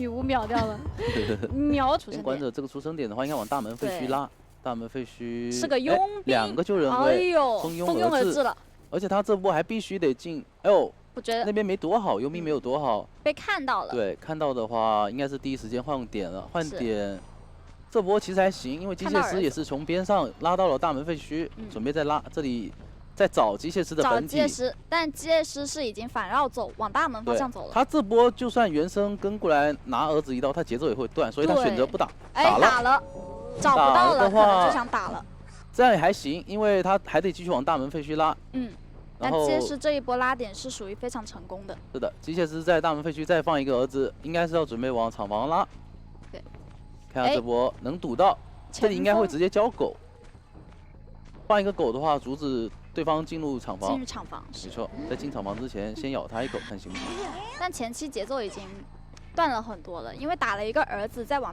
女巫秒掉了，秒出生点。监管者这个出生点的话，应该往大门废墟拉。大门废墟是个佣兵，2个救人哎位，呦，蜂蜂拥而至了。而且他这波还必须得进，哎呦，我觉得那边没躲好，佣兵没有躲好，被看到了。对，看到的话应该是第一时间换点了，换点。这波其实还行，因为机械师也是从边上拉到了大门废墟，准备再拉这里。再找机械师的本体，找机械师，但机械师是已经反绕走，往大门方向走了。他这波就算原生跟过来拿儿子一刀，他节奏也会断，所以他选择不打。打了，找不到了，可能就想打了。这样也还行，因为他还得继续往大门废墟拉。但机械师这一波拉点是属于非常成功的。是的，机械师在大门废墟再放一个儿子，应该是要准备往厂房拉。对，看下这波能堵到，这里应该会直接交狗。放一个狗的话，阻止对方进入厂房。进入厂房，没错，在进厂房之前先咬他一口，看行不行。但前期节奏已经断了很多了，因为打了一个儿子，再往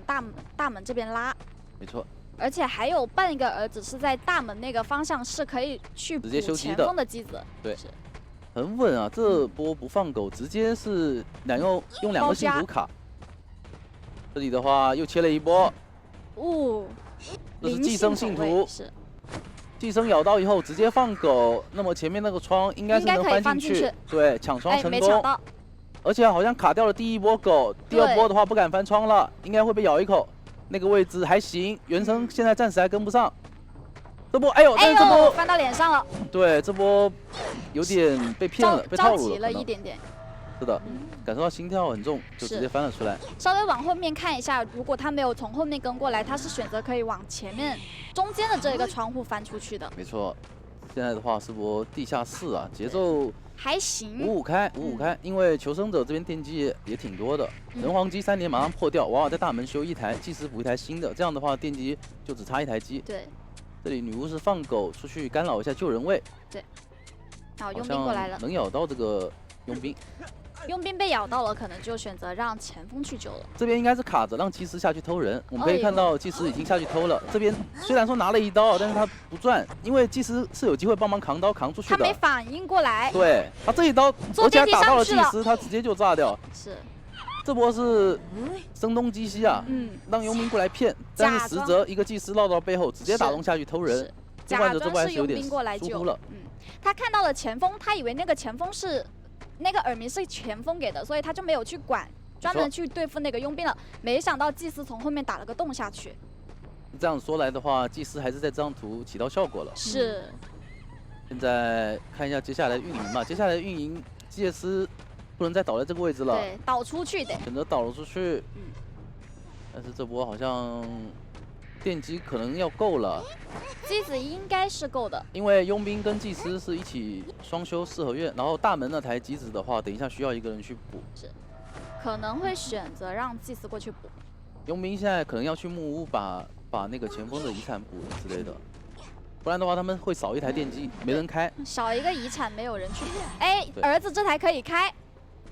大门这边拉。没错。而且还有半个儿子是在大门那个方向，是可以去补前锋的机子。对，很稳啊！这波不放狗，直接是用2个信徒卡。这里的话又切了一波。这是寄生信徒。是。寄生咬到以后直接放狗，那么前面那个窗应该是能翻进去。对，抢窗成功。而且好像卡掉了第一波狗，第2波的话不敢翻窗了，应该会被咬一口。那个位置还行，原生现在暂时还跟不上。这波，哎呦，但是这波翻到脸上了。对，这波有点被骗了，被套路了一点点。是的，感受到心跳很重，就直接翻了出来。稍微往后面看一下，如果他没有从后面跟过来，他是选择可以往前面中间的这个窗户翻出去的。没错，现在的话是波地下室啊，节奏还行，55开，55开，因为求生者这边电机也挺多的，人皇机3连马上破掉，往往在大门修1台，技师补1台新的，这样的话电机就只差1台机。对，这里女巫是放狗出去干扰一下救人位。对，好，佣兵过来了，能咬到这个佣兵。佣兵被咬到了，可能就选择让前锋去救了。这边应该是卡着让祭司下去偷人，我们可以看到祭司已经下去偷了。这边虽然说拿了一刀，但是他不赚，因为祭司是有机会帮忙扛刀扛出去的。他没反应过来。对，他这一刀，而且打到了祭司，他直接就炸掉。是。这波是声东击西啊，让佣兵过来骗，但是实则一个祭司绕到背后，直接打龙下去偷人。假装是佣兵过来救了。他看到了前锋，他以为那个前锋是。那个耳鸣是前锋给的，所以他就没有去管，专门去对付那个佣兵了。没想到祭司从后面打了个洞下去。这样说来的话，祭司还是在这张图起到效果了。是。现在看一下接下来的运营吧，接下来的运营，机械师不能再倒在这个位置了。对，倒出去得。选择倒了出去。但是这波好像电机可能要够了。机子应该是够的，因为佣兵跟祭司是一起双修4合院，然后大门那台机子的话，等一下需要一个人去补。是，可能会选择让祭司过去补。佣兵现在可能要去木屋把那个前锋的遗产补之类的，不然的话他们会少1台电机，没人开。少一个遗产，没有人去补。哎，儿子这台可以开。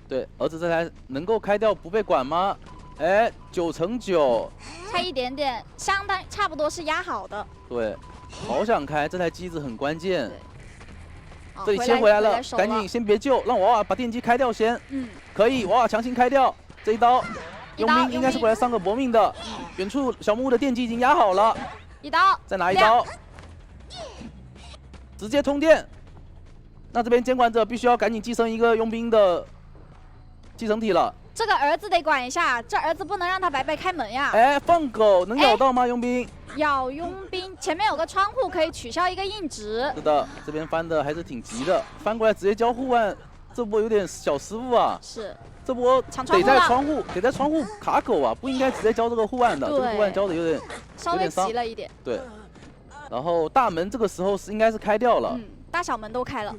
对，儿子这台能够开掉不被管吗？哎，9成9，差一点点，差不多是压好的。对，好想开，这台机子很关键。这里切回来了，赶紧先别救，让娃娃把电机开掉先。可以，娃娃强行开掉这一刀。佣兵应该是过来上个搏命的，远处小木屋的电机已经压好了。一刀，再拿一刀，直接通电。那这边监管者必须要赶紧寄生一个佣兵的寄生体了。这个儿子得管一下，这儿子不能让他白白开门呀！哎，放狗能咬到吗？佣兵咬佣兵，前面有个窗户可以取消一个硬直。是的，这边翻的还是挺急的，翻过来直接交互腕，这波有点小失误啊。是，这波得在窗户卡狗啊，不应该直接交这个护腕的，这个护腕交的有点稍微急了一点。对，然后大门这个时候应该是开掉了，大小门都开了。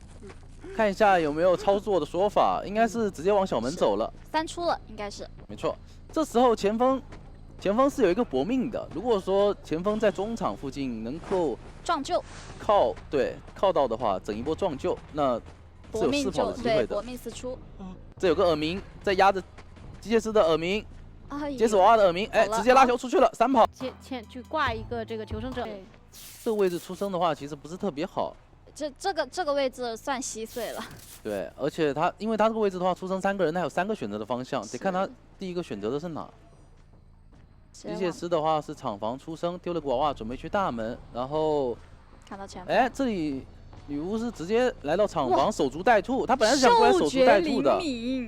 看一下有没有操作的说法，应该是直接往小门走了，3出了，应该是。没错，这时候前锋是有一个搏命的，如果说前锋在中场附近能够撞救，靠到的话，整一波撞救，那是有4跑的机会的。搏命4出。这有个耳鸣在压着机械师的耳鸣，接死娃娃的耳鸣，哎，直接拉球出去了，3跑。去挂一个这个求生者。这个位置出生的话，其实不是特别好。这个位置算稀碎了。对，而且因为他这个位置的话，出生3个人，他有3个选择的方向，得看他第一个选择的是哪。机械师的话是厂房出生，丢了个娃娃，准备去大门，然后看到前方。哎，这里女巫是直接来到厂房守株待兔，她本来是想过来守株待兔的，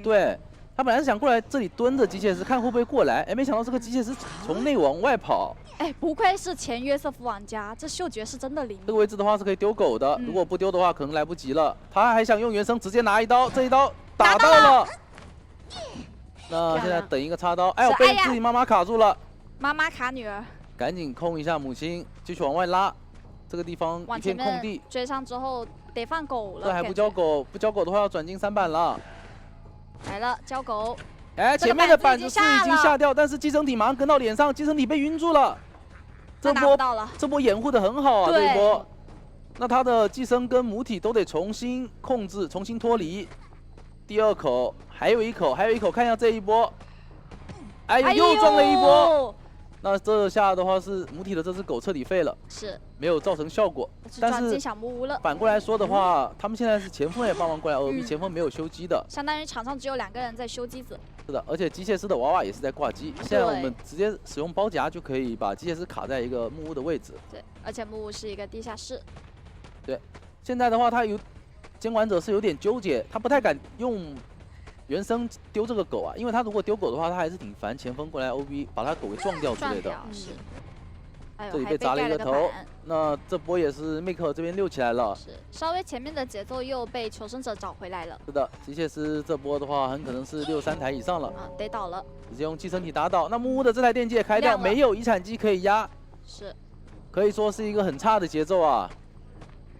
对，她本来是想过来这里蹲着机械师看会不会过来，哎，没想到这个机械师从内往外跑。哎，不愧是前约瑟夫玩家，这嗅觉是真的灵。这个位置的话是可以丢狗的，如果不丢的话可能来不及了。他还想用原生直接拿一刀，这一刀打到了。那现在等一个插刀，哎，我被自己妈妈卡住了。妈妈卡女儿，赶紧控一下母亲，继续往外拉。这个地方一片空地，追上之后得放狗了。这还不交狗，不交狗的话要转进3板了。来了，交狗。哎，前面的板子是已经下掉，但是寄生体马上跟到脸上，寄生体被晕住了。这波掩护的很好啊，这一波。那他的寄生跟母体都得重新控制，重新脱离。第2口，还有一口，看一下这一波。哎呦，又撞了一波。那这下的话是母体的这只狗彻底废了，是没有造成效果。但是小木屋了。反过来说的话，他们现在是前锋也帮忙过来 OB，前锋没有修机的，相当于场上只有2个人在修机子。是的，而且机械师的娃娃也是在挂机。现在我们直接使用包夹就可以把机械师卡在一个木屋的位置。对，而且木屋是一个地下室。对，现在的话他监管者是有点纠结，他不太敢用原生丢这个狗啊，因为他如果丢狗的话，他还是挺烦前锋过来 OB 把他狗给撞掉之类的。是。这里被砸了一个头，那这波也是 Mike 这边溜起来了。是，稍微前面的节奏又被求生者找回来了。是的，机械师这波的话很可能是63台以上了。啊，得倒了。直接用寄生体打倒。那木屋的这台电机也开掉，没有遗产机可以压。是。可以说是一个很差的节奏啊。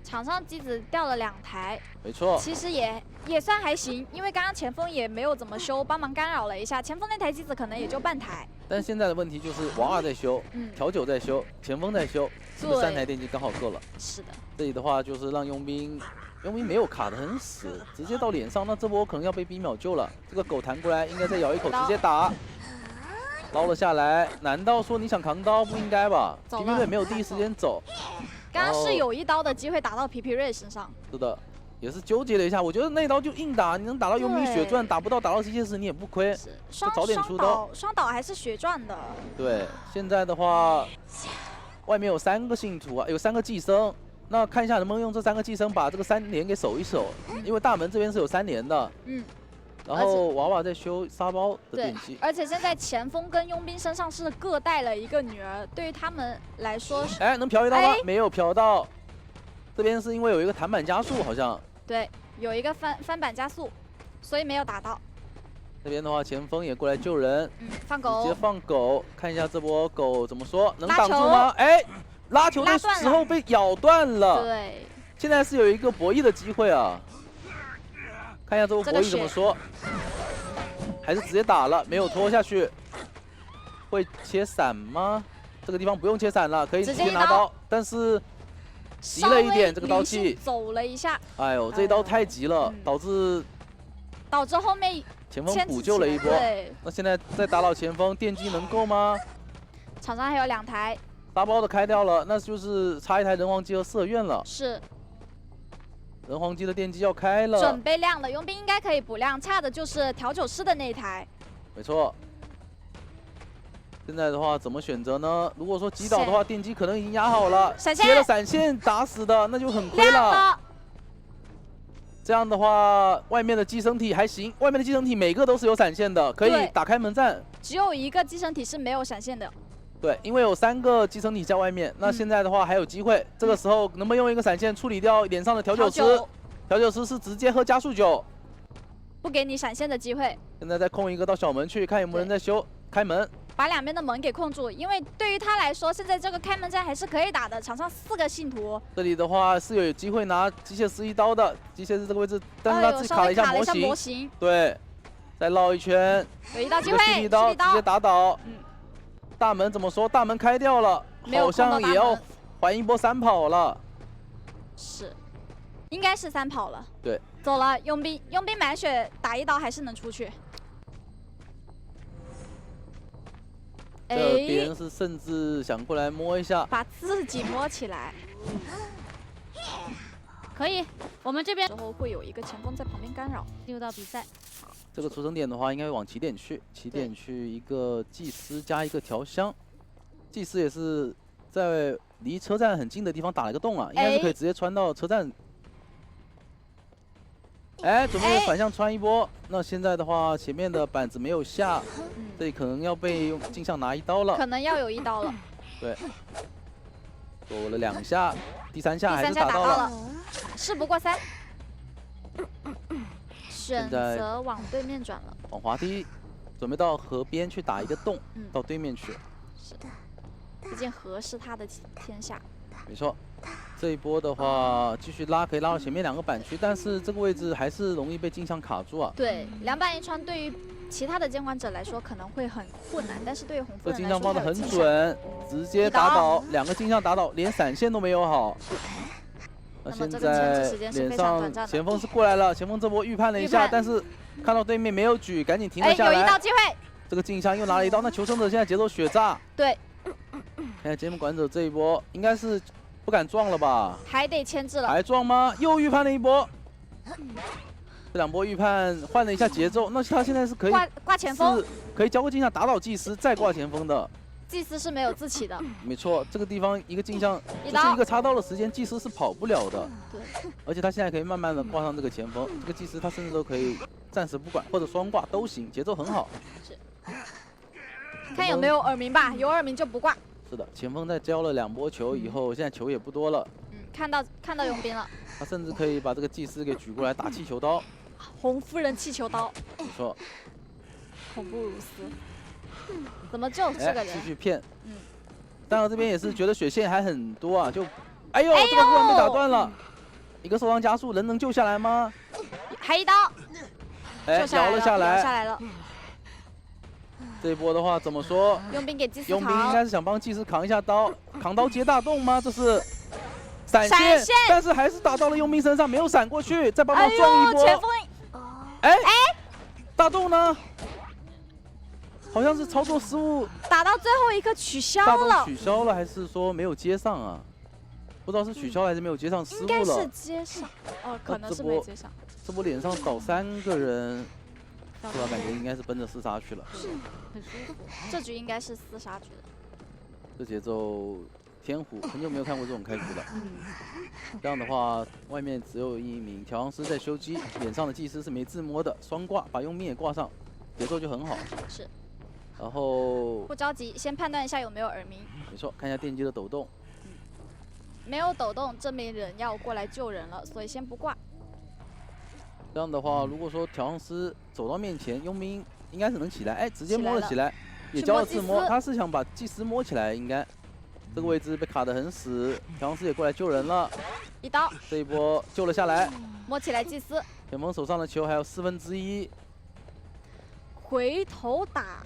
场上机子掉了2台，没错，其实也算还行，因为刚刚前锋也没有怎么修，帮忙干扰了一下，前锋那台机子可能也就半台。但现在的问题就是娃娃在修，调酒在修，前锋在修，是不是3台电机刚好够了？是的。这里的话就是让佣兵没有卡得很死，直接到脸上，那这波可能要被逼秒救了。这个狗弹过来，应该再咬一口直接打，捞了下来。难道说你想扛刀？不应该吧？皮皮瑞没有第一时间走。刚刚是有一刀的机会打到皮皮瑞身上，是的，也是纠结了一下。我觉得那刀就硬打，你能打到佣兵血钻，打不到打到机械师你也不亏，就早点出刀。双倒还是血钻的。对，现在的话，外面有3个信徒啊，有3个寄生。那看一下能不能用这3个寄生把这个3连给守一守，因为大门这边是有3连的。然后娃娃在修沙包的电机，而且现在前锋跟佣兵身上是各带了一个女儿，对于他们来说是……哎，能嫖一刀吗？没有嫖到。这边是因为有一个弹板加速，好像。对，有一个翻板加速，所以没有打到。这边的话，前锋也过来救人，放狗，直接放狗，看一下这波狗怎么说，能挡住吗？哎，拉球的时候被咬断了。对，现在是有一个博弈的机会啊。看一下这波博弈怎么说，还是直接打了，没有拖下去。会切闪吗？这个地方不用切闪了，可以直接拿刀，但是急了一点这个刀气，走了一下。哎呦，这一刀太急了，导致后面前锋补救了一波。那现在再打倒前锋，电机能够吗？场上还有2台，沙包的开掉了，那就是差一台人皇机和四合院了。是。人皇机的电机要开了，准备亮了，佣兵应该可以补亮，差的就是调酒师的那一台。没错。现在的话怎么选择呢？如果说击倒的话，电机可能已经压好了，接了闪现打死的，那就很亏了。这样的话，外面的寄生体还行，外面的寄生体每个都是有闪现的，可以打开门战。只有一个寄生体是没有闪现的。对，因为有3个寄生体在外面，那现在的话还有机会。这个时候能不能用一个闪现处理掉脸上的调酒师？调酒师是直接喝加速酒，不给你闪现的机会。现在再空一个到小门去，看有没有人在修开门，把两边的门给控住。因为对于他来说，现在这个开门战还是可以打的。场上4个信徒，这里的话是有机会拿机械师1刀的。机械师这个位置，但是他自己卡了一下模型。对，再绕一圈，有一刀机会，蓄力刀直接打倒。大门怎么说？大门开掉了，好像也要还一波3跑了。是，应该是3跑了。对，走了，佣兵满血打1刀还是能出去。这边是甚至想过来摸一下，把自己摸起来。可以，我们这边之后会有一个前锋在旁边干扰，进入到比赛。这个出生点的话，应该会往起点去，起点去一个祭司加一个调香，祭司也是在离车站很近的地方打了一个洞啊，应该是可以直接穿到车站。哎，准备反向穿一波。那现在的话，前面的板子没有下，这里可能要被用镜像拿一刀了，可能要有一刀了。对，躲了2下，第3下还是打到了，事不过3。选择往对面转了，往滑梯，准备到河边去打一个洞，到对面去。是的，毕竟河是他的天下。没错，这一波的话继续拉，可以拉到前面2个板区，但是这个位置还是容易被镜像卡住啊。对，2板一穿对于其他的监管者来说可能会很困难，但是对于红夫人来说，这镜像放得很准，直接打倒2个镜像，打倒，连闪现都没有好。那现在脸上前锋是过来了，前锋这波预判了一下，但是看到对面没有举，赶紧停了下来。有一道机会，这个镜像又拿了一刀，那求生者现在节奏血炸。对，看下监管者这一波应该是不敢撞了吧？还得牵制了。还撞吗？又预判了一波。这2波预判换了一下节奏，那他现在是可以挂前锋，可以交个镜像打倒祭司，再挂前锋的。祭司是没有自起的，没错，这个地方一个镜像就是一个插刀的时间，祭司是跑不了的。对，而且他现在可以慢慢的挂上这个前锋，这个祭司他甚至都可以暂时不管，或者双挂都行，节奏很好。是，看有没有耳鸣吧，有耳鸣就不挂。是的，前锋在交了2波球以后，现在球也不多了。看到佣兵了，他甚至可以把这个祭司给举过来打气球刀。红夫人气球刀，没错，恐怖如斯。怎么就这个人？继续骗。当然这边也是觉得血线还很多啊，就，哎呦，这个忽然被打断了，一个受伤加速，人能救下来吗？还一刀，哎，摇了下来了。这一波的话怎么说？佣兵给祭司佣兵应该是想帮祭司扛一下刀，扛刀接大洞吗？这是闪现，但是还是打到了佣兵身上，没有闪过去，再帮忙撞一波。前锋，哎，大洞呢？好像是操作失误，打到最后一个取消了。取消了还是说没有接上啊？不知道是取消还是没有接上，失误了。应该是接上，哦，可能是没接上。这波脸上倒3个人，是吧？感觉应该是奔着厮杀去了。是，很舒服。这局应该是厮杀局的。这节奏，天虎很久没有看过这种开局了。这样的话，外面只有1名调香师在修机，脸上的祭司是没自摸的，双挂把佣兵也挂上，节奏就很好。是。然后不着急，先判断一下有没有耳鸣。没错，看一下电机的抖动。没有抖动，证明人要过来救人了，所以先不挂。这样的话，如果说调香师走到面前，佣兵应该是能起来，哎，直接摸了起来，也交了自摸，他是想把祭司摸起来，应该这个位置被卡得很死，调香师也过来救人了，一刀，这一波救了下来，摸起来祭司。前锋手上的球还有1/4，回头打。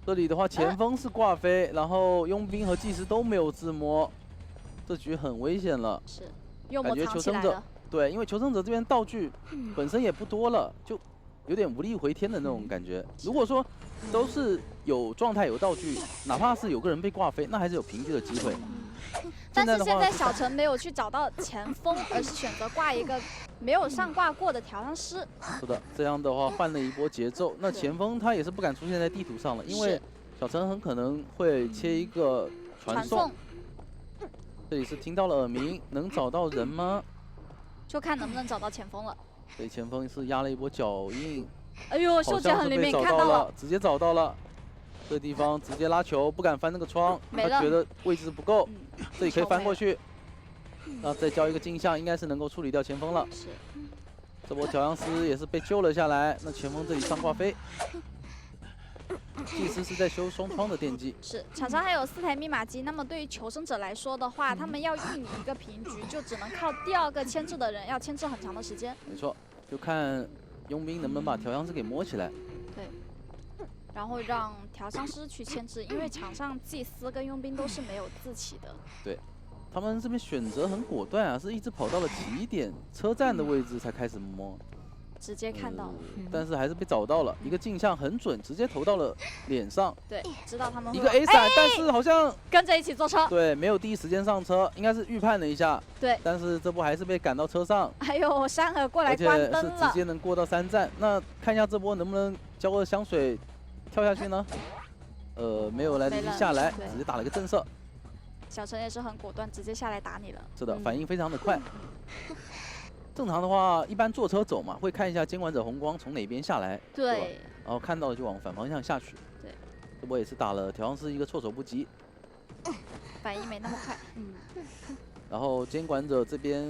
这里的话，前锋是挂飞，然后佣兵和祭司都没有自摸，这局很危险了。是，感觉求生者对，因为求生者这边道具本身也不多了，就有点无力回天的那种感觉。如果说都是有状态有道具，哪怕是有个人被挂飞，那还是有平局的机会。但是现在小陈没有去找到前锋，而是选择挂一个没有上挂过的调香师。是的，这样的话换了一波节奏。那前锋他也是不敢出现在地图上了，因为小陈很可能会切一个传送。这里是听到了耳鸣，能找到人吗？就看能不能找到前锋了。对，前锋是压了一波脚印。哎呦，秀姐很灵敏，看到了，直接找到了。这个地方直接拉球，不敢翻那个窗，他觉得位置不够，这里可以翻过去。那再交一个镜像，应该是能够处理掉前锋了。是。这波调香师也是被救了下来，那前锋这里上挂飞。祭司是在修双窗的电机。是，场上还有4台密码机，那么对于求生者来说的话，他们要一女一个平局，就只能靠第2个牵制的人，要牵制很长的时间。没错，就看佣兵能不能把调香师给摸起来。对。然后让调香师去牵制，因为场上祭司跟佣兵都是没有自起的。对，他们这边选择很果断啊，是一直跑到了起点车站的位置才开始摸。直接看到了，但是还是被找到了，一个镜像很准，直接投到了脸上。对，知道他们会一个 A 闪，但是好像跟着一起坐车。对，没有第一时间上车，应该是预判了一下。对，但是这波还是被赶到车上。哎呦，山河过来关灯了，而且是直接能过到3站。那看一下这波能不能交个香水跳下去呢？没有来得及下来，直接打了一个震慑。小陈也是很果断，直接下来打你了。是的，反应非常的快。正常的话，一般坐车走嘛，会看一下监管者红光从哪边下来，对，然后看到了就往反方向下去。对，这波也是打了调香师一个措手不及，反应没那么快。然后监管者这边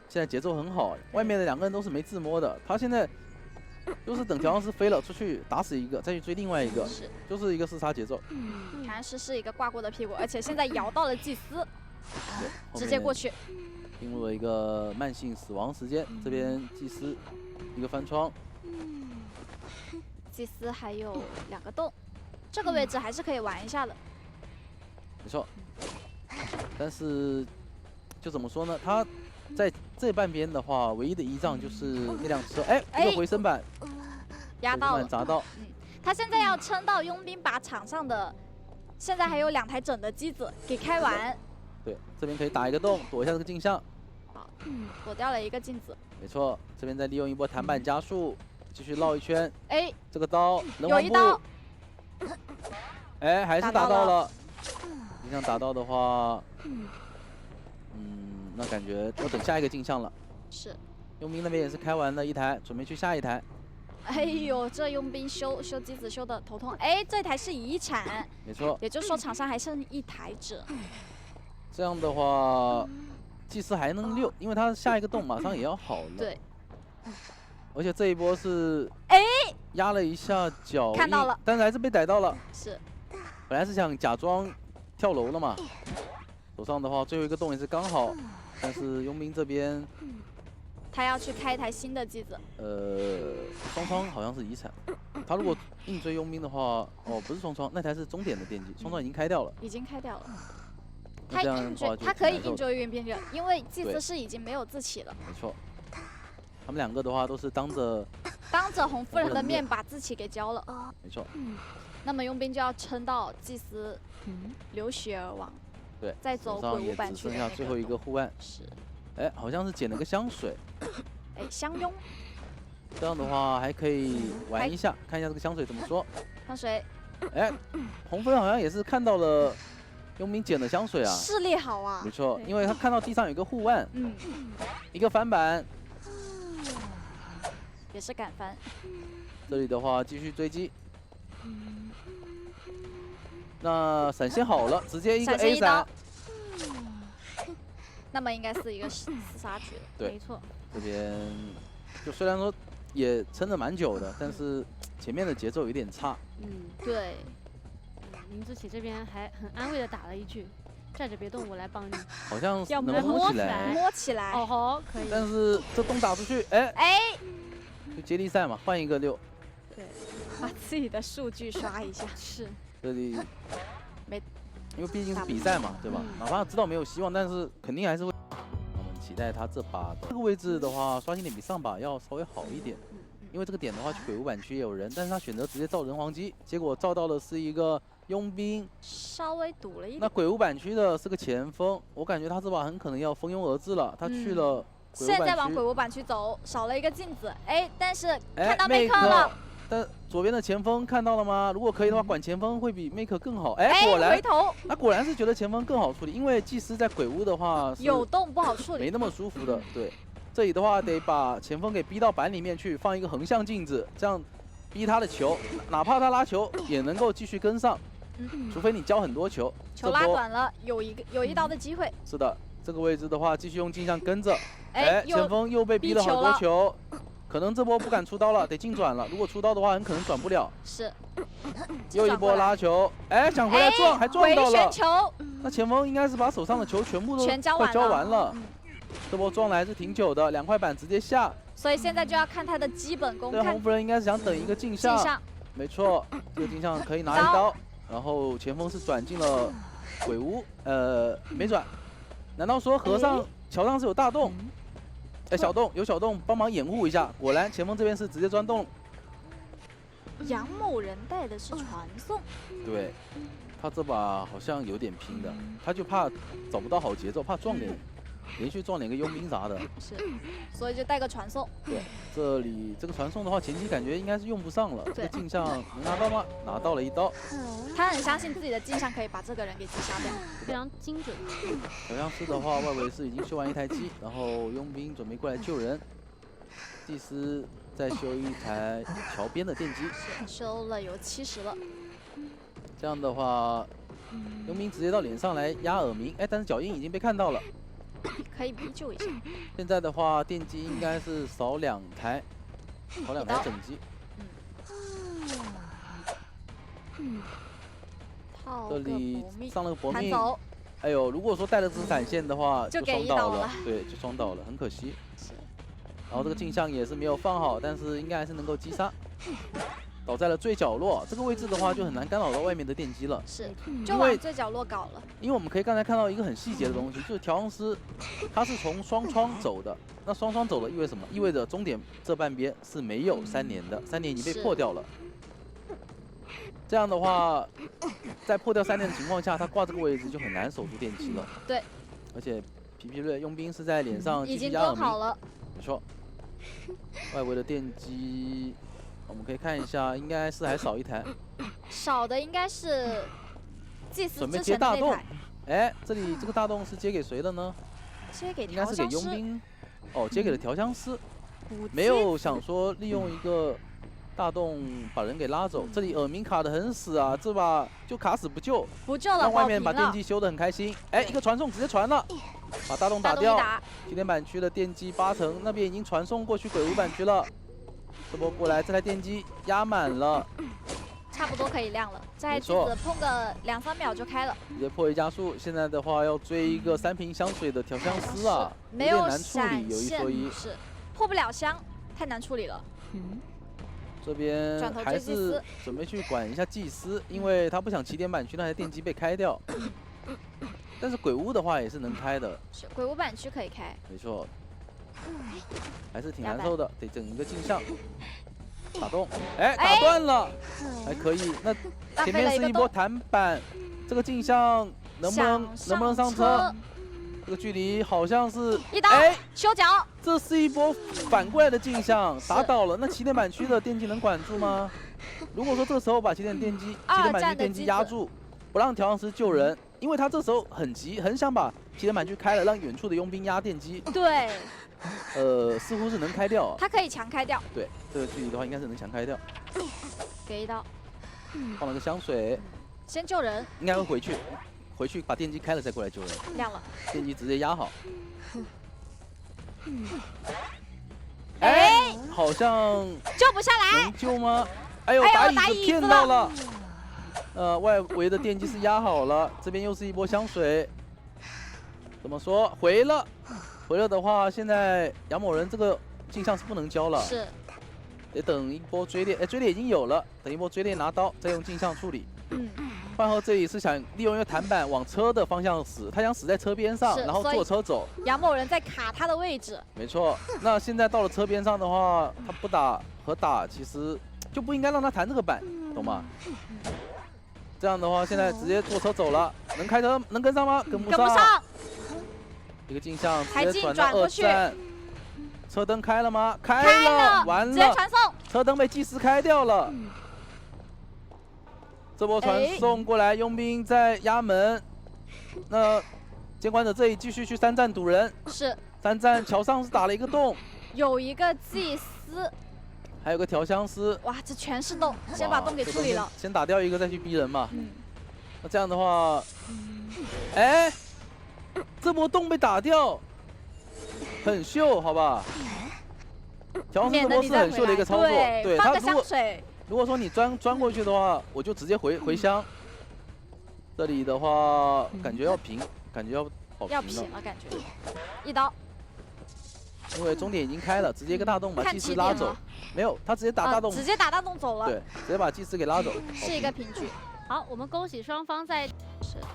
现在节奏很好，外面的2个人都是没自摸的，他现在就是等调香师飞了出去打死一个，再去追另外一个，就是一个4杀节奏。调香师是一个挂过的屁股，而且现在摇到了祭司，直接过去。进入了一个慢性死亡时间，这边祭司一个翻窗，祭司还有2个洞，这个位置还是可以玩一下的。没错，但是就怎么说呢？他在这半边的话，唯一的依仗就是那辆车，一个回声板压到了，砸到。他现在要撑到佣兵把场上的现在还有2台整的机子给开完。对，这边可以打一个洞，躲一下这个镜像。好，躲掉了一个镜子。没错，这边再利用一波弹板加速，继续绕一圈。这个刀有一刀，还是打到了。镜像打到的话，那感觉要等下一个镜像了。是。佣兵那边也是开完了1台，准备去下一台。哎呦，这佣兵修机子修的头痛。这台是遗产。没错。也就是说场上还剩1台者。这样的话，祭司还能溜，因为他下一个洞马上也要好了。对。而且这一波是压了一下脚印，看到了，但是还是被逮到了。是。本来是想假装跳楼了嘛，手上的话最后一个洞也是刚好，但是佣兵这边他要去开一台新的机子。双双好像是遗产，他如果硬追佣兵的话，不是双双，那台是终点的电机，双双已经开掉了。已经开掉了。他可以硬追佣兵的，因为祭司是已经没有自起了。没错。他们2个的话都是当着红夫人的面把自起给交了。没错。那么佣兵就要撑到祭司流血而亡。对。再走鬼屋板区。只剩下最后一个护腕。是。好像是捡了个香水。香拥。这样的话还可以玩一下，看一下这个香水怎么说。香水。红夫人好像也是看到了佣兵捡的香水啊。视力好啊。没错，因为他看到地上有一个护腕，一个翻板。也是敢翻。这里的话继续追击。那闪现好了，直接一个 A 闪。那么应该是一个4杀局了。对，没错。这边就虽然说也撑了蛮久的，但是前面的节奏有点差。对。林志启这边还很安慰的打了一句：“站着别动，我来帮你。”好像能摸起来。摸起来。哦吼，可以。但是这洞打出去，就接力赛嘛，换一个6。对，把自己的数据刷一下。是。这里没，因为毕竟是比赛嘛，对吧？哪怕知道没有希望，但是肯定还是会。我们期待他这把这个位置的话，刷新点比上把要稍微好一点。因为这个点的话，去鬼屋板区也有人，但是他选择直接造人皇机，结果造到的是一个佣兵，稍微堵了一点。那鬼屋板区的是个前锋，我感觉他这把很可能要蜂拥而至了。他去了鬼屋板区，现在往鬼屋板区走，少了一个镜子，但是看到Make了。但左边的前锋看到了吗？如果可以的话，管前锋会比 Make 更好。果然回头，那果然是觉得前锋更好处理，因为祭司在鬼屋的话有洞不好处理，没那么舒服的。对，这里的话得把前锋给逼到板里面去，放一个横向镜子，这样逼他的球，哪怕他拉球也能够继续跟上。除非你交很多球，球拉短了，有一刀的机会。是的，这个位置的话继续用镜像跟着。前锋又被逼了很多球。可能这波不敢出刀了，得近转了。如果出刀的话，很可能转不了。是。又一波拉球，想回来撞，还撞到了。回旋球。那前锋应该是把手上的球全部都快交完了。这波撞的还是挺久的，2块板直接下。所以现在就要看他的基本功。对，红夫人应该是想等一个镜像。没错，这个镜像可以拿一刀，然后前锋是转进了鬼屋，没转。难道说河上桥上是有大洞？哎，小洞有小洞帮忙掩护一下，果然前锋这边是直接钻洞。杨某人带的是传送，对，他这把好像有点拼的，他就怕找不到好节奏，怕撞脸，连续撞脸个佣兵啥的。是，所以就带个传送。对，这里这个传送的话，前期感觉应该是用不上了。这个镜像能拿到吗？拿到了一刀。他很相信自己的镜像可以把这个人给击杀掉，非常精准。调香师的话，外围是已经修完一台机，然后佣兵准备过来救人，祭司再修一台桥边的电机，修了有70了。这样的话，佣兵直接到脸上来压耳鸣，哎，但是脚印已经被看到了，可以逼救一下。现在的话，电机应该是扫2台，扫2台整机。这里上了个搏命，哎呦，如果说带了这闪现的话，就双倒了，对，就双倒了，很可惜。然后这个镜像也是没有放好，但是应该还是能够击杀。倒在了最角落，这个位置的话就很难干扰到外面的电机了。是，就往最角落搞了。因为我们可以刚才看到一个很细节的东西，就是调香师他是从双窗走的。那双窗走了意味着什么？意味着终点这半边是没有3连的，3连已经被破掉了。这样的话，在破掉3连的情况下，他挂这个位置就很难守住电机了。对。而且皮皮瑞佣兵是在脸上已经蹲好了。没错。外围的电机。我们可以看一下，应该是还少一台，少的应该是祭司准备接大洞。哎，这里这个大洞是接给谁的呢？接给应该是给佣兵。哦，接给了调香师。没有想说利用一个大洞把人给拉走。这里耳鸣卡的很死啊，这把就卡死不救。不救了，让外面把电机修得很开心。哎，一个传送直接传了，把大洞打掉。起点板区的电机8成，那边已经传送过去鬼屋板区了。这波过来，这台电机压满了，差不多可以亮了。这台机子碰个2、3秒就开了，直接破一加速。现在的话要追一个3瓶香水的调香师啊，没有难处理，有一说一，是破不了香，太难处理了。这边还是准备去管一下祭司，因为他不想起点板区那台电机被开掉。但是鬼屋的话也是能开的，是鬼屋板区可以开，没错。还是挺难受的，得整一个镜像打洞，哎，打断了，还可以。那前面是一波弹板，这个镜像能不能上车？这个距离好像是一刀，修脚。这是一波反过来的镜像，打倒了。那起点板区的电机能管住吗？如果说这时候把起点板区电机压住，不让调香师救人，因为他这时候很急，很想把起点板区开了，让远处的佣兵压电机。对。似乎是能开掉，他可以强开掉。对，这个距离的话应该是能强开掉。给一刀，放了个香水，先救人。应该会回去把电机开了再过来救人。亮了，电机直接压好。哎，好像救不下来。能救吗？哎呦，打椅子骗到了。外围的电机是压好了，这边又是一波香水。怎么说？回了的话，现在杨某人这个镜像是不能交了，是得等一波追猎。哎，追猎已经有了，等一波追猎拿刀，再用镜像处理。饭后这里是想利用一个弹板往车的方向死，他想死在车边上，然后坐车走。杨某人在卡他的位置。没错，那现在到了车边上的话，他不打和打，其实就不应该让他弹这个板，懂吗？这样的话，现在直接坐车走了，能开车能跟上吗？跟不上。一个镜像直接转到2站，车灯开了吗？开了，完了，直接传送，车灯被祭司开掉了。这波传送过来，佣兵在压门。那监管者这里继续去3站堵人，是3站桥上是打了一个洞，有一个祭司，还有个调香师。哇，这全是洞，先把洞给处理了，先打掉一个再去逼人嘛。那这样的话，哎。这波洞被打掉，很秀，好吧？调香师这波是很秀的一个操作，对他如果说你钻过去的话，我就直接回香。这里的话，感觉要平，感觉要保平了，感觉一刀。因为终点已经开了，直接一个大洞把祭司拉走。没有，他直接打大洞，直接打大洞走了。对，直接把祭司给拉走，是一个平局。好，我们恭喜双方在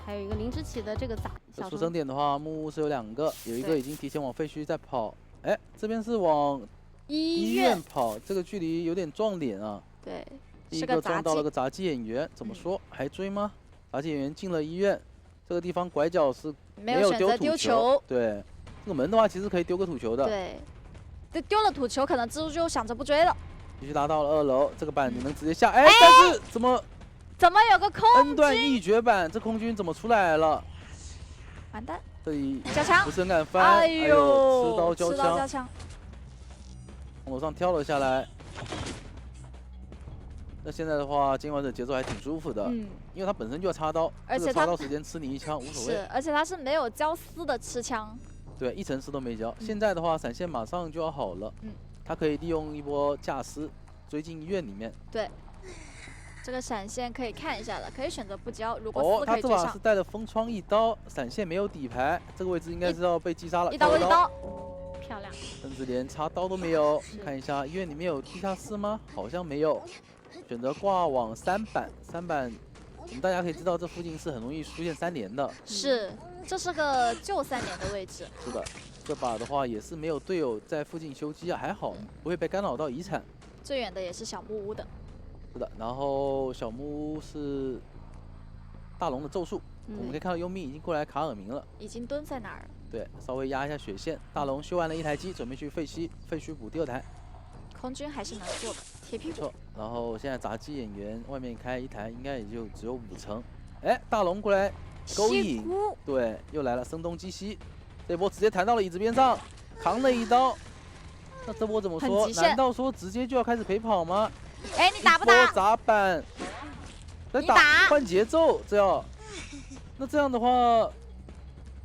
还有一个林之奇的这个小出生点的话，木屋是有2个，有一个已经提前往废墟在跑，哎，这边是往医院跑，这个距离有点撞脸啊。对，第一个撞到了个杂技演员，怎么说？还追吗？杂技演员进了医院，这个地方拐角是没有丢土球。对，这个门的话其实可以丢个土球的。对，丢了土球，可能蜘蛛就想着不追了。继续拉到了2楼，这个板你能直接下，哎，但是怎么有个空军？恩断义绝板，这空军怎么出来了？完蛋！这里交枪，不是很敢翻，哎呦，持刀交枪，从楼上跳了下来。那现在的话，监管者节奏还挺舒服的，因为他本身就要插刀，而且插刀时间吃你一枪无所谓。是，而且他是没有交丝的吃枪。对，一层丝都没交。现在的话，闪现马上就要好了，他可以利用一波架丝追进医院里面。对，这个闪现可以看一下的，可以选择不交。如果丝可以追上。他这把是带了风窗一刀，闪现没有底牌，这个位置应该是要被击杀了。一刀，漂亮。甚至连插刀都没有。看一下医院里面有地下室吗？好像没有。选择挂往3板，我们大家可以知道这附近是很容易出现3连的。是，这是个旧3连的位置。是的，这把的话也是没有队友在附近修机啊，还好不会被干扰到遗产。最远的也是小木屋的。是的，然后小木屋是大龙的咒术，我们可以看到幽冥已经过来卡尔明了，已经蹲在那儿了。对，稍微压一下血线。大龙修完了1台机，准备去废墟补第2台。空军还是能做的，铁屁股。错，然后现在杂技演员外面开1台，应该也就只有5成。哎，大龙过来勾引，对，又来了声东击西，这波直接弹到了椅子边上，扛了一刀。那这波怎么说？难道说直接就要开始陪跑吗？哎，你打不打？砸板，来打换节奏，这样。那这样的话，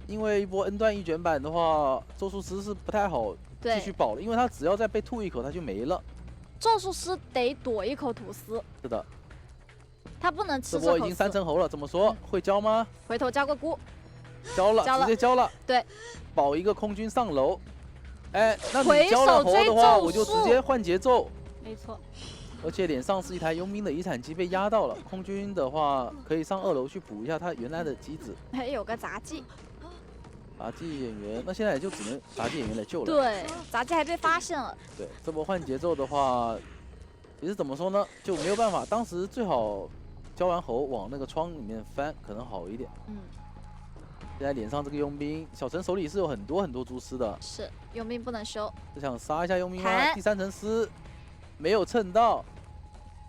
因为一波恩断义卷板的话，咒术师是不太好继续保了，因为他只要再被吐一口，他就没了。咒术师得躲一口吐丝。是的，他不能吃这口。这波已经3层喉了，怎么说？会交吗？回头交个菇。交了，直接交了。对，保一个空军上楼。哎，那你交了喉的话，我就直接换节奏。没错。而且脸上是一台佣兵的遗产机被压到了，空军的话可以上2楼去补一下他原来的机子。还有个杂技。杂技演员，那现在也就只能杂技演员来救了。对，杂技还被发现了。对，这波换节奏的话，也是怎么说呢？就没有办法，当时最好交完喉往那个窗里面翻，可能好一点。现在脸上这个佣兵，小陈手里是有很多蛛丝的。是，佣兵不能修。是想杀一下佣兵吗？第3层丝没有蹭到，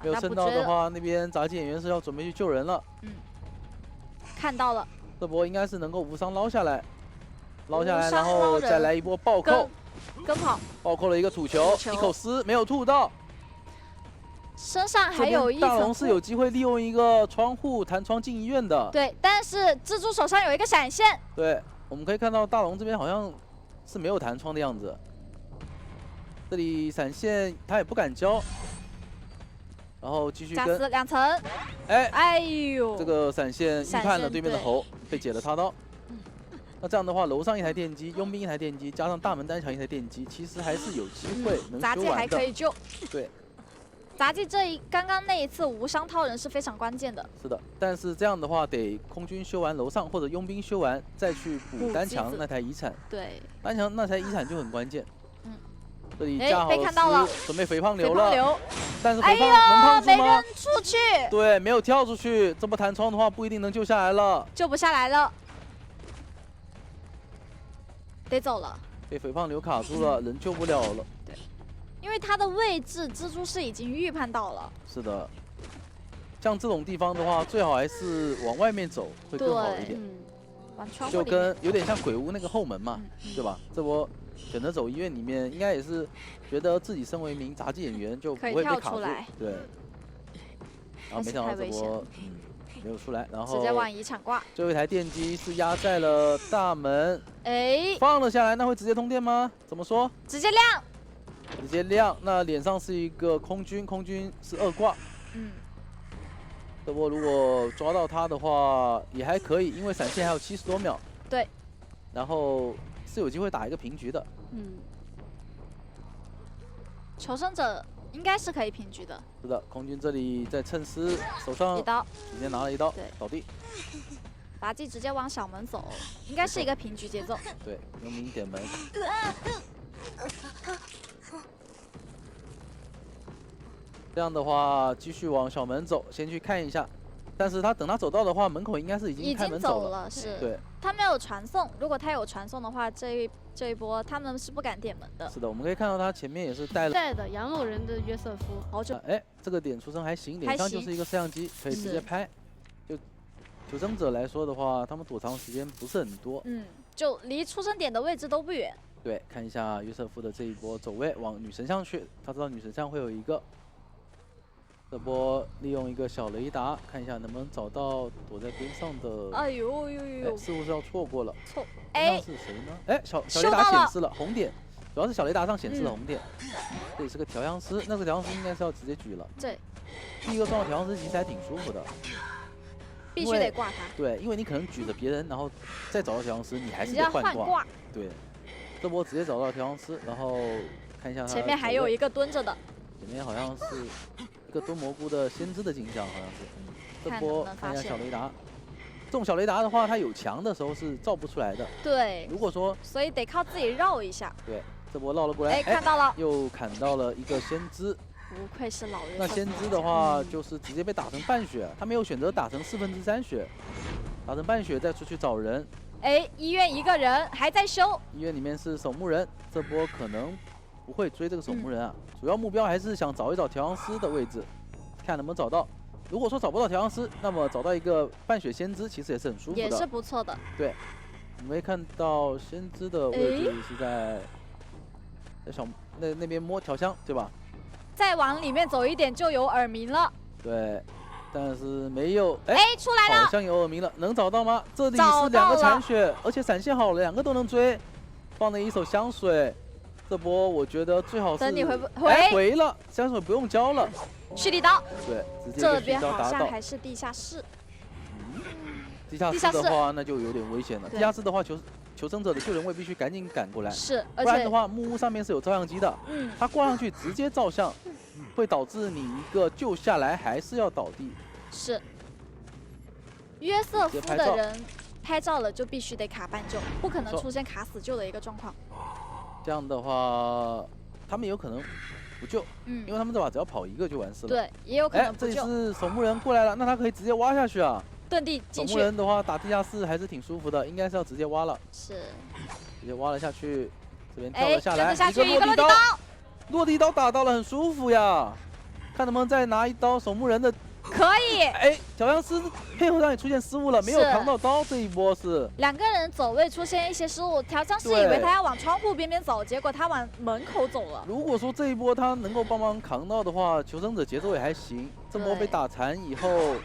没有蹭到的话，那边杂技演员是要准备去救人了。看到了。这波应该是能够无伤捞下来。然后再来一波暴扣，跟跑，暴扣了一个土球，一口丝没有吐到，身上还有一层。大龙是有机会利用一个窗户弹窗进医院的。对，但是蜘蛛手上有一个闪现。对，我们可以看到大龙这边好像是没有弹窗的样子。这里闪现他也不敢交，然后继续跟。加斯2层。哎呦，这个闪现预判了对面的喉，被解了插刀。那这样的话，楼上1台电机，佣兵1台电机，加上大门单墙1台电机，其实还是有机会能修完的。杂技还可以救。对，杂技刚刚那一次无伤掏人是非常关键的。是的，但是这样的话得空军修完楼上或者佣兵修完再去补单墙那台遗产。对，单墙那台遗产就很关键。这里架好了，准备肥胖流了。但是肥胖能胖住吗？没扔出去。对，没有跳出去，这波弹窗的话不一定能救下来了。救不下来了。得走了，被肥胖流卡住了，人救不了了。对，因为他的位置蜘蛛是已经预判到了。是的，像这种地方的话，最好还是往外面走会更好一点。往窗户就跟有点像鬼屋那个后门嘛，对吧？这波选择走医院里面，应该也是觉得自己身为一名杂技演员就不会被卡住。对。然后没想到这波没有出来，然后直接往遗产挂。最后1台电机是压在了大门，放了下来，那会直接通电吗？怎么说？直接亮，直接亮。那脸上是一个空军，空军是2挂。这波如果抓到他的话也还可以，因为闪现还有70多秒。对。然后是有机会打一个平局的。求生者。应该是可以平局的。是的，空军这里在趁尸，手上一刀，直接拿了1刀，倒地。杂技直接往小门走，应该是一个平局节奏。对，佣兵点门。这样的话，继续往小门走，先去看一下。但是他等他走到的话，门口应该是已经开门走了。是。对。他没有传送，如果他有传送的话，这一波他们是不敢点门的。是的，我们可以看到他前面也是带的杨某人的约瑟夫，好久。哎，这个点出生还行，脸上就是一个摄像机，可以直接拍。就求生者来说的话，他们躲藏时间不是很多。就离出生点的位置都不远。对，看一下约瑟夫的这一波走位，往女神像去，他知道女神像会有一个。这波利用一个小雷达，看一下能不能找到躲在边上的。哎呦呦呦！似乎是要错过了。哎，是谁呢？哎，小雷达显示了红点，主要是小雷达上显示了红点。这里是个调香师，那个调香师应该是要直接举了。对。第一个撞到调香师其实还挺舒服的。必须得挂他。对，因为你可能举着别人，然后再找到调香师，你还是得换挂。对。这波直接找到调香师，然后看一下他。前面还有一个蹲着的。前面好像是一个蹲蘑菇的先知的景象，好像是。这波看一下小雷达。这种小雷达的话，它有墙的时候是照不出来的。对。如果说，所以得靠自己绕一下。对，这波绕了过来，哎，看到了，又砍到了一个先知。不愧是老人。那先知的话，就是直接被打成半血，他没有选择打成3/4血，打成半血再出去找人。哎，医院一个人还在修。医院里面是守墓人，这波可能不会追这个守墓人啊，主要目标还是想找一找调香师的位置，看能不能找到。如果说找不到调香师，那么找到一个半血先知，其实也是很舒服的，也是不错的。对，我们看到先知的位置是在那边摸调香，对吧？再往里面走一点就有耳鸣了。对，但是没有。哎，出来了，好像有耳鸣了，能找到吗？这里是2个残血，而且闪现好了，2个都能追，放了一手香水。这波我觉得最好是等你回了，香水不用交了。蓄力刀，对，直接这边好像还是地下室。地下室的话，那就有点危险了。地下室的话，求生者的救人位必须赶紧赶过来，是，不然的话，木屋上面是有照相机的，它挂上去直接照相，会导致你一个救下来还是要倒地。是，约瑟夫的人拍照了就必须得卡半救，不可能出现卡死救的一个状况。这样的话，他们有可能不救，因为他们这把只要跑1个就完事了。对，也有可能不救。这里是守墓人过来了，那他可以直接挖下去啊。遁地进去。守墓人的话打地下室还是挺舒服的，应该是要直接挖了。是。直接挖了下去，这边跳了下来，一个落地刀。落地刀打到了，很舒服呀。看能不能再拿一刀守墓人的。可以。哎，调香师配合上也出现失误了，没有扛到刀，这一波是2个人走位出现一些失误，调香师以为他要往窗户边边走，结果他往门口走了。如果说这一波他能够帮忙扛到的话，求生者节奏也还行。这波被打残以后，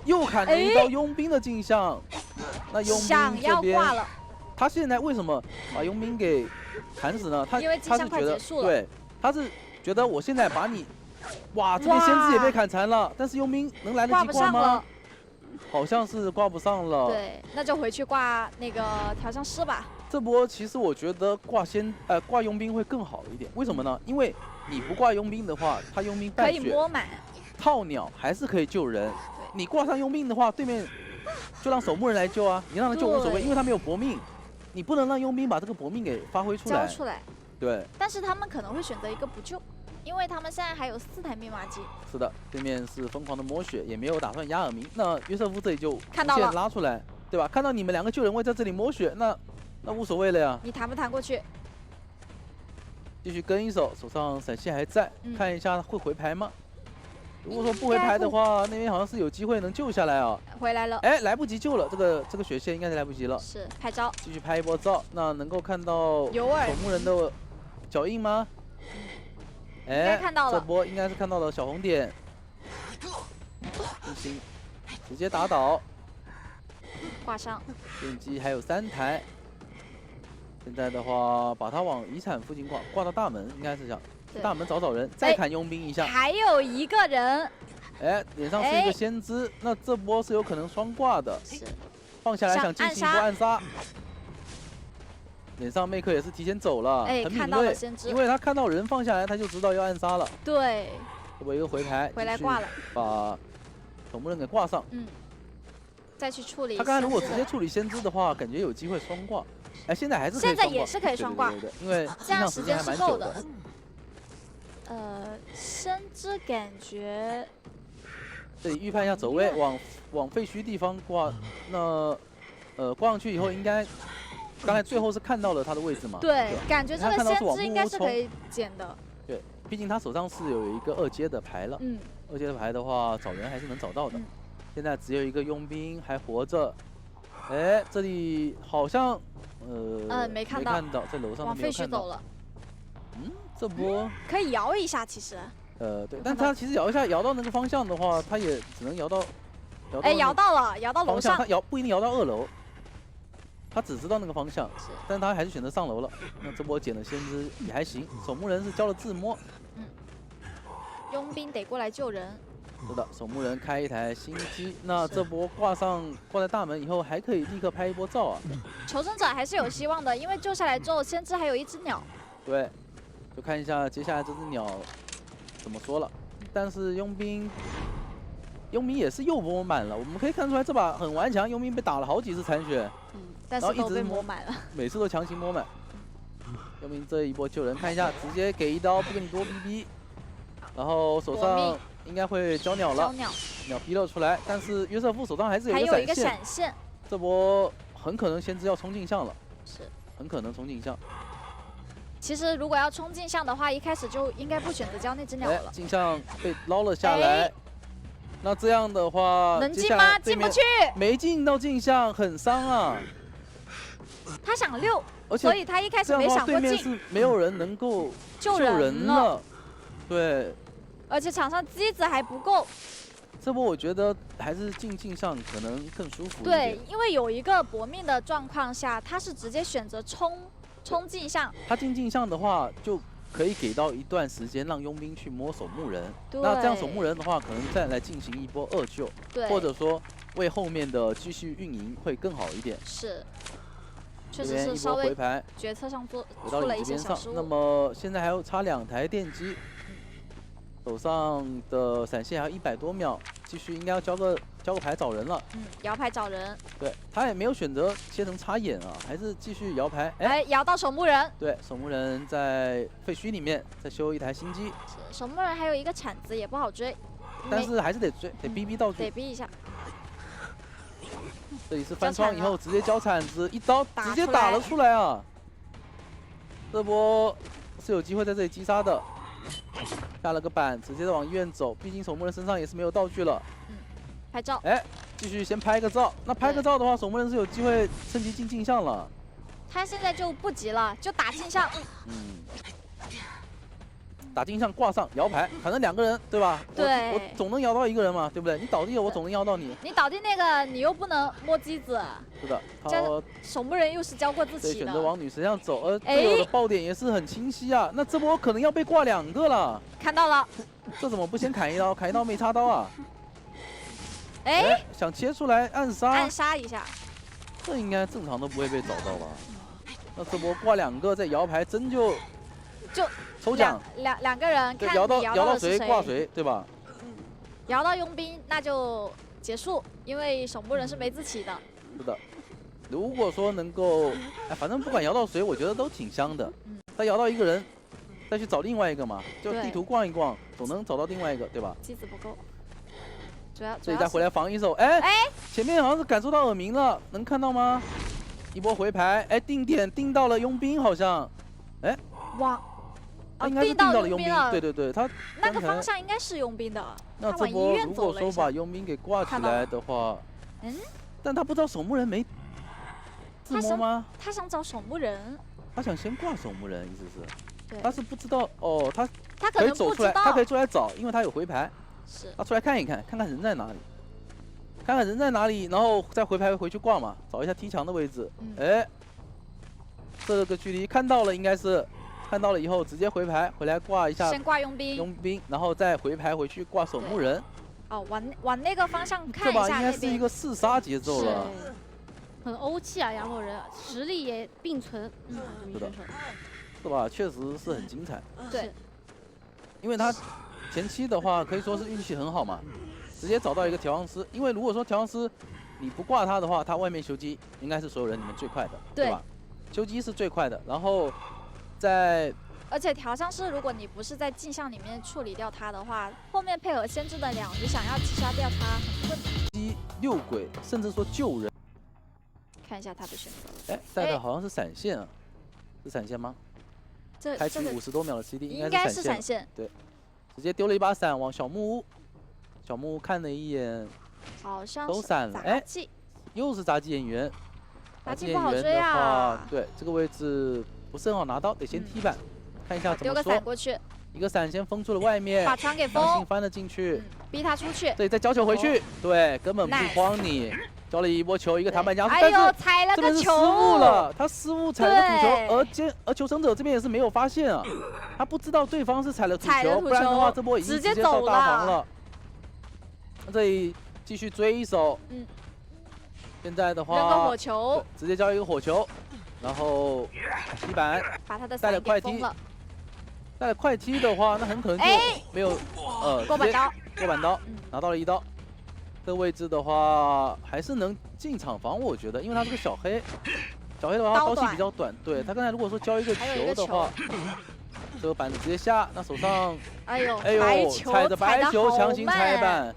又砍了一刀佣兵的镜像，那佣兵这边他现在为什么把佣兵给砍死呢？他是觉得对，他是觉得我现在把你。哇，这边先知也被砍残了，但是佣兵能来得及挂吗？好像是挂不上了。对，那就回去挂那个调香师吧。这波其实我觉得挂佣兵会更好一点，为什么呢？因为你不挂佣兵的话，他佣兵半血可以摸满，套鸟还是可以救人。你挂上佣兵的话，对面就让守墓人来救啊，你让他救无所谓，因为他没有搏命，你不能让佣兵把这个搏命给发挥出来。交出来。对。但是他们可能会选择一个不救。因为他们现在还有4台密码机。是的，对面是疯狂的摸血，也没有打算压耳鸣。那约瑟夫这里就看到了拉出来，对吧？看到你们2个救人位在这里摸血，那无所谓了呀。你弹不弹过去？继续跟一手，手上闪现还在，看一下会回牌吗？如果说不回牌的话，那边好像是有机会能救下来啊。回来了。哎，来不及救了，这个血线应该是来不及了。是拍照。继续拍一波照，那能够看到守墓人的脚印吗？哎，这波应该是看到了小红点，不行，直接打倒，挂上。电机还有3台，现在的话把它往遗产附近挂到大门，应该是想大门找人，再砍佣兵一下。还有1个人，哎，脸上是一个先知，那这波是有可能双挂的，放下来想进行一波暗杀。脸上妹克也是提前走了，很敏锐，因为他看到人放下来，他就知道要暗杀了。对，这波一个回牌，回来挂了，把守墓人给挂上。再去处理。他刚才如果直接处理先知的话，感觉有机会双挂。哎，现在还是可以现在也是可以双挂，对，因为这样时间是够的。先知感觉这里预判一下走位，往废墟地方挂。那挂上去以后，应该刚才最后是看到了他的位置嘛？对，感觉这个先知应该是可以捡的。对，毕竟他手上是有一个2阶的牌了。2阶的牌的话，找人还是能找到的。现在只有一个佣兵还活着。哎，这里好像没看到，在楼上往废墟走了。这波可以摇一下，其实。对，但他其实摇一下，摇到那个方向的话，他也只能摇到。哎，摇到了，摇到楼上。他不一定摇到2楼，他只知道那个方向，但他还是选择上楼了。那这波捡的先知也还行，守墓人是交了自摸。佣兵得过来救人。是的，守墓人开一台新机，那这波挂在大门以后，还可以立刻拍一波照啊。求生者还是有希望的，因为救下来之后，先知还有1只鸟。对，就看一下接下来这只鸟怎么说了。但是佣兵也是又摸满了，我们可以看出来这把很顽强，佣兵被打了好几次残血，但是都被摸满了，每次都强行摸满。佣兵这一波救人，看一下，直接给一刀，不跟你多逼，然后手上。应该会交鸟了，鸟逼了出来，但是约瑟夫手上还是有一个闪现，这波很可能先知要冲镜像了，很可能冲镜像。其实如果要冲镜像的话，一开始就应该不选择交那只鸟了。镜像被捞了下来，那这样的话能进吗？进不去，没进到镜像，很伤啊。他想溜，所以他一开始没想过进。对面是没有人能够救人了，对。而且场上机子还不够，这波我觉得还是进镜像可能更舒服一点。对，因为有一个搏命的状况下，他是直接选择冲镜像。他进镜像的话，就可以给到一段时间让佣兵去摸守墓人。那这样守墓人的话，可能再来进行一波2救，或者说为后面的继续运营会更好一点。是，确实是稍微回盘决策上出了一些小失误。那么现在还有差2台电机。手上的闪现还有100多秒，继续应该要交个牌找人了。摇牌找人。对，他也没有选择切成插眼啊，还是继续摇牌。哎，摇到守墓人。对，守墓人在废墟里面再修一台新机。守墓人还有一个铲子，也不好追。但是还是得追，得逼道具。得逼一下。这里是翻窗以后直接交铲子，一刀直接打了出来啊！这波是有机会在这里击杀的。下了个板，直接往医院走。毕竟守墓人身上也是没有道具了。拍照。哎，继续先拍个照。那拍个照的话，守墓人是有机会升级进镜像了。他现在就不急了，就打镜像。打镜像挂上摇牌，反正2个人对吧？对。我总能摇到1个人嘛，对不对？你倒地了，我总能摇到你。你倒地那个，你又不能摸机子。是的。守墓人又是交过自己的。选择往女神上走，队友的爆点也是很清晰啊。那这波可能要被挂2个了。看到了。这怎么不先砍一刀？砍一刀没插刀啊？哎，想切出来暗杀。暗杀一下。这应该正常都不会被找到吧？那这波挂2个再摇牌，真就抽奖两个人看摇到谁挂谁，对吧？摇到佣兵那就结束，因为守墓人是没自起的。是的，如果说能够，反正不管摇到谁，我觉得都挺香的。他摇到1个人，再去找另外一个嘛，就地图逛一逛，总能找到另外一个，对吧？机子不够，主要这里再回来防一手，哎，前面好像是感受到耳鸣了，能看到吗？一波回牌，哎，定点定到了佣兵，好像，哎，哇。应该是定到了佣兵，对，他那个方向应该是佣兵的。那这波如果说把佣兵给挂起来的话，但他不知道守墓人没自摸吗？他想找守墓人，他想先挂守墓人，意思是，对，他是不知道哦，他可以走出来，他可以出来找，因为他有回牌，是，他出来看一看，看看人在哪里，看看人在哪里，然后再回牌回去挂嘛，找一下踢墙的位置，哎，这个距离看到了，应该是。看到了以后，直接回牌回来挂一下，先挂佣兵，然后再回牌回去挂守墓人。哦，往那个方向看一下，这把应该是一个4杀节奏了，很欧气啊，杨某人实力也并存。是的，这把确实是很精彩。对，因为他前期的话可以说是运气很好嘛，直接找到一个调香师。因为如果说调香师你不挂他的话，他外面修机应该是所有人里面最快的，对吧？修机是最快的，然后而且调香师，如果你不是在镜像里面处理掉他的话，后面配合先知的两鱼，想要击杀掉他很困难。6轨，甚至说救人。看一下他的选择。哎，带的好像是闪现啊，是闪现吗？开启50多秒的 CD， 应该是闪现。对，直接丢了一把伞往小木屋。小木屋看了一眼，好像都闪了。哎，又是杂技演员。杂技不好追啊。对，这个位置不是很好拿到，得先踢板。看一下怎么说。丢个伞过去。一个闪先封住了外面，把船给封，强行翻了进去，逼他出去。对，再交球回去。对，根本不慌你。交了一波球，一个弹板加速，哎呦，踩了个球，这边是失误了，他失误踩了个土球，而求生者这边也是没有发现啊，他不知道对方是踩了土球，不然的话这波已经直接到大房了。这里继续追一手，现在的话扔个火球，直接交一个火球，然后踢板，把他的带了快踢，带了快踢的话，那很可能就没有过板刀，过板刀，拿到了1刀。这个位置的话，还是能进场防，我觉得，因为他是个小黑，小黑的话刀系比较短，对他刚才如果说交一个球的话，这个板子直接下，那手上，哎呦，踩着白球强行踩板，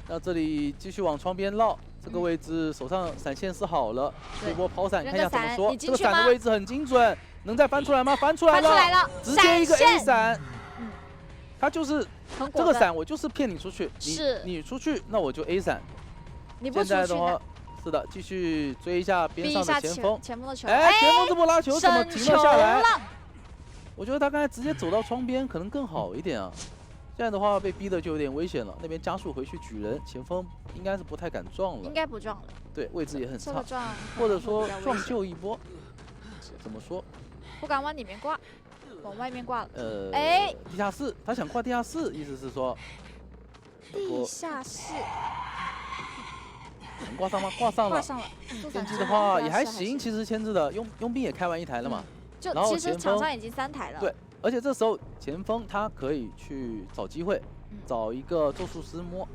那这里继续往窗边绕，这个位置手上闪现是好了，这波抛闪看一下怎么说，这个闪的位置很精准，能再翻出来吗？翻出来了，直接一个 A 闪，他就是。这个闪我就是骗你出去，你出去那我就 A 闪。现在的话，是的，继续追一下边上的前锋的球。哎，前锋这波拉球怎么停了下来？我觉得他刚才直接走到窗边可能更好一点啊。现在的话被逼的就有点危险了，那边加速回去举人，前锋应该是不太敢撞了。应该不撞了。对，位置也很差，或者说撞救一波。怎么说？不敢往里面挂。往外面挂了。地下室，他想挂地下室，意思是说，地下室能挂上吗？挂上了。挂上了。电机的话也还行，其实牵制的佣兵也开完1台了嘛。就其实场上已经3台了。对，而且这时候前锋他可以去找机会，找一个咒术师摸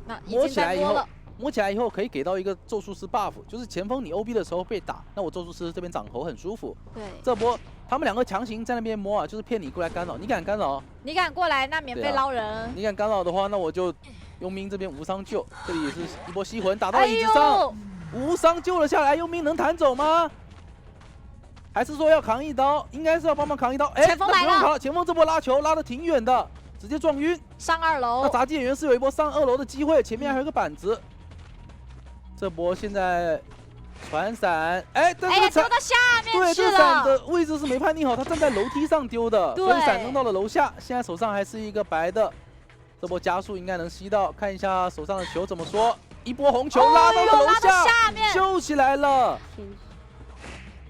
起来以后。摸起来以后可以给到一个咒术师 buff， 就是前锋你 OB 的时候被打，那我咒术师这边掌喉很舒服。对，这波他们2个强行在那边摸啊，就是骗你过来干扰，你敢干扰？你敢过来，那免费捞人。你敢干扰的话，那我就佣兵这边无伤救，这里也是一波吸魂打到了椅子上，无伤救了下来，佣兵能弹走吗？还是说要扛一刀？应该是要帮忙扛一刀。哎，前锋来了，前锋这波拉球拉得挺远的，直接撞晕。上2楼。那杂技演员是有一波上2楼的机会，前面还有个板子。这波现在传伞，哎，但是丢到下面去了。对，这个伞的位置是没判定好，他站在楼梯上丢的，所以伞扔到了楼下。现在手上还是一个白的，这波加速应该能吸到。看一下手上的球怎么说，一波红球拉到了楼下，救起来了。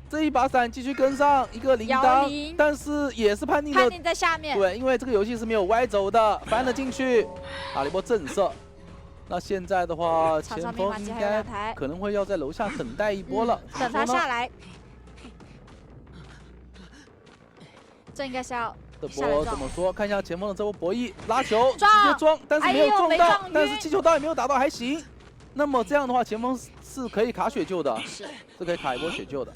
这一把伞继续跟上一个铃铛，但是也是判定在下面。对，因为这个游戏是没有歪轴的，翻了进去，打了一波震慑。那现在的话，前锋应该可能会要在楼下等待一波了，等他下来。这应该是要这波怎么说？看一下前锋的这波博弈，拉球直接撞，但是没有撞到，但是气球刀也没有打到，还行。那么这样的话，前锋是可以卡血救的，是可以卡一波血救的。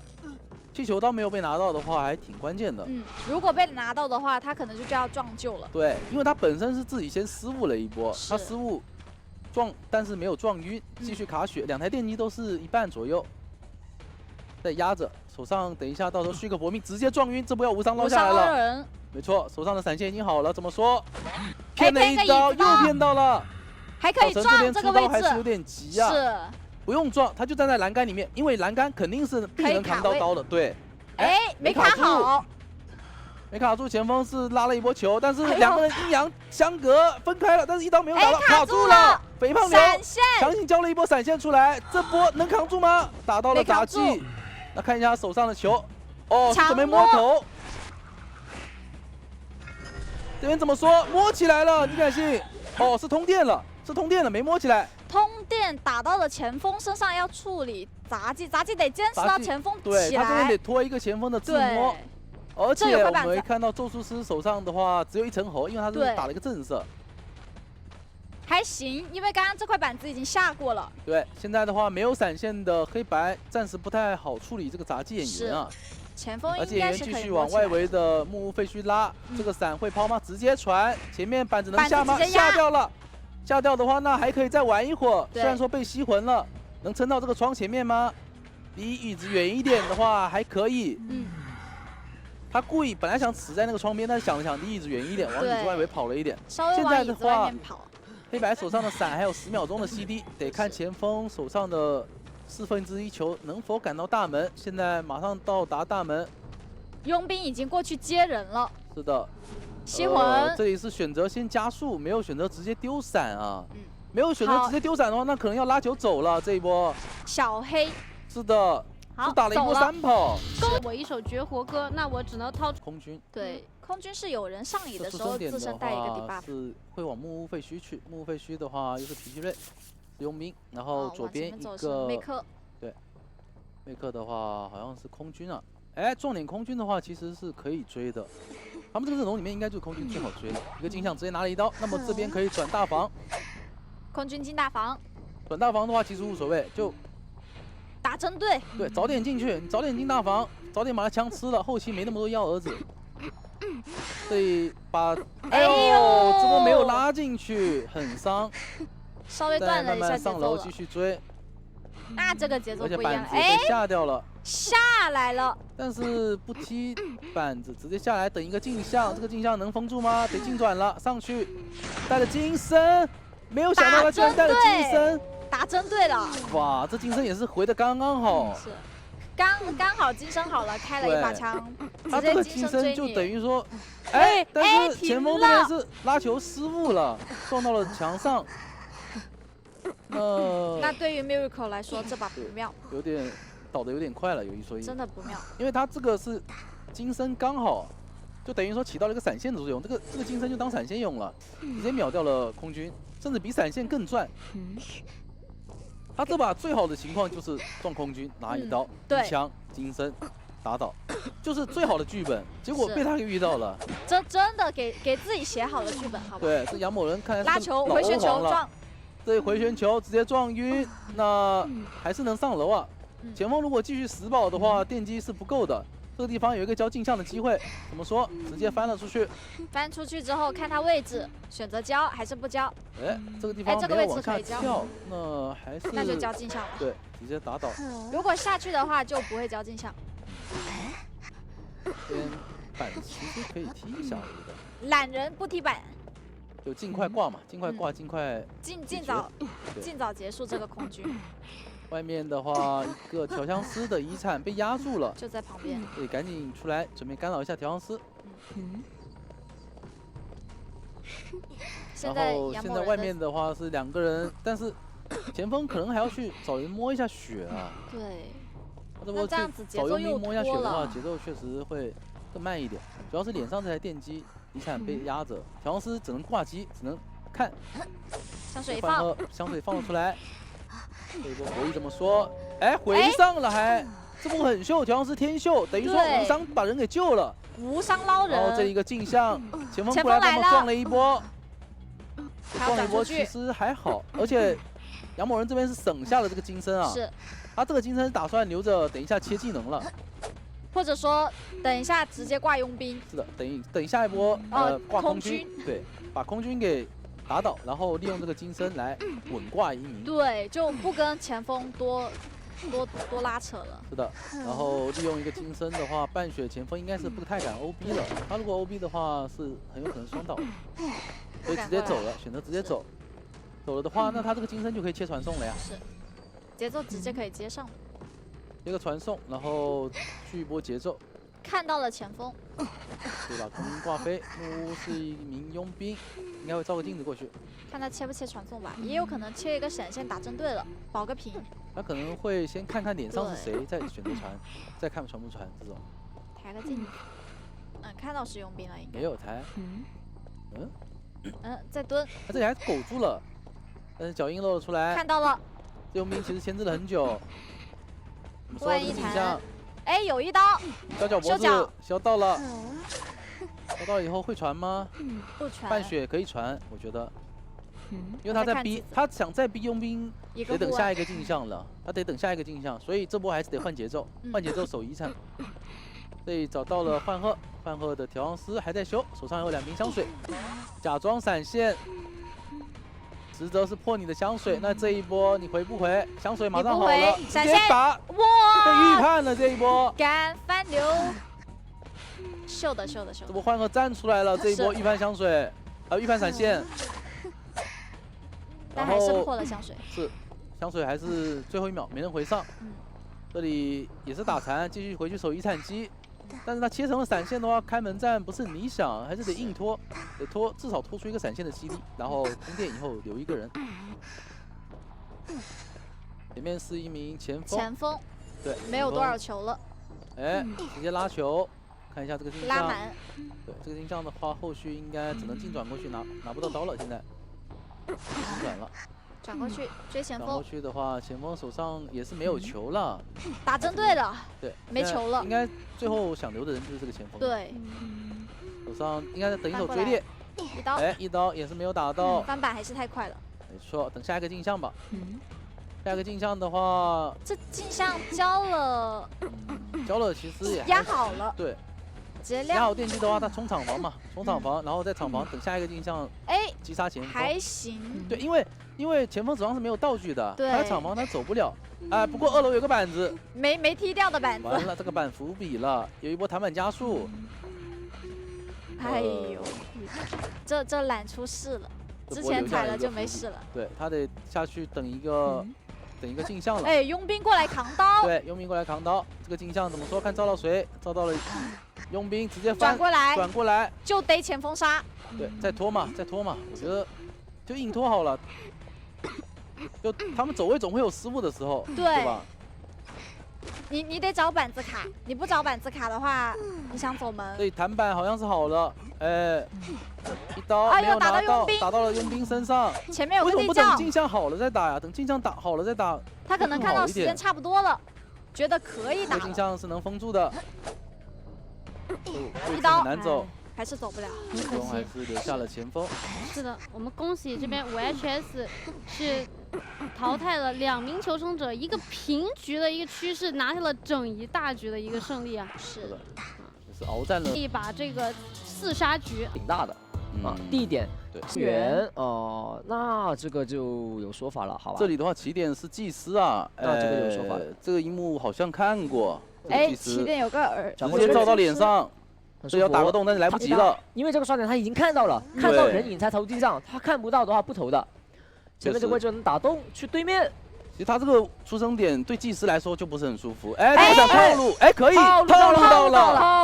气球刀没有被拿到的话，还挺关键的。如果被拿到的话，他可能就要撞救了。对，因为他本身是自己先失误了一波，他失误。撞，但是没有撞晕，继续卡血，2台电机都是1半左右，再压着，手上等一下到时候续个搏命，直接撞晕，这波要无伤捞下来了。没错，手上的闪现已经好了，怎么说？骗了一刀，又骗到了，还可以撞这个位置，还是有点急啊。是，不用撞，他就站在栏杆里面，因为栏杆肯定是必能扛到刀的。对，没卡好。没卡住，前锋是拉了一波球，但是2个人阴阳相隔分开了，但是1刀没有打到，卡住了。肥胖牛强行交了一波闪现出来，这波能扛住吗？打到了杂技，那看一下手上的球，哦，是准备摸头。这边怎么说？摸起来了，你敢信？哦，是通电了，没摸起来。通电打到了前锋身上，要处理杂技得坚持到前锋起来。对，他这边得拖一个前锋的自摸。而且我们会看到咒术师手上的话只有1层喉，因为他是打了一个震慑。还行，因为刚刚这块板子已经下过了。对，现在的话没有闪现的黑白暂时不太好处理这个杂技演员啊。前锋而且演员继续往外围的木屋废墟拉，这个伞会抛吗？直接传，前面板子能下吗？下掉了，下掉的话那还可以再玩一会儿。虽然说被吸魂了，能撑到这个窗前面吗？离椅子远一点的话还可以。他故意本来想死在那个窗边，但是想了想离椅子远一点，往椅子外围跑了一点。稍微往椅子外面跑。黑白手上的伞还有10秒钟的 CD， 得看前锋手上的1/4球能否赶到大门。现在马上到达大门，佣兵已经过去接人了。是的，吸魂。这里是选择先加速，没有选择直接丢伞啊。没有选择直接丢伞的话，那可能要拉球走了这一波。小黑。是的。就打了一波3跑，我一首绝活歌，那我只能掏出空军。对，空军是有人上你的时候自身带一个 debuff， 是会往木屋废墟去。木屋废墟的话又是皮奇瑞，佣兵，然后左边一个梅克。对，梅克的话好像是空军啊。哎，重点空军的话其实是可以追的，他们这个阵容里面应该就是空军最好追了。一个镜像直接拿了一刀，那么这边可以转大防。空军进大防。转大防的话其实无所谓，就。打针对，对，早点进去，你早点进大房，早点把他枪吃了，后期没那么多幺蛾子。所以把，哎呦，这波没有拉进去，很伤。稍微断了一下节奏了。上楼继续追。那这个节奏不一样，哎，下掉了，下来了。但是不踢板子，直接下来等一个镜像，这个镜像能封住吗？得近转了，上去，带了金身，没有想到他居然带了金身。打针对了，哇，这金身也是回的刚刚好，是，刚好金身好了，开了一把枪，他这个金身就等于说，哎，但是前锋这边是拉球失误了，撞到了墙上，那对于 Miracle 来说这把不妙，有点倒的有点快了，有一说一，真的不妙，因为他这个是金身刚好，就等于说起到了一个闪现的作用，这个金身就当闪现用了，直接秒掉了空军，甚至比闪现更赚。他这把最好的情况就是撞空军拿一刀一枪金身打倒，就是最好的剧本，结果被他给遇到了。这真的给自己写好了剧本，好吧？对，这杨某人看来拉球回旋球撞，这回旋球直接撞晕，那还是能上楼啊。前锋如果继续死保的话，电击是不够的。这个地方有一个交镜像的机会，怎么说？直接翻了出去。翻出去之后看他位置，选择交还是不交？哎，这个地方没有往下跳，那还是那就交镜像了。对，直接打倒。如果下去的话就不会交镜像。这边板其实可以踢一下，我觉得。懒人不踢板。就尽快挂嘛，尽快挂，尽快。尽早结束这个空军。外面的话，一个调香师的遗产被压住了，就在旁边。对，赶紧出来准备干扰一下调香师。然后现在外面的话是2个人，但是前锋可能还要去找人摸一下血啊。对。那这样子找佣兵摸一下血的话，节奏确实会更慢一点。主要是脸上这台电击遗产被压着，调香师只能挂机，只能看。香水放，香水放了出来。这一波博弈怎么说？哎，回上了还，这波很秀，调香师天秀，等于说无伤把人给救了，无伤捞人。然后这一个镜像，前锋过来帮忙撞了一波，撞了一波其实还好，而且杨某人这边是省下了这个金身啊，是，他这个金身打算留着等一下切技能了，或者说等一下直接挂佣兵。是的，等下一波挂空军，对，把空军给打倒，然后利用这个金身来稳挂一名。对，就不跟前锋多拉扯了。是的，然后利用一个金身的话，半血前锋应该是不太敢 OB 了。他如果 OB 的话，是很有可能双倒的，所以直接走了，选择直接走。走了的话，那他这个金身就可以切传送了呀。是，节奏直接可以接上。一个传送，然后续一波节奏。看到了前锋，对吧？空军挂飞，木屋是一名佣兵，应该会照个镜子过去，看他切不切传送吧，也有可能切一个闪现打针对了，保个平。他可能会先看看脸上是谁，再选择传，再看传不传这种。抬个镜子，看到是佣兵了，应该。没有抬，在蹲。他这里还苟住了，但是脚印露了出来。看到了，这佣兵其实牵制了很久。万一弹。哎，有一刀，削脚脖子，削到了，削到了以后会传吗？不传，半血可以传，我觉得。因为他在逼，他想再逼佣兵，得等下一个镜像了，他得等下一个镜像，所以这波还是得换节奏，换节奏守遗产。这里找到了幻鹤，幻鹤的调香师还在修，手上有2瓶香水，假装闪现，实则是破你的香水。那这一波你回不回？香水马上好了，直接打，哇，被预判了这一波，敢翻流，秀的。这波幻鹤站出来了，这一波预判香水，预判闪现。但还是破了香水。是，香水还是最后1秒没人回上。这里也是打残，继续回去守遗产机。但是他切成了闪现的话，开门战不是很理想，还是得硬拖，得拖，至少拖出一个闪现的犀利，然后通电以后留一个人。前面是一名前锋，对，没有多少球了。哎，直接拉球，看一下这个镜像。拉满。对，这个镜像的话，后续应该只能近转过去，拿不到刀了，现在。近转了。转过去追前锋。转过去的话，前锋手上也是没有球了。打针对了。对，没球了。应该最后想留的人就是这个前锋。对。手上应该在等一手追猎。一刀。哎，一刀也是没有打到。翻板还是太快了。没错，等下一个镜像吧。下一个镜像的话，这镜像交了。交了，其实也压好了。对。压好电机的话，他冲厂房嘛，冲厂房，然后在厂房等下一个镜像，击杀前锋还行。对，因为前锋手上是没有道具的，他在厂房他走不了。不过2楼有个板子，没踢掉的板子。完了，这个板伏笔了，有一波弹板加速。哎呦，这懒出事了，之前踩了就没事了。对他得下去等一个镜像了。哎，佣兵过来扛刀。对，佣兵过来扛刀。这个镜像怎么说？看招到谁？招到了。佣兵直接转过来，就逮前锋杀。对，再拖嘛，我觉得就硬拖好了。就他们走位总会有失误的时候，对吧？你得找板子卡，你不找板子卡的话，你想走门。对，弹板好像是好了，一刀没有拿到，打到了佣兵身上。前面有个地窖。为什么不等镜像好了再打呀？等镜像打好了再打。他可能看到时间差不多了，觉得可以打。镜像是能封住的。一刀难走，还是走不了，最终还是留下了前锋。是的，我们恭喜这边5HS 是淘汰了2名求生者，一个平局的一个趋势，拿下了整一大局的一个胜利啊！是的，也是鏖战了一把这个4杀局，挺大的地点远那这个就有说法了，好吧？这里的话起点是祭司啊，那这个有说法。这个一幕好像看过。起点有个耳，直接照到脸上，所以要打个洞，但是来不及了。因为这个刷点他已经看到了，看到人影才投地上，他看不到的话不投的。前面这个位置能打洞去对面。其实他这个出生点对祭司来说就不是很舒服。这个套路，可以套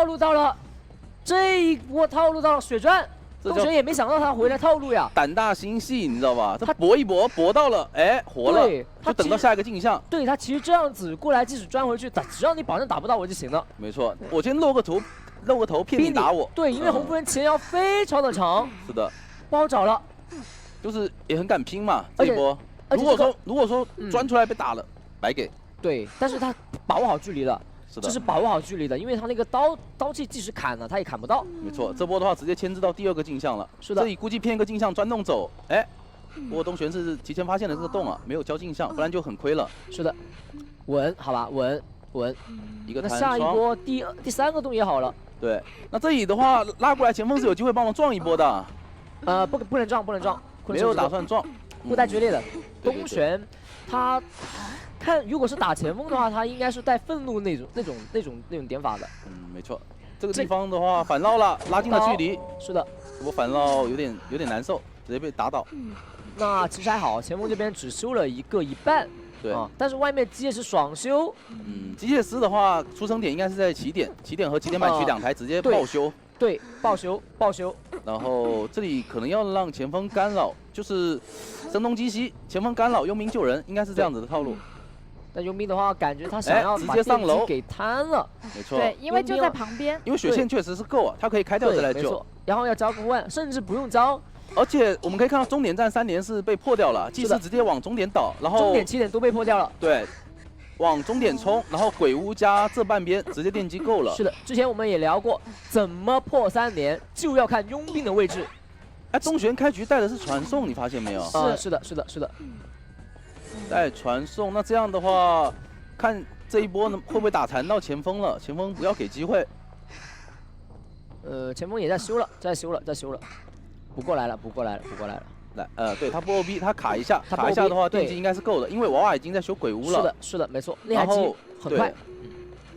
路到了，这一波套路到了血钻。东玄也没想到他回来套路呀，胆大心细，你知道吧？他搏一搏，搏到了，活了，就等到下一个镜像。对他其实这样子过来，即使钻回去，只要你保证打不到我就行了。没错，我先露个头骗你打我。对，因为红夫人前腰非常的长。是的，不好找了，就是也很敢拼嘛这一波。如果说钻出来被打了，白给。对，但是他把握好距离了。这是把握好距离的，因为他那个刀气即使砍了，他也砍不到。没错，这波的话直接牵制到第2个镜像了。是的，这里估计骗个镜像钻洞走。不过东玄是提前发现了这个洞啊，没有交镜像，不然就很亏了。是的，稳，好吧，稳。一个弹那下一波第3个洞也好了。对，那这里的话拉过来，前锋是有机会帮忙撞一波的。不能撞，没有打算撞，不带决裂的。东玄他。看，如果是打前锋的话，他应该是带愤怒那种点法的。没错。这个地方的话反绕了，拉近了距离。是的，不过反绕有点难受，直接被打倒。那其实还好，前锋这边只修了一半。对但是外面机械师爽修。机械师的话，出生点应该是在起点和起点板区2台直接爆修。对，爆修。然后这里可能要让前锋干扰，就是声东击西，前锋干扰，佣兵救人，应该是这样子的套路。但佣兵的话，感觉他想要直接上楼给摊了。没错，对，因为就在旁边。因为血线确实是够啊，他可以开掉再来救。然后要交个万，甚至不用交。而且我们可以看到终点站3连是被破掉了，祭司直接往终点倒，然后终点起点都被破掉了。对，往终点冲，然后鬼屋加这半边直接电击够了。是的，之前我们也聊过，怎么破3连就要看佣兵的位置。哎，东玄开局带的是传送，你发现没有？是的，是的，是的。带传送，那这样的话，看这一波呢会不会打残到前锋了？前锋不要给机会。前锋也在修了，在修了，在修了，不过来了，不过来了，不过来了。来，对他不 OB， 他卡一下，卡一下的话电机应该是够的，因为娃娃已经在修鬼屋了。是的，是的，没错，那台机很快。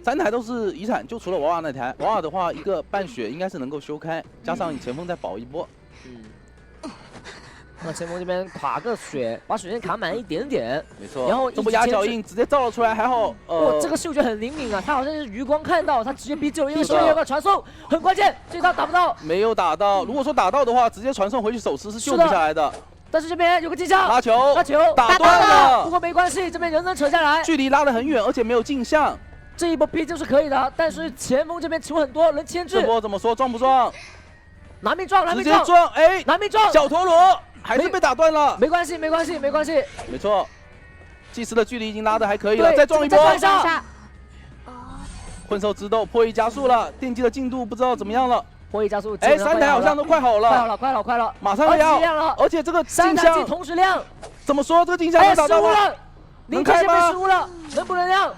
3台都是遗产，就除了娃娃那台。娃娃的话，一个半血应该是能够修开，加上你前锋再保一波。那前锋这边卡个血，把血线卡满一点点。没错。然后这波压脚印直接照了出来，还好。这个嗅觉很灵敏啊，他好像是余光看到，他直接逼救，因为手里有个传送，很关键。这套打不到。没有打到，如果说打到的话，直接传送回去手持是救不下来的。 但是这边有个技巧，拉球打断了，不过没关系，这边人能扯下来，距离拉得很远，而且没有镜像，这一波逼就是可以的。但是前锋这边球很多，能牵制。这波怎么说撞不撞？拿命撞，拿命撞，直接撞，哎，拿命撞，小陀螺还是被打断了，没关系，没关系，没关系。没错，祭司的距离已经拉得还可以了，再撞一波，再撞一下。困兽之斗破译加速了，电击的进度不知道怎么样了。 破译加速，哎，3台好像都快好了，快了，马上要亮了，而且这个镜像同时亮，怎么说？这个镜像能打到吗？能开吗？失误了，能不能亮？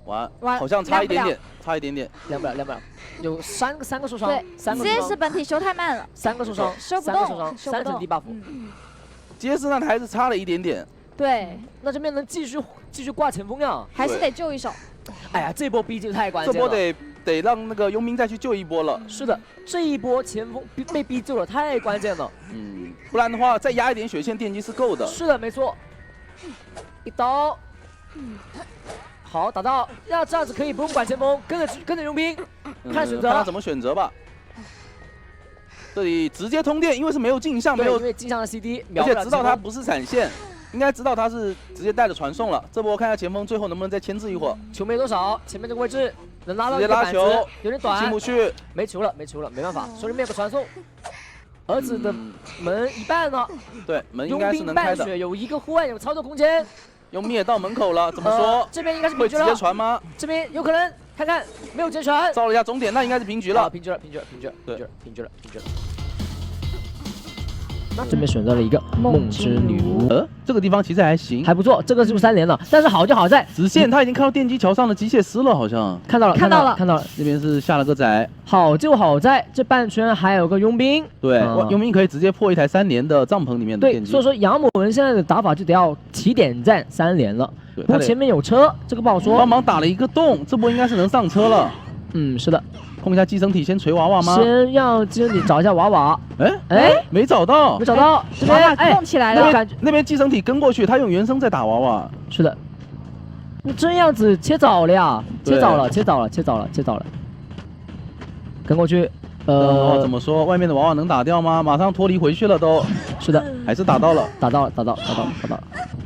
完，好像差一点点，差一点点，亮不了，亮不了。有三个受伤，对，CS 本体修太慢了，3个受伤，修不动，3层低 buff。CS 那还是差了一点点。对，那这边能继续挂前锋呀？还是得救一手。哎呀，这波逼就太关键了。这波得让那个佣兵再去救一波了。是的，这一波前锋被逼救了，太关键了。不然的话再压一点血线，电击是够的。是的，没错。一刀，好打到，要这样子可以不用管前锋，跟着佣兵，看选择，看他怎么选择吧。这里直接通电，因为是没有镜像，没有因为镜像的 CD， 而且知道他不是闪现。 应该知道他是直接带着传送了，这波看下前锋最后能不能再牵制一会儿。球没多少，前面这个位置能拉到直接拉球，有点短，进不去，没球了，没办法，手里面有个传送。儿子的门一半了，对，门应该是能开的。有一个户外有操作空间，佣兵也到门口了，怎么说？这边应该是会直接传吗？这边有可能，看看没有直接传，照了一下终点，那应该是平局了。平局了。这边选择了一个梦之女巫，这个地方其实还行，还不错，这个就是3连了。但是好就好在直线他已经看到电击桥上的机械师了，好像看到了。这边是下了个载，好就好在这半圈还有个佣兵，对，佣兵可以直接破一台3连的帐篷里面的电击。所以说杨某人现在的打法就得要起点站3连了。不过前面有车，这个不好说。帮忙打了一个洞，这波应该是能上车了。是的。 控一下寄生体，先锤娃娃吗？先让寄生体找一下娃娃。没找到。这边动起来了。那边寄生体跟过去，他用原生在打娃娃。是的。你这样子切早了呀？切早了。跟过去。怎么说？外面的娃娃能打掉吗？马上脱离回去了都。是的，还是打到了。打到。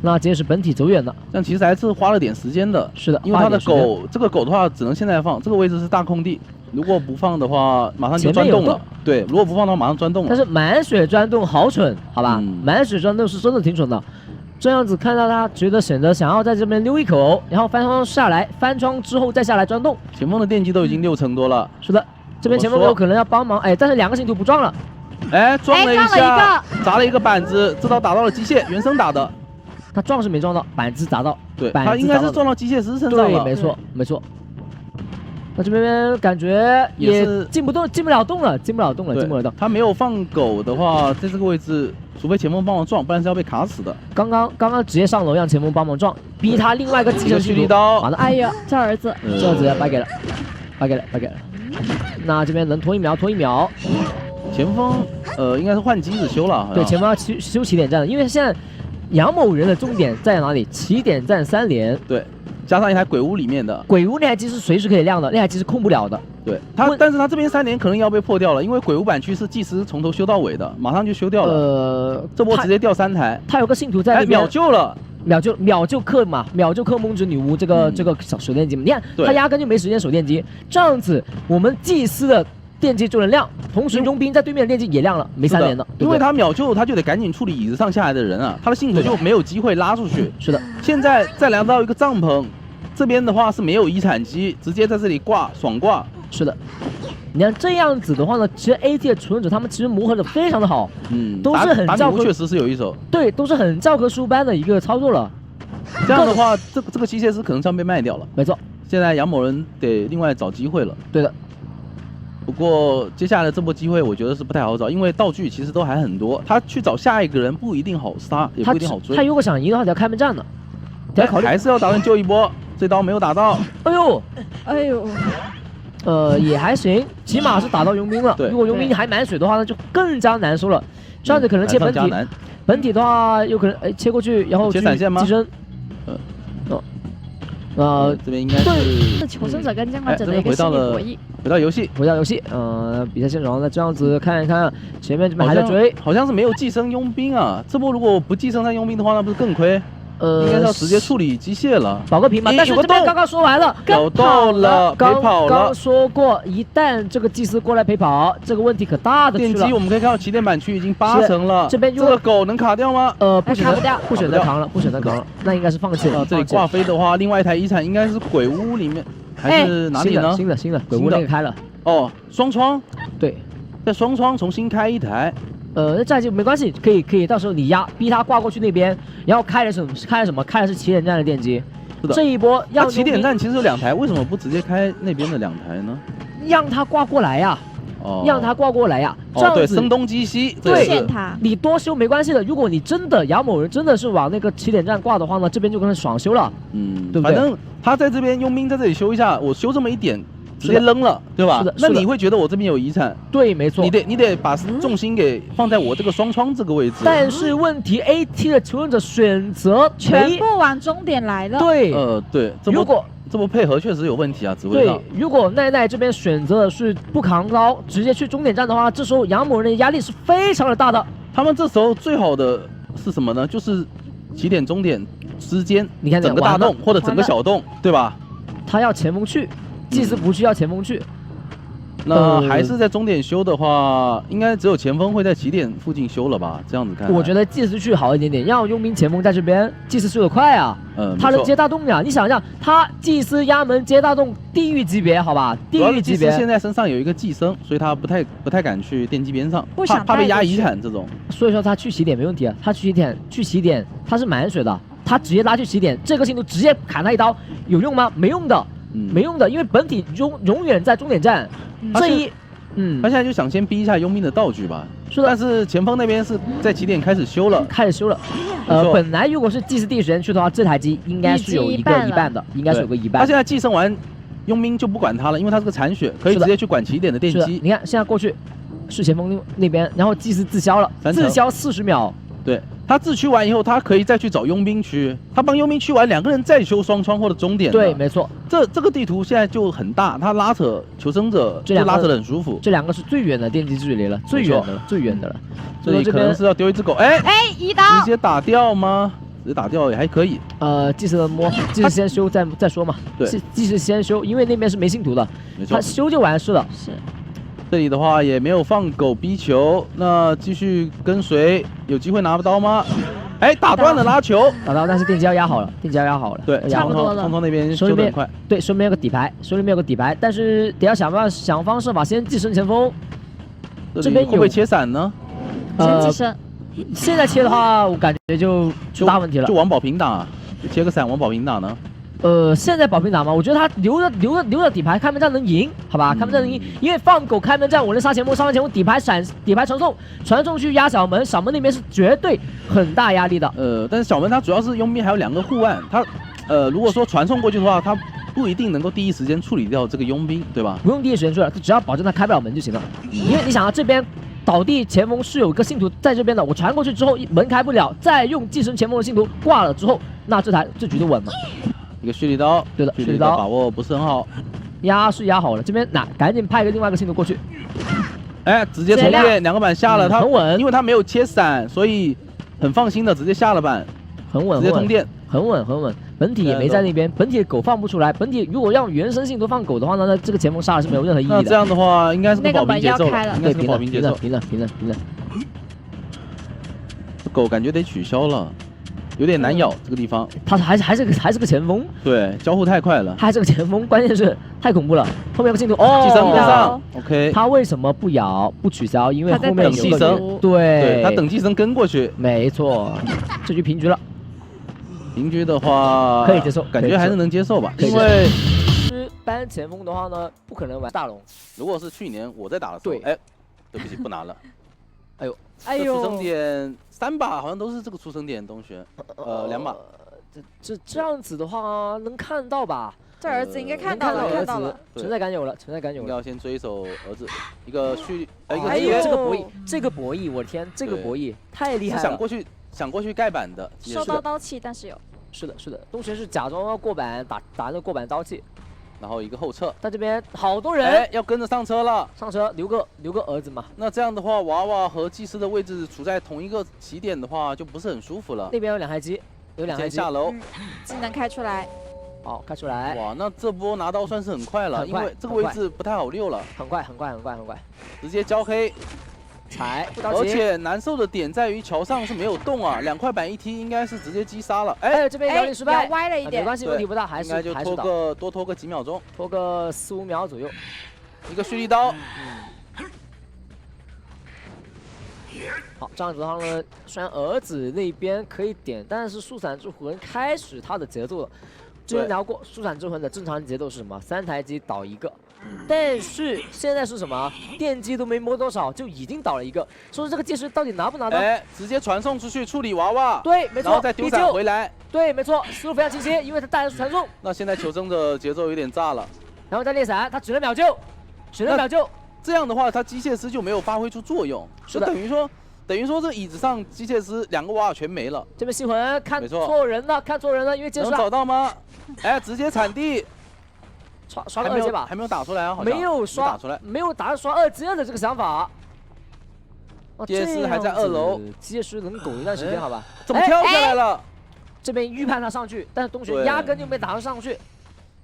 那直接是本体走远了。但其实还是花了点时间的。是的，因为他的狗，这个狗的话只能现在放，这个位置是大空地。 如果不放的话，马上就钻洞了。对，如果不放的话，马上钻洞了。但是满血钻洞好蠢，好吧？满血钻洞是真的挺蠢的。这样子看到他觉得选择想要在这边溜一口，然后翻窗下来，翻窗之后再下来钻洞。前锋的电击都已经6成多了。是的，这边前锋有可能要帮忙，但是2个信徒不撞了。撞了一下，砸了一个板子，这刀打到了机械，原生打的。他撞是没撞到，板子砸到。对，他应该是撞到机械师身上了。对，没错。 那这边感觉也进不了洞了。他没有放狗的话，在这个位置，除非前锋帮忙撞，不然是要被卡死的。刚刚直接上楼让前锋帮忙撞，逼他另外一个寄生蓄力刀。哎呀，这儿子败给了。那这边能拖一秒。前锋应该是换机子修了。对，前锋要修起点站了，因为现在杨某人的重点在哪里？起点站3连。对。 加上一台鬼屋里面的鬼屋那台机是随时可以亮的，那台机是控不了的。对但是他这边3连可能要被破掉了，因为鬼屋版区是祭司从头修到尾的，马上就修掉了。这波直接掉3台。他有个信徒在那边秒救了，秒救克梦之女巫这个小手电机嘛。你看他压根就没时间守电机，这样子我们祭司的电机就能亮，同时佣兵在对面的电机也亮了，没3连了。因为他秒救，他就得赶紧处理椅子上下来的人啊，他的信徒就没有机会拉出去。是的，现在再来到一个帐篷。 这边的话是没有遗产机，直接在这里爽挂。是的，你看这样子的话呢，其实 AT 的求生者他们其实磨合的非常的好，都是很教科，确实是有一手，对，都是很教科书般的一个操作了。这样的话，这个机械师可能是要被卖掉了。没错，现在杨某人得另外找机会了。对的。不过接下来这波机会，我觉得是不太好找，因为道具其实都还很多，他去找下一个人不一定好杀，也不一定好追。他如果想赢的话，得要开门战呢，得要考虑。还是要打算救一波，这刀没有打到。哎呦，哎呦。也还行，起码是打到佣兵了。如果佣兵还满血的话，那就更加难受了。这样子可能切本体，本体的话有可能切过去，然后切闪现吗？寄生。这边应该是。这求生者跟监管者的一个心理博弈。回到游戏，比赛现场那这样子看一看，前面这边还在追，好像是没有寄生佣兵啊。这波如果不寄生他佣兵的话，那不是更亏？应该是要直接处理机械了，保个平吧。但是这边刚刚说完了，找到了，陪跑了。刚说过，一旦这个祭司过来陪跑，这个问题可大的去了。电机我们可以看到起点板区已经8成了，这边这个狗能卡掉吗？不选择扛了，不选择扛了，那应该是放弃了。这里挂飞的话，另外一台遗产应该是鬼屋里面，还是哪里呢？新的鬼屋那个开了。哦，双窗，对，在双窗重新开一台。那这就没关系，可以，到时候你逼他挂过去那边，然后开的是起点站的电机。是的，这一波要起点站其实有2台，为什么不直接开那边的2台呢？让他挂过来呀，让他挂过来呀。对，声东击西，对，你多修没关系的。如果你真的杨某人真的是往那个起点站挂的话呢，这边就跟他爽修了。对不对？反正他在这边佣兵在这里修一下，我修这么一点。直接扔了，对吧？那你会觉得我这边有遗产？对，没错。你得把重心给放在我这个双窗这个位置。但是问题 ，AT 的求生者选择全部往终点来了。对，对。如果这波配合确实有问题啊，指挥上。对，如果奈奈这边选择的是不扛刀，直接去终点站的话，这时候杨某人的压力是非常的大的。他们这时候最好的是什么呢？就是起点终点之间，你看整个大洞或者整个小洞，对吧？他要前锋去。祭司不去要前锋去，那还是在终点修的话，应该只有前锋会在起点附近修了吧？这样子看，我觉得祭司去好一点点，让佣兵前锋在这边，祭司修得快啊。他能接大洞呀！你想一下，他祭司压门接大洞，地狱级别，好吧？地狱级别。现在身上有一个寄生，所以他不太敢去电机边上，怕被压遗产这种。所以说他去起点没问题啊，他去起点他是满血的，他直接拉去起点，这个信徒直接砍他一刀，有用吗？没用的。没用的，因为本体永远在终点站。他现在就想先逼一下佣兵的道具吧。是的，但是前锋那边是在起点开始修了。本来如果是祭司第一时间去的话，这台机应该是有一半的，应该是有个一半。他现在寄生完佣兵就不管他了，因为他是个残血，可以直接去管起点的电机。你看现在过去是前锋那边，然后祭司自消了，自消40秒。对。他自驱完以后，他可以再去找佣兵区，他帮佣兵驱完，2个人再修双窗或者终点。对，没错。这个地图现在就很大，他拉扯求生者就拉扯得很舒服。这2个是最远的电击距离了，最远的了。这里可能是要丢一只狗，一刀直接打掉吗？直接打掉也还可以。祭司的摸，祭司先修再说嘛。对，祭司先修，因为那边是没信徒的，他修就完事了。是。这里的话也没有放狗逼球，那继续跟随，有机会拿不到吗？打断了拉球，打到，但是电机要压好了，对，差不多了。聪聪那边修得很快，对，手里面有个底牌，但是得要想方设法先寄生前锋。这边会不会切闪呢？先寄生。现在切的话，我感觉就大问题了。就往保平打，切个闪往保平打呢？现在保平打吗？我觉得他留着底牌，开门战能赢，好吧？开门战能赢，因为放狗开门战，我能杀前锋，杀完前锋底牌传送去压小门，小门那边是绝对很大压力的。但是小门他主要是佣兵还有2个护腕，他如果说传送过去的话，他不一定能够第一时间处理掉这个佣兵，对吧？不用第一时间处理，只要保证他开不了门就行了。因为你想啊，这边倒地前锋是有一个信徒在这边的，我传过去之后门开不了，再用寄生前锋的信徒挂了之后，那这局就稳了。一个蓄力刀，对的，蓄力刀把握不是很好，压是压好了，这边赶紧派另外一个信徒过去，直接重练2个板下了，他很稳，因为他没有切闪，所以很放心的直接下了板，很稳，直接通电，很稳。本体也没在那边，本体的狗放不出来，本体如果让原生信徒放狗的话呢，那这个前锋杀了是没有任何意义的。那这样的话应该是个保平节奏，应该是个保平节奏，平了。狗感觉得取消了。有点难咬这个地方。他还是个前锋，对，交互太快了。他还是个前锋，关键是太恐怖了。后面有个镜头，哦，寄生跟上 ，OK。他为什么不咬不取消？因为后面等寄生，对，他等寄生跟过去。没错，这局平局了。平局的话可以接受，感觉还是能接受吧，因为搬前锋的话呢，不可能玩大龙。如果是去年我在打的时候，哎，对不起，不拿了。哎呦，这出生点3把好像都是这个出生点，东玄，2把。这样子的话能看到吧？这儿子应该看到了，看到了，存在感有了，存在感有了。要先追一手儿子，一个续，哎呦，这个博弈，我的天，这个博弈太厉害了。想过去盖板的，收到刀气，但是有。是的，是的，东玄是假装要过板，打那个过板刀气，然后一个后撤。他这边好多人，要跟着上车了，上车留个儿子嘛。那这样的话，娃娃和祭司的位置处在同一个起点的话，就不是很舒服了。那边有2台机，有2台机下楼，技能开出来。好，开出来。哇，那这波拿刀算是很快了，因为这个位置不太好溜了。很快，直接交黑。踩，而且难受的点在于桥上是没有动啊，2块板一踢应该是直接击杀了。哎，这边摇铃失败，歪了一点，没关系，问题不大，还是应该就多拖个几秒钟，拖个4、5秒左右。一个蓄力刀。好，这样子的话呢，虽然儿子那边可以点，但是速闪之魂开始他的节奏了。之前聊过，速闪之魂的正常节奏是什么？3台机倒1个。但是现在是什么？电机都没摸多少，就已经倒了1个。说这个剑师到底拿不拿到？哎，直接传送出去处理娃娃。对，没错。然后再丢闪回来。对，没错，思路非常清晰，因为他带来传送。那现在求生的节奏有点炸了。然后再猎闪，他只能秒救，这样的话，他机械师就没有发挥出作用，就等于说这椅子上机械师2个娃娃全没了。这边吸魂看错人了，因为剑师能找到吗？哎，直接铲地。刷个2阶吧，还没有打出来啊，好像没有打出来，没有打刷2阶的这个想法。机械师还在2楼，机械师能苟一段时间，好吧？怎么跳下来了？这边预判他上去，但是东玄压根就没打上去。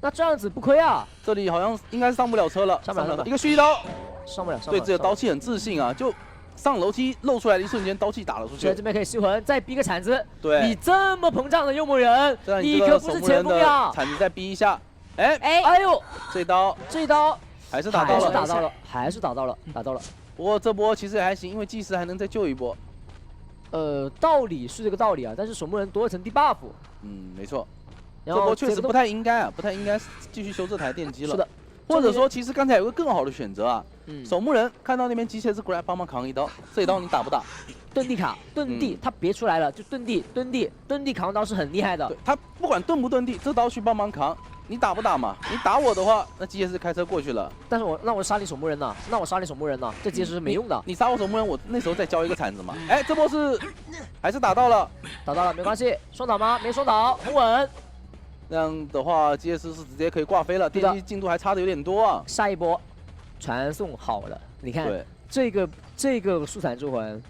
那这样子不亏啊！这里好像应该是上不了车了，上不了，一个蓄力刀，上不了。对自己的刀气很自信啊，就上楼梯露出来的一瞬间，刀气打了出去。这边可以吸魂，再逼个铲子。对，你这么膨胀的幽默人，你可不是前锋呀！铲子再逼一下。哎呦，这一刀还是打到了，不过这波其实也还行，因为祭司还能再救一波。道理是这个道理啊，但是守墓人多了层 debuff。没错。这波确实不太应该继续修这台电机了。是的。或者说，其实刚才有个更好的选择啊。守墓人看到那边机械师过来帮忙扛一刀，这一刀你打不打？遁地卡，遁地，他别出来了，就遁地扛刀是很厉害的。他不管遁不遁地，这刀去帮忙扛。你打不打嘛？你打我的话，那机械师开车过去了。但是我杀你守墓人呢？这机械师是没用的。你杀我守墓人，我那时候再交一个铲子嘛。哎，这波还是打到了，没关系。双倒吗？没双倒，很稳。这样的话，机械师是直接可以挂飞了，电机进度还差的有点多啊。下一波传送好了，你看这个速闪之魂，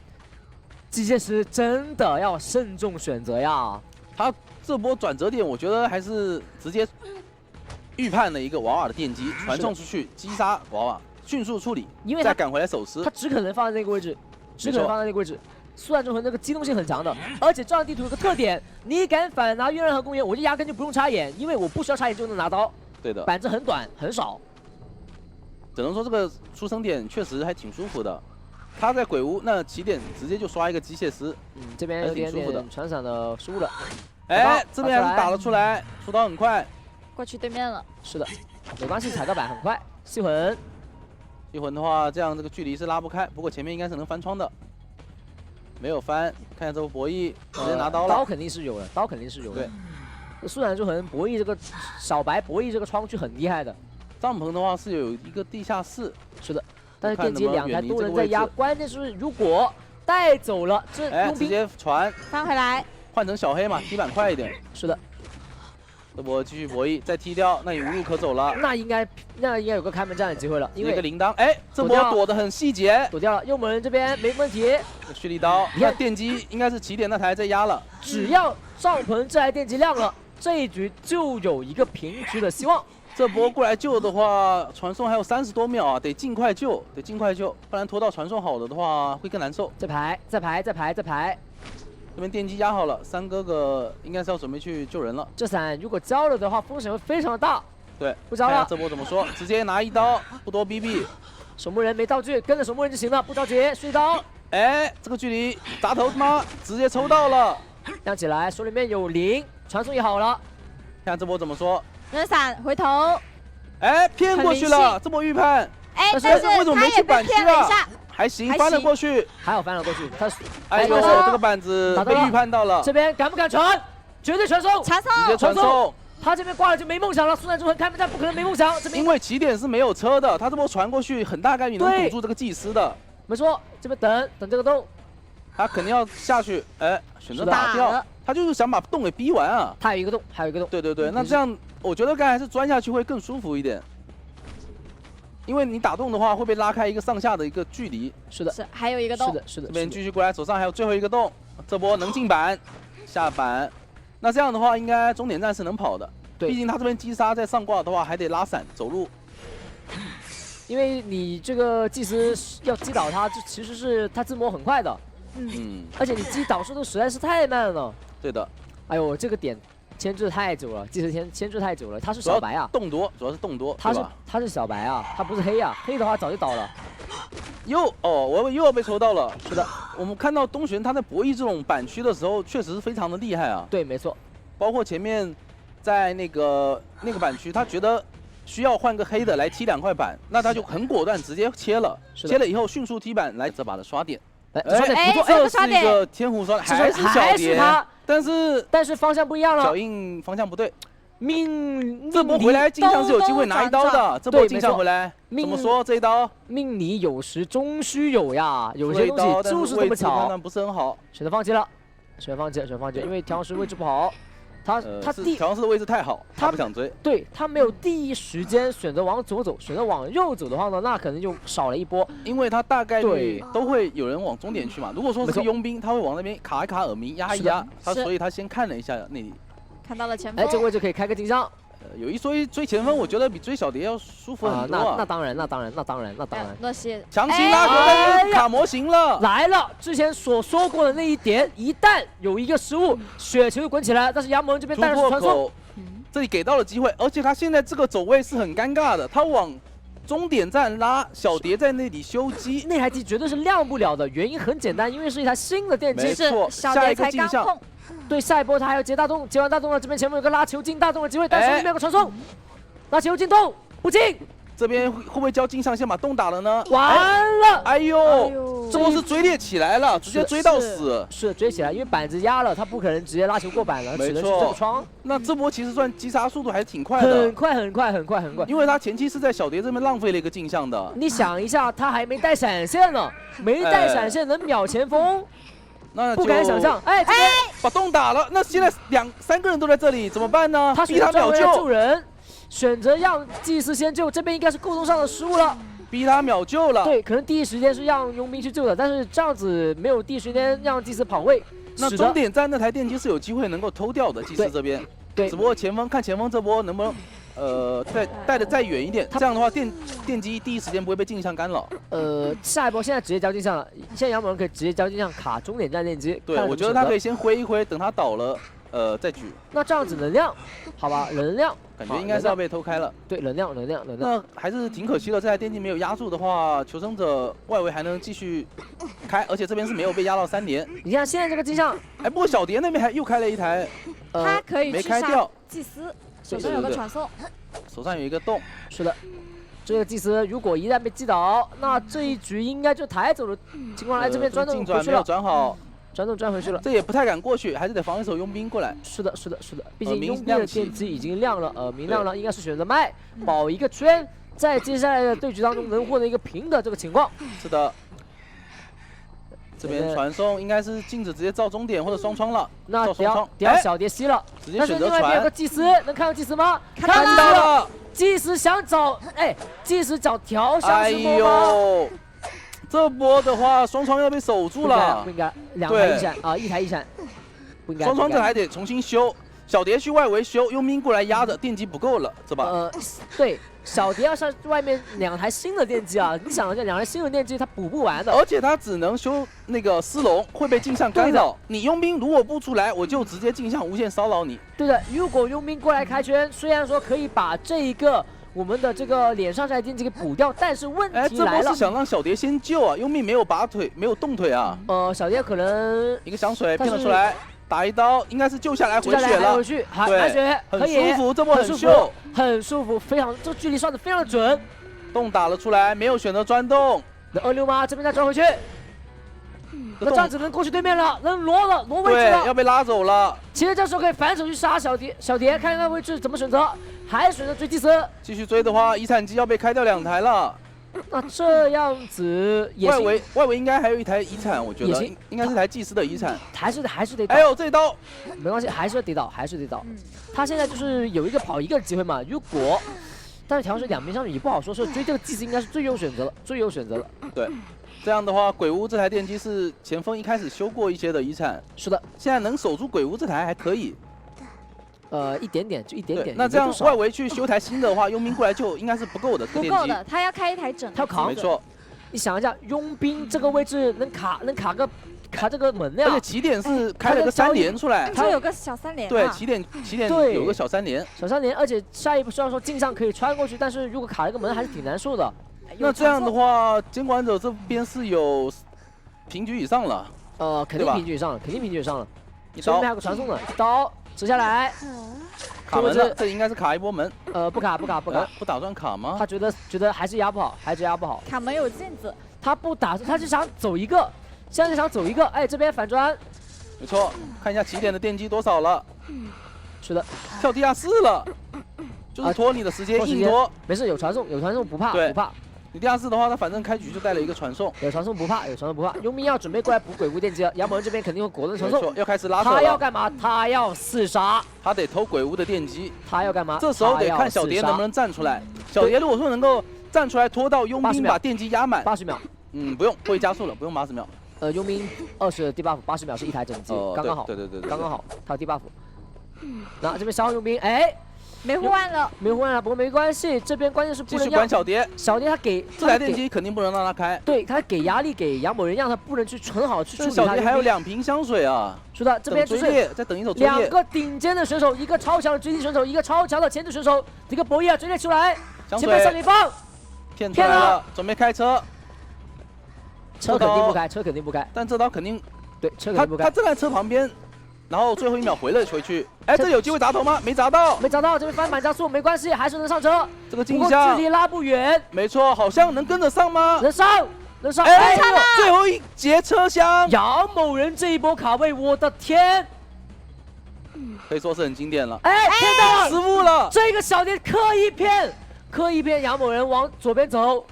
机械师真的要慎重选择呀。他这波转折点，我觉得还是直接预判了一个娃娃的电击，传送出去击杀娃娃，迅速处理，因为再赶回来手持。他只可能放在那个位置，速闪之魂那个机动性很强的，而且这张地图有个特点，你敢反拿月亮河公园，我就压根就不用插眼，因为我不需要插眼就能拿刀。对的，板子很短很少，只能说这个出生点确实还挺舒服的。他在鬼屋那起点直接就刷一个机械师，这边有点传闪的失误了。哎，这边还是打了出来，出刀很快，过去对面了。是的，没关系，踩到板很快。吸魂的话，这样这个距离是拉不开，不过前面应该是能翻窗的。没有翻，看下这波博弈，直接拿刀了。刀肯定是有的。对，速闪之魂博弈这个小白博弈这个窗区很厉害的。帐篷的话是有一个地下室，是的，但是电机2台都能在压，关键是如果带走了这直接传翻回来，换成小黑嘛，踢板快一点。是的，这波继续博弈，再踢掉，那你无路可走了。那应该有个开门战的机会了，因为一个铃铛，哎，这波躲得很细节，躲掉了。右门人这边没问题，蓄力刀，你看电机应该是起点那台在压了，只要帐篷这台电机亮了，这一局就有一个平局的希望。这波过来救的话，传送还有30多秒啊，得尽快救，不然拖到传送好了的话会更难受。再排，这边电机压好了，三哥哥应该是要准备去救人了。这伞如果交了的话，风险会非常大。对，不着了。这波怎么说？直接拿一刀，不多逼逼。守墓人没道具，跟着守墓人就行了，不着急，续刀。哎，这个距离砸头吗？直接抽到了，亮起来，手里面有灵，传送也好了。看这波怎么说？人伞回头。哎，骗过去了，这波预判。哎，但是为什么没去板区啊？还行，翻了过去，还好翻了过去。他，哎呦，这个板子被预判到了。这边敢不敢传？绝对传送，传送，直接传送。他这边挂了就没梦想了。速战速决开门战不可能没梦想。这边因为起点是没有车的，他这波传过去很大概率能堵住这个祭司的。没错，这边等这个洞，他肯定要下去，哎，选择打掉。他就是想把洞给逼完啊。他有一个洞，还有一个洞。对，那这样我觉得刚才还是钻下去会更舒服一点。因为你打洞的话，会被拉开一个上下的一个距离。是的，是还有一个洞。是的。这边继续过来，手上还有最后一个洞，这波能进板，下板。那这样的话，应该终点站是能跑的。对，毕竟他这边击杀在上挂的话，还得拉伞走路。因为你这个祭司要击倒他，这其实是他自摸很快的。而且你击倒速度实在是太慢了。对的。哎呦，这个点。牵制太久了，祭司牵制太久了。他是小白啊，洞多，主要是洞多。他是小白啊，他不是黑啊，黑的话早就倒了。我又要被抽到了。是的，我们看到东玄他在博弈这种板区的时候，确实是非常的厉害啊。对，没错。包括前面在那个板区，他觉得需要换个黑的来踢2块板，那他就很果断直接切了，切了以后迅速踢板来这把的刷点。刷点不错，这是一个天胡刷点，还是小蝶。但是方向不一样了，脚印方向不对。这波回来镜像是有机会拿一刀的，这波镜像回来怎么说？这一刀命里有时终须有呀，有些东西就是这么巧。判断不是很好，选择放弃了，选择放弃，因为调师位置不好。他调师的位置太好，他不想追。对他没有第一时间选择往左走，选择往右走的话呢，那可能就少了一波。因为他大概率都会有人往终点去嘛。如果说是个佣兵，他会往那边卡一卡耳鸣，压一压，所以他先看了一下那里，看到了前锋。哎，这个位置可以开个镜像。有一说一，追前锋我觉得比追小蝶要舒服很多啊。那当然。那些强行拉球，但是卡模型了。来了，之前所说过的那一点，一旦有一个失误，雪球就滚起来。但是杨萌这边带着传送，这里给到了机会，而且他现在这个走位是很尴尬的，他往终点站拉，小蝶在那里修机，那台机绝对是亮不了的。原因很简单，因为是一台新的电机，没错，下一个镜像。对，下一波他还要接大洞，接完大洞了，这边前面有个拉球进大洞的机会，但是里面有个传送，拉球进洞不进，这边会不会交镜像先把洞打了呢？完了，哎呦，这波是追猎起来了，直接追到死，是追起来，因为板子压了，他不可能直接拉球过板了，只能去这个窗。那这波其实算击杀速度还是挺快的，很快，因为他前期是在小蝶这边浪费了一个镜像的。你想一下，他还没带闪现呢，没带闪现能秒前锋。那不敢想象，哎，把洞打了。那现在3个人都在这里，怎么办呢？他逼他秒救人，选择让祭司先救，这边应该是沟通上的失误了。逼他秒救了。对，可能第一时间是让佣兵去救的，但是这样子没有第一时间让祭司跑位。那终点站那台电机是有机会能够偷掉的，祭司这边。对，只不过前锋这波能不能？再带的再远一点，这样的话电机第一时间不会被镜像干扰。下一波现在直接交镜像了，现在杨某人可以直接交镜像卡终点站电机。对，我觉得他可以先挥一挥，等他倒了，再举。那这样子能量，好吧，能量感觉应该是要被偷开了。对，能量。那还是挺可惜的，这台电机没有压住的话，求生者外围还能继续开，而且这边是没有被压到3连。你看现在这个镜像，哎，不过小蝶那边又开了一台，他可以没开掉祭司。手上有个传送，手上有一个洞。是的，这个祭司如果一旦被击倒，那这一局应该就抬走的情况来这边转动回去了。没有转好，转回去了。这也不太敢过去，还是得防一手佣兵过来。是的，毕竟佣兵的电机已经亮了，明亮了，应该是选择卖保一个圈，在接下来的对局当中能获得一个平的这个情况。是的。这边传送应该是镜子直接照终点或者双窗了，那屌小蝶吸了，直接选择传。但是另外一边有个祭司，能看到祭司吗？看到了，祭司想找，祭司找调香师傅吗？哎呦，这波的话双窗要被守住了，不应该，2台一闪啊，1台一闪，不应该。双窗这还得重新修，小蝶去外围修，佣兵过来压着，电机不够了，是吧？对，小蝶要上外面2台新的电机啊，你想一下，2台新的电机它补不完的，而且它只能修那个丝龙，会被镜像干扰。你佣兵如果不出来，我就直接镜像无限骚扰你。对的，如果佣兵过来开圈，虽然说可以把这一个我们的这个脸上这台电机给补掉，但是问题来了，这波是想让小蝶先救啊，佣兵没有拔腿，没有动腿啊。小蝶可能一个响水骗了出来。打一刀，应该是救下来回血了，回去，回血，很舒服，这波很秀，很舒服，非常，这距离算的非常的准。洞打了出来，没有选择钻洞，能26吗？这边再钻回去，那这样子能过去对面了，能挪了，挪位置了，要被拉走了。其实这时候可以反手去杀小蝶，看看位置怎么选择，还是选择追祭司。继续追的话，遗产机要被开掉2台了。那这样子也行，外围应该还有1台遗产，我觉得应该是台祭司的遗产，还是得倒。哎呦，这一刀没关系，还是得倒。他现在就是有一个跑一个机会嘛，如果但是调水2边上去也不好说，所以追这个祭司应该是最优选择了。对，这样的话，鬼屋这台电机是前锋一开始修过一些的遗产，是的，现在能守住鬼屋这台还可以。一点点。那这样外围去修台新的话，佣兵过来救应该是不够的。不够的，他要开一台整，他要扛。没错。你想一下，佣兵这个位置能卡这个门呀。而且起点是开了个3连出来，它有个小3连。对，起点有个小3连。而且下一步虽然说镜像可以穿过去，但是如果卡了个门还是挺难受的。那这样的话，监管者这边是有平局以上了。肯定平局以上了。一刀还有个传送的，一刀直下来。卡门了，这应该是卡一波门。不卡，不打算卡吗？他觉得还是压不好，卡门有镜子，他不打，他就想走一个，现在就想走一个。哎，这边反转，没错，看一下起点的电机多少了。是的，跳地下室了，就是拖你的时间，硬拖。没事，有传送不怕。你地下室的话，他反正开局就带了一个传送，有传送不怕。佣兵要准备过来补鬼屋电机了，杨某人这边肯定会果断传送，要开始拉手了。他要干嘛？他要4杀，他得偷鬼屋的电机。他要干嘛？这时候得看小蝶能不能站出来。小蝶如果说能够站出来拖到佣兵把电机压满，80秒。不用，会加速了，不用80秒。佣兵20的 debuff，80秒是1台整机，刚刚好。对，刚刚好，他有 debuff。那这边消耗佣兵，哎。没互换了，不过没关系，这边关键是不能继续管小蝶他给这台电机肯定不能让他开，对他给压力给杨某人，让他不能去很好去处理他。小蝶还有2瓶香水啊，是的，这边就是再等一手追猎，2个顶尖的选手，一个超强的追击选手，一个超强的前置选手，这个博弈啊追猎出来，前面3连放，骗出来了，准备开车，车肯定不开，但这刀肯定对，车肯定不开，他站在车旁边。然后最后1秒回去，哎，这有机会砸头吗？没砸到，这边翻板加速没关系，还是能上车。这个镜像距离拉不远，没错，好像能跟得上吗？能上，哎，最后1节车厢，杨某人这一波卡位，我的天，可以说是很经典了。哎，骗到了，失误了，这个小蝶刻意骗杨某人往左边走，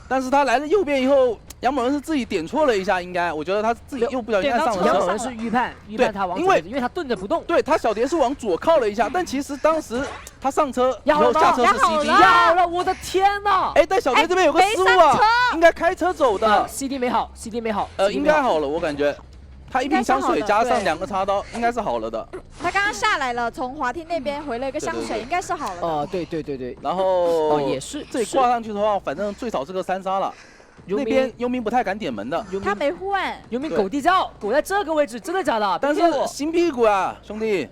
但是他来了右边以后。杨某人是自己点错了一下，应该，我觉得他自己又不小心按上了。杨某人是预判他往左边，因为他顿着不动。对他小蝶是往左靠了一下，但其实当时他上车以后下车是 CD， 要了，我的天哪！哎，但小蝶这边有个失误啊，应该开车走的。CD 没好，应该好了，我感觉。他1瓶香水加上2个插刀，应该是好了的。他刚刚下来了，从滑梯那边回了一个香水，应该是好了的。对。然后也是这里挂上去的话，反正最少是个3杀了。那边佣兵不太敢点门的，他没互换。佣兵狗地窖，狗在这个位置，真的假的？但是新屁股啊，兄弟，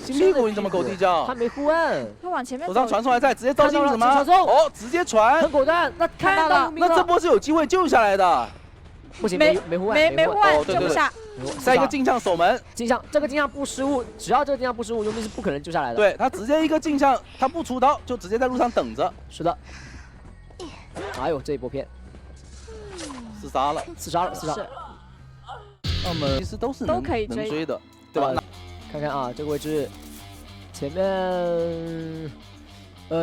新屁股你怎么狗地窖？他没互换，他往前面手上传送还在，直接照镜子吗？哦，直接传，很果断。那看到了，那这波是有机会救下来的。不行，没互换，没互换，救不下。再一个镜像守门，这个镜像不失误，只要这个镜像不失误，佣兵是不可能救下来的。对他直接一个镜像，他不出刀就直接在路上等着。是的。哎呦，这一波骗。4杀了。他们其实都是能追的，对吧？看看啊，这个位置，前面，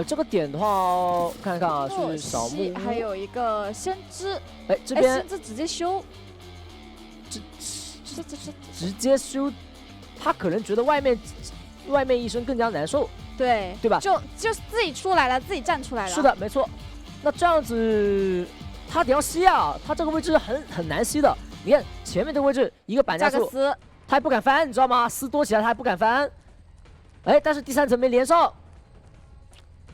这个点的话，看看啊，是扫墓，还有一个先知，哎，这边先知直接修，直接修，他可能觉得外面一身更加难受，对吧？就自己出来了，自己站出来了。是的，没错。那这样子。他得要吸啊，他这个位置很难吸的。你看前面这个位置，一个板加速，他还不敢翻，你知道吗？丝多起来他还不敢翻。哎，但是第3层没连上，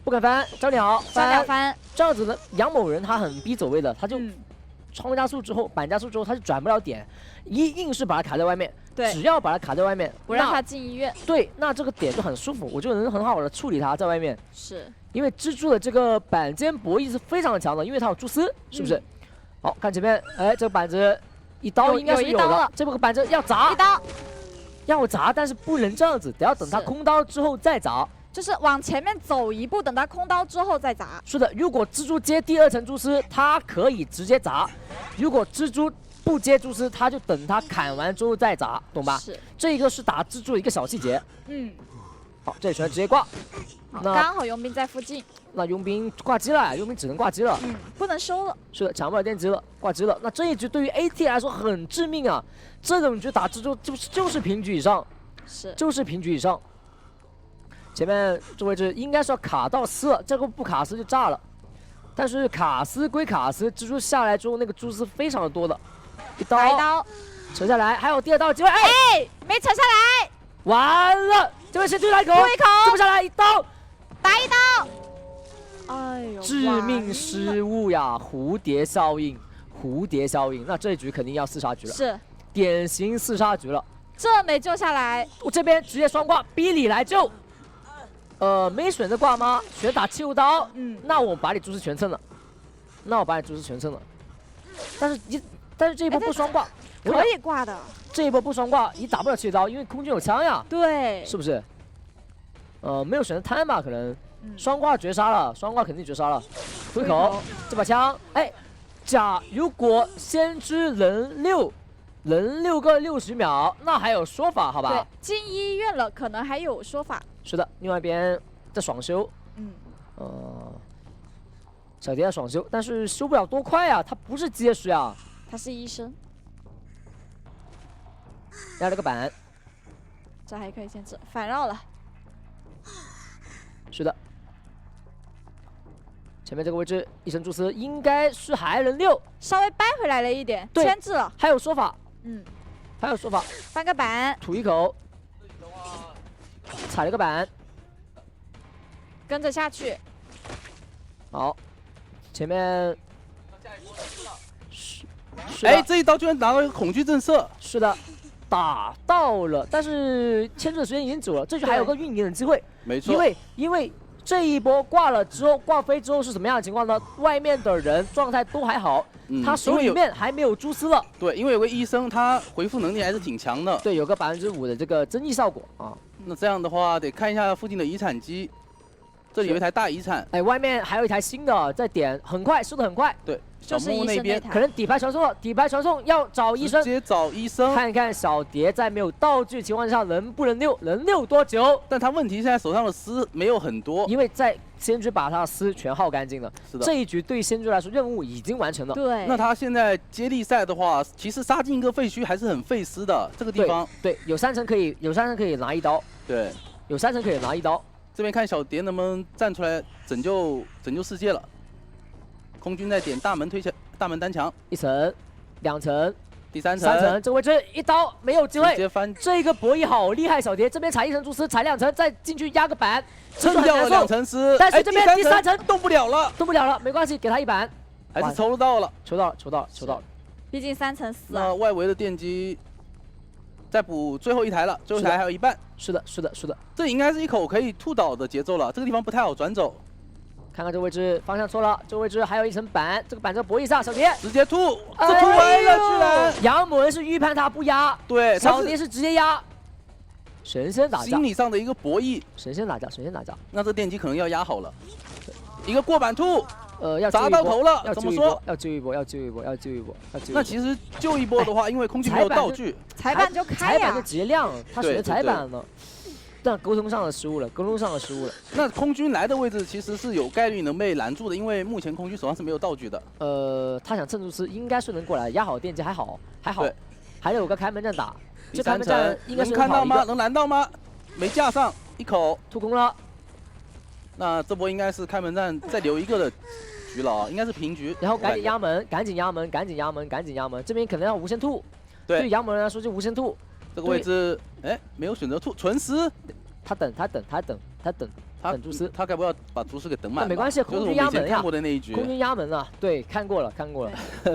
不敢翻，张鸟翻，这样子呢，杨某人他很逼走位的，他就窗加速之后，板加速之后他就转不了点，硬是把它卡在外面。对，只要把它卡在外面，不让他进医院。对，那这个点就很舒服，我就能很好的处理它在外面。是，因为蜘蛛的这个板间博弈是非常强的，因为它有蛛丝，是不是？好看前面，哎，这个板子一刀应该是有了，这个板子要砸，一刀要砸，但是不能这样子，得要等它空刀之后再砸。就是往前面走一步，等它空刀之后再砸。是的，如果蜘蛛接第2层蛛丝，它可以直接砸；如果蜘蛛不接蛛丝，它就等它砍完之后再砸，懂吧？是，这个是打蜘蛛的一个小细节。好，这里全直接挂。刚好佣兵在附近。那佣兵挂机了，佣兵只能挂机了。不能收了。是的，抢不了电机了，挂机了。那这一局对于 AT 来说很致命啊！这种局打蜘蛛就是平局以上，就是平局以上。前面这位置应该是要卡到丝了，这个不卡丝就炸了。但是卡丝归卡丝，蜘蛛下来之后那个蛛丝非常的多的，一刀扯下来，还有第2刀机会，哎，没扯下来，完了，这位先追他一口，追不下来，一刀，打一刀，哎呦，致命失误呀！蝴蝶效应，那这一局肯定要4杀局了，是典型4杀局了，这没救下来，我这边直接双挂，逼你来救。没选择挂吗？选打气雾刀，那我把你蛛丝全蹭了，但是这一波不双挂，可以挂的。这一波不双挂，你打不了气雾刀，因为空军有枪呀。对，是不是？没有选择贪吧，可能双挂绝杀了，双挂肯定绝杀了。回口这把枪，哎，如果先知能6个60秒，那还有说法，好吧？对，进医院了，可能还有说法。是的，另外一边在爽修，小蝶在爽修，但是修不了多快啊，他不是结实啊，他是医生，压了个板，这还可以先制反绕了。是的，前面这个位置一身蛛丝应该是还能6，稍微掰回来了一点，牵制了，还有说法，还有说法，翻个板，吐一口。踩了个板，跟着下去。好，前面哎，这一刀居然拿到一个恐惧震慑。是的，打到了，但是牵制的时间已经久了，这局还有个运营的机会。没错，因为这一波挂了之后，挂飞之后是什么样的情况呢？外面的人状态都还好，他手里面还没有蛛丝了。对，因为有个医生，他回复能力还是挺强的。对，有个5%的这个增益效果啊。那这样的话，得看一下附近的遗产机，这里有一台大遗产。哎，外面还有一台新的在点，很快，收的很快。对，小木屋那边可能底牌传送了，底牌传送要找医生，直接找医生，看看小蝶在没有道具情况下能不能溜，能溜多久？但他问题现在手上的丝没有很多，因为在仙居把他的丝全耗干净了。是的，这一局对仙居来说任务已经完成了。对，那他现在接力赛的话，其实杀进一个废墟还是很费丝的。这个地方对，有3层可以拿1刀。对。有3层可以拿1刀，这边看小蝶能不能站出来拯救世界了。空军在点大门大门单墙，1层、2层、第3层、3层，这个位置1刀没有机会，直接翻。这个博弈好厉害，小蝶这边踩1层蛛丝，踩2层，再进去压个板，撑掉了2层丝，但是这边第3层动不了了，没关系，给他1板，还是抽到了，抽到了，毕竟3层死了。那外围的电机。再补最后一台了，最后一台还有一半。是的，这应该是一口可以吐倒的节奏了。这个地方不太好转走。看看这位置，方向错了，这位置还有1层板，这个板在博弈上，小蝶直接吐，这吐歪了居然。杨某人是预判他不压，对，小蝶是直接压。神仙打架，心理上的一个博弈。神仙打架。那这电机可能要压好了，一个过板吐。要砸到头了，怎么说？要救一波。那其实救一波的话，因为空军没有道具，踩板就开呀。踩板就直接亮，他选择踩板了。但沟通上的失误了。那空军来的位置其实是有概率能被拦住的，因为目前空军手上是没有道具的。他想蹭蛛丝，应该是能过来，压好电机还好。对，还有个开门战打，这开门战应该是能看到吗？能拦到吗？没架上，一口突空了。那这波应该是开门战再留一个的局了啊，应该是平局。然后赶紧压门，这边可能要无限吐。对杨某人来说就无限吐。这个位置，哎，没有选择吐，纯丝。他等蛛丝，他该不要把蛛丝给等满？没关系，空军压门呀。看过的那一局，空军压门啊，对，看过了。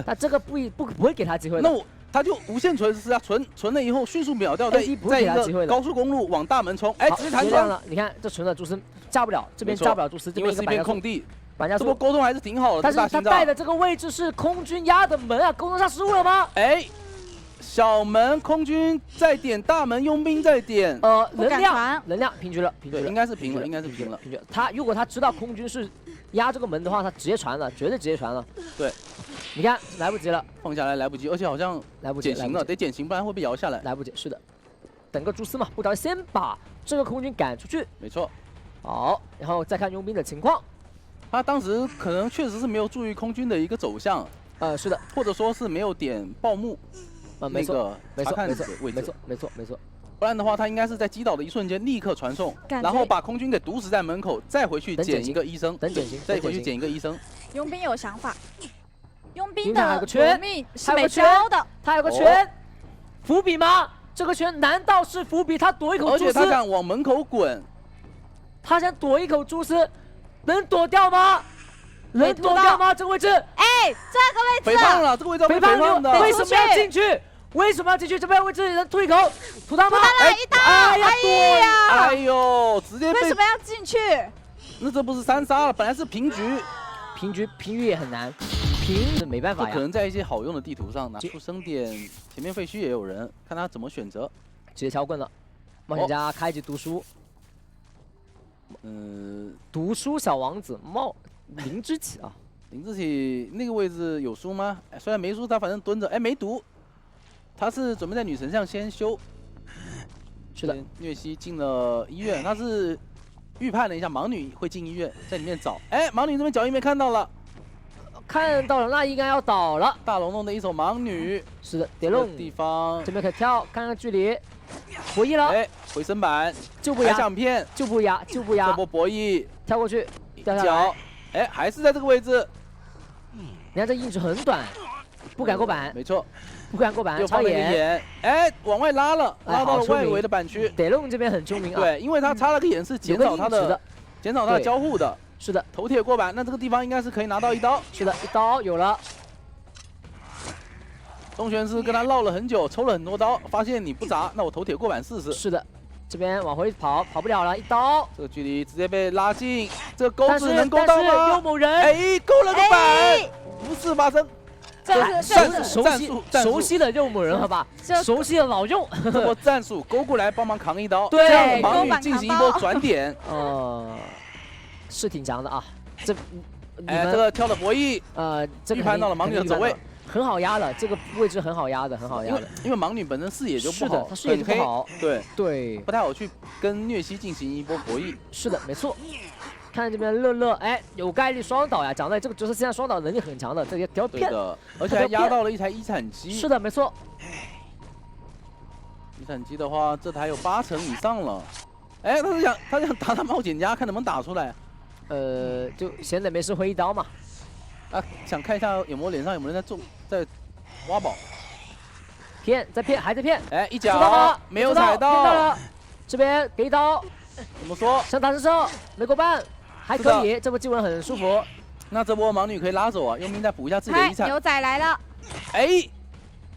那这个不会给他机会的。那他就无限存实啊，存了以后迅速秒掉，在一个高速公路往大门冲，哎，直接弹窗了。你看这存了蛛丝炸不了，这边炸不了蛛丝，因为是一片空地。玩家这波沟通还是挺好的，但是他带的这个位置是空军压的门啊，沟通上失误了吗？哎。小门空军在点，大门佣兵在点。能量平局了，应该是平了。他如果他知道空军是压这个门的话，他直接传了，绝对直接传了。对，你看来不及了，放下来来不及，而且好像来不及，减刑了，得减刑，不然会被摇下来。来不及，是的，等个蛛丝嘛，不着急，先把这个空军赶出去。没错。好，然后再看佣兵的情况。他当时可能确实是没有注意空军的一个走向。是的，或者说是没有点报幕。没错，查看位置，没错，不然的话，他应该是在击倒的一瞬间立刻传送，然后把空军给毒死在门口，再回去捡一个医生，等减刑，再回去捡一个医生。佣兵有想法，佣兵的革命是没交的，他有个圈，伏笔吗？这个圈难道是伏笔？他躲一口蛛丝，而且他想往门口滚，他想躲一口蛛丝，能躲掉吗？能躲掉吗？这个位置，哎，这个位置肥胖了，这个位置肥胖的，为什么要进去？为什么要进去？这边位置能吐一口，吐他吗？一刀！哎呦，直接被。为什么要进去？那这不是3杀了？本来是平局，平局也很难，平是没办法呀。可能在一些好用的地图上拿出生点，前面废墟也有人，看他怎么选择。直接敲棍了，冒险家开局读书。读书小王子林之启啊，林之启那个位置有书吗？虽然没书，他反正蹲着，哎，没毒。他是准备在女神像先修，是的。疟西进了医院，他是预判了一下盲女会进医院，在里面找。哎，盲女这边脚印没看到了，那应该要倒了。大龙弄的一手盲女，是的，点龙地方这边可以跳，看看距离，博弈了。哎，回身板就不压，想骗就不压。这波博弈跳过去，掉下来。哎，还是在这个位置。你看这硬直很短，不敢过板。没错。不敢过板，又放了一个眼，哎，往外拉了，拉到了外围的板区。德龙这边很聪明啊，对，因为他插了个眼是减少他的交互的。是的，头铁过板，那这个地方应该是可以拿到一刀。是的，一刀有了。东玄师跟他唠了很久，抽了很多刀，发现你不砸，那我头铁过板试试。是的，这边往回跑不了了，一刀。这个距离直接被拉近，这个钩子能勾到吗？幽某人，哎，勾了个板，无事发生。熟悉的诱某人，好吧，熟悉的老用。这波战术勾过来帮忙扛一刀，对，让盲女进行一波转点。是挺强的啊。这这个跳的博弈，预判到了盲女的走位，很好压的，这个位置很好压的，因为盲女本身视野就不好，她视野就不好，对，不太好去跟疟西进行一波博弈。是的，没错。看这边乐，哎，有概率双倒呀！讲的这个角色现在双倒能力很强的，这些条片的，而且还压到了一台遗产机。是的，没错。遗产机的话，这台有80%以上了。哎，他想打冒险家，看能不能打出来。就闲着没事挥一刀嘛。啊，想看一下有没有脸上有没有人在挖宝。还在骗。哎，一脚没有踩到。这边给一刀。怎么说？想打射没过半。还可以，这波技文很舒服。那这波盲女可以拉走啊，佣兵再补一下自己的遗产。牛仔来了，哎，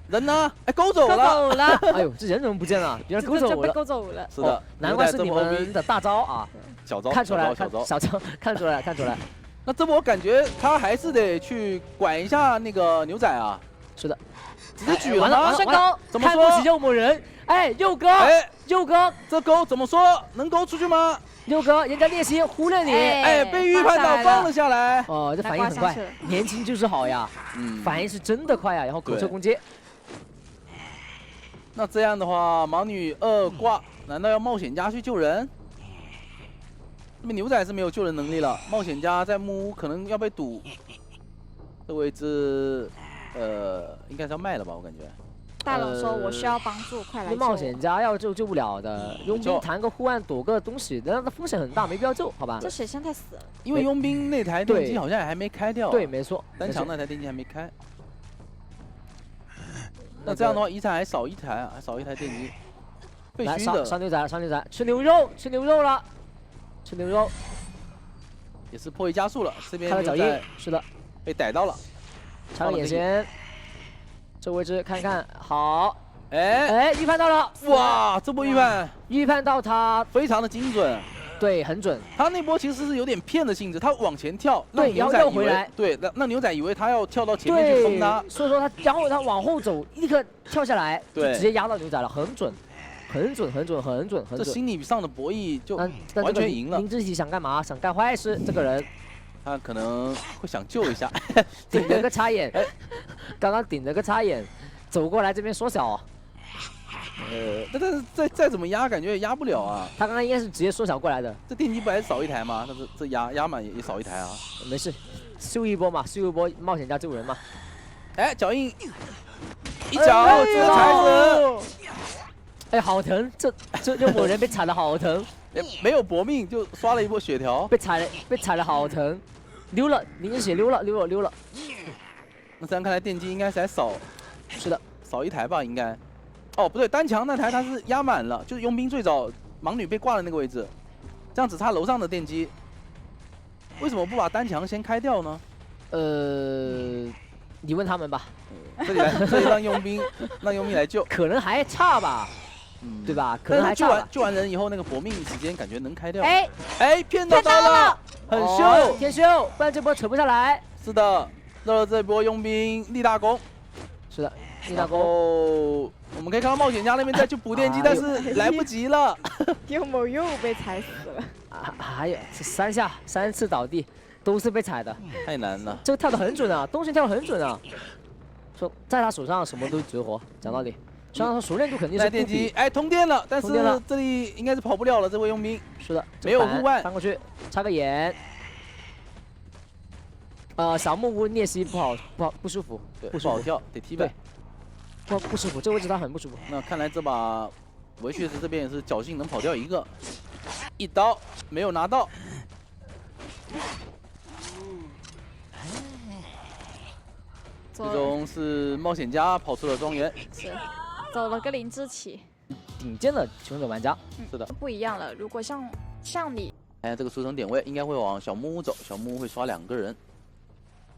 人呢？哎，勾走了。哎呦，这人怎么不见了？别人勾走了。被勾走了。是的，难怪是你们的大招啊！小招，看出来，小招，看出来。那这波我感觉他还是得去管一下那个牛仔啊。是的，直接举了吗？怎么说？看不起诱某人。哎，佑哥，这勾怎么说？能勾出去吗？佑哥，人家练习忽略你，哎，被预判到放了下来。哦，这反应很快，年轻就是好呀，反应是真的快呀，然后口车攻击。那这样的话，盲女2挂，难道要冒险家去救人？那么牛仔是没有救人能力了，冒险家在木屋可能要被堵。这位置，应该是要卖了吧，我感觉。大龙说：“我需要帮助，快来救我。”冒险家要救不了的，佣兵弹个护腕躲个东西，那风险很大，没必要救，好吧？这水仙太死了。因为佣兵那台电机好像还没开掉。对，没错，单墙那台电机还没开。那这样的话，遗产还少一台啊，还少一台电机。来废墟的上牛仔，上牛仔，吃牛肉，吃牛肉了，吃牛肉。也是破译加速了，这边他的脚印是的，被逮到了，插个眼线，这位置看看好，哎，预判到了，哇，这波预判预判到他非常的精准，对，很准。他那波其实是有点骗的性质，他往前跳，对，让牛仔回来，对，让牛仔以为他要跳到前面去封他，所以说然后他往后走，立刻跳下来，对，直接压到牛仔了，很准。很准。这心理上的博弈就完全赢了。林志喜想干嘛？想干坏事？这个人，他可能会想救一下，顶了个插眼，刚刚顶了个插眼，走过来这边缩小。但是再怎么压，感觉也压不了啊。他刚刚应该是直接缩小过来的。这电机不还是少一台吗？但是这压满也少一台啊。没事，秀一波嘛，秀一波冒险家救人嘛。哎，脚印，一脚这个才子。哎，好疼！这某人被踩的好疼，没有搏命就刷了一波血条，被踩的好疼，溜了，淋着血溜了。那这样看来电机应该是还少，是的，少一台吧应该。哦，不对，单强那台它是压满了，就是佣兵最早盲女被挂的那个位置，这样只差楼上的电机，为什么不把单强先开掉呢？你问他们吧。这里让佣兵来救，可能还差吧。对吧？可能还救完人以后，那个搏命时间感觉能开掉。哎，骗到了，很秀，天秀，不然这波扯不下来。是的，到了这波佣兵立大功。是的，立大功。我们可以看到冒险家那边再去补电机，但是来不及了。又被踩死了。还有这3次倒地，都是被踩的，太难了。这个跳得很准啊，东线跳得很准啊。说在他手上什么都绝活，讲道理。虽然说熟练度肯定是电机，哎，通电了，但是这里应该是跑不了了。这位佣兵是的，没有户外翻过去，插个眼。小木屋颞西不舒服，不好跳，得踢背。不舒服，这个位置他很不舒服。那看来这把维确实这边也是侥幸能跑掉一个，一刀没有拿到。最终是冒险家跑出了庄园，是走了个林志奇，顶尖的求生者玩家。是的，不一样了。如果像你，哎，这个出生点位应该会往小木屋走，小木屋会刷2个人，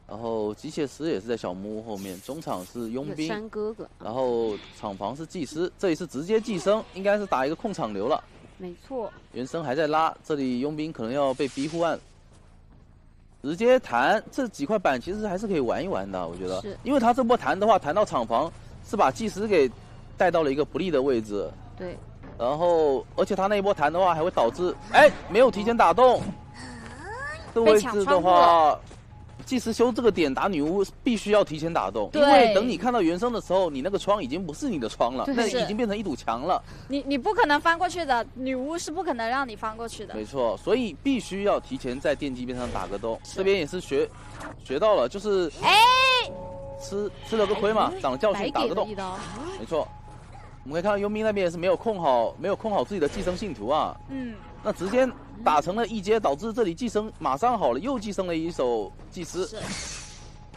然后机械师也是在小木屋后面，中场是佣兵山哥哥，然后厂房是技师，这里是直接寄生，应该是打一个控场流了。没错，原生还在拉，这里佣兵可能要被逼护案。直接弹这几块板，其实还是可以玩一玩的，我觉得。是。因为他这波弹的话，弹到厂房是把技师给带到了一个不利的位置。对。然后，而且他那一波弹的话，还会导致没有提前打动。这位置的话，技师修这个点打女巫必须要提前打动，因为等你看到原生的时候，你那个窗已经不是你的窗了，那已经变成一堵墙了。你不可能翻过去的，女巫是不可能让你翻过去的。没错，所以必须要提前在电机边上打个洞。这边也是学到了，就是吃了个亏嘛，长了教训，打个洞。没错，我们可以看到佣兵那边也是没有控好自己的寄生信徒啊。那直接打成了一阶，导致这里寄生马上好了，又寄生了一手祭司，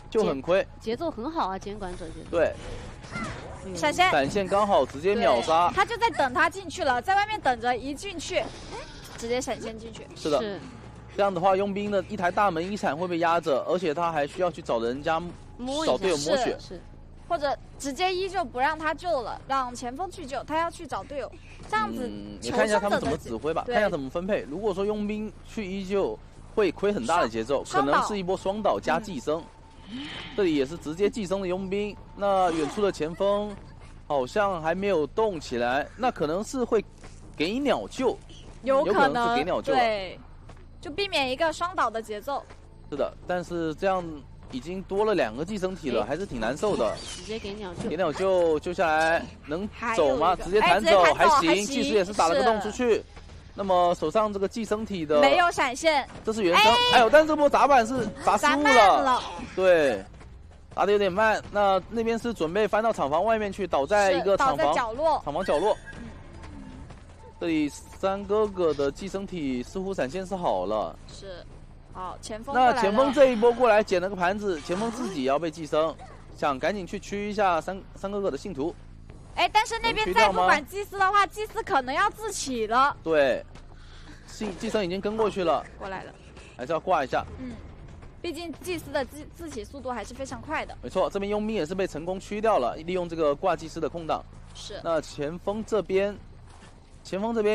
就很亏。节奏很好啊，监管者节奏。对，闪现刚好直接秒杀。他就在等他进去了，在外面等着，一进去直接闪现进去。是的，这样的话，佣兵的一台大门一闪会被压着，而且他还需要去找人家找队友摸血。是。或者直接依旧不让他救了，让前锋去救，他要去找队友，这样子。你看一下他们怎么指挥吧，看一下怎么分配。如果说佣兵去依旧，会亏很大的节奏，可能是一波双倒加寄生。这里也是直接寄生的佣兵，那远处的前锋好像还没有动起来，那可能是会给鸟救，有可能是给鸟救了，对，就避免一个双倒的节奏。是的，但是这样。已经多了2个寄生体了，还是挺难受的。直接给鸟救，给鸟救下来能走吗？直接弹走还行，技师也是打了个洞出去。那么手上这个寄生体的没有闪现，这是原生。哎呦，但是这波砸板是砸失误了，对，打的有点慢。那边是准备翻到厂房外面去，倒在一个厂房角落。这里3哥哥的寄生体似乎闪现是好了。是。好，前锋那前锋这一波过来捡了个盘子，前锋自己也要被寄生，想赶紧去驱一下三哥哥的信徒。哎，但是那边再不管祭司的话，祭司可能要自起了。对，寄生已经跟过去了，过来了，还是要挂一下。毕竟祭司的自起速度还是非常快的。没错，这边佣兵也是被成功驱掉了，利用这个挂祭司的空档。是。那前锋这边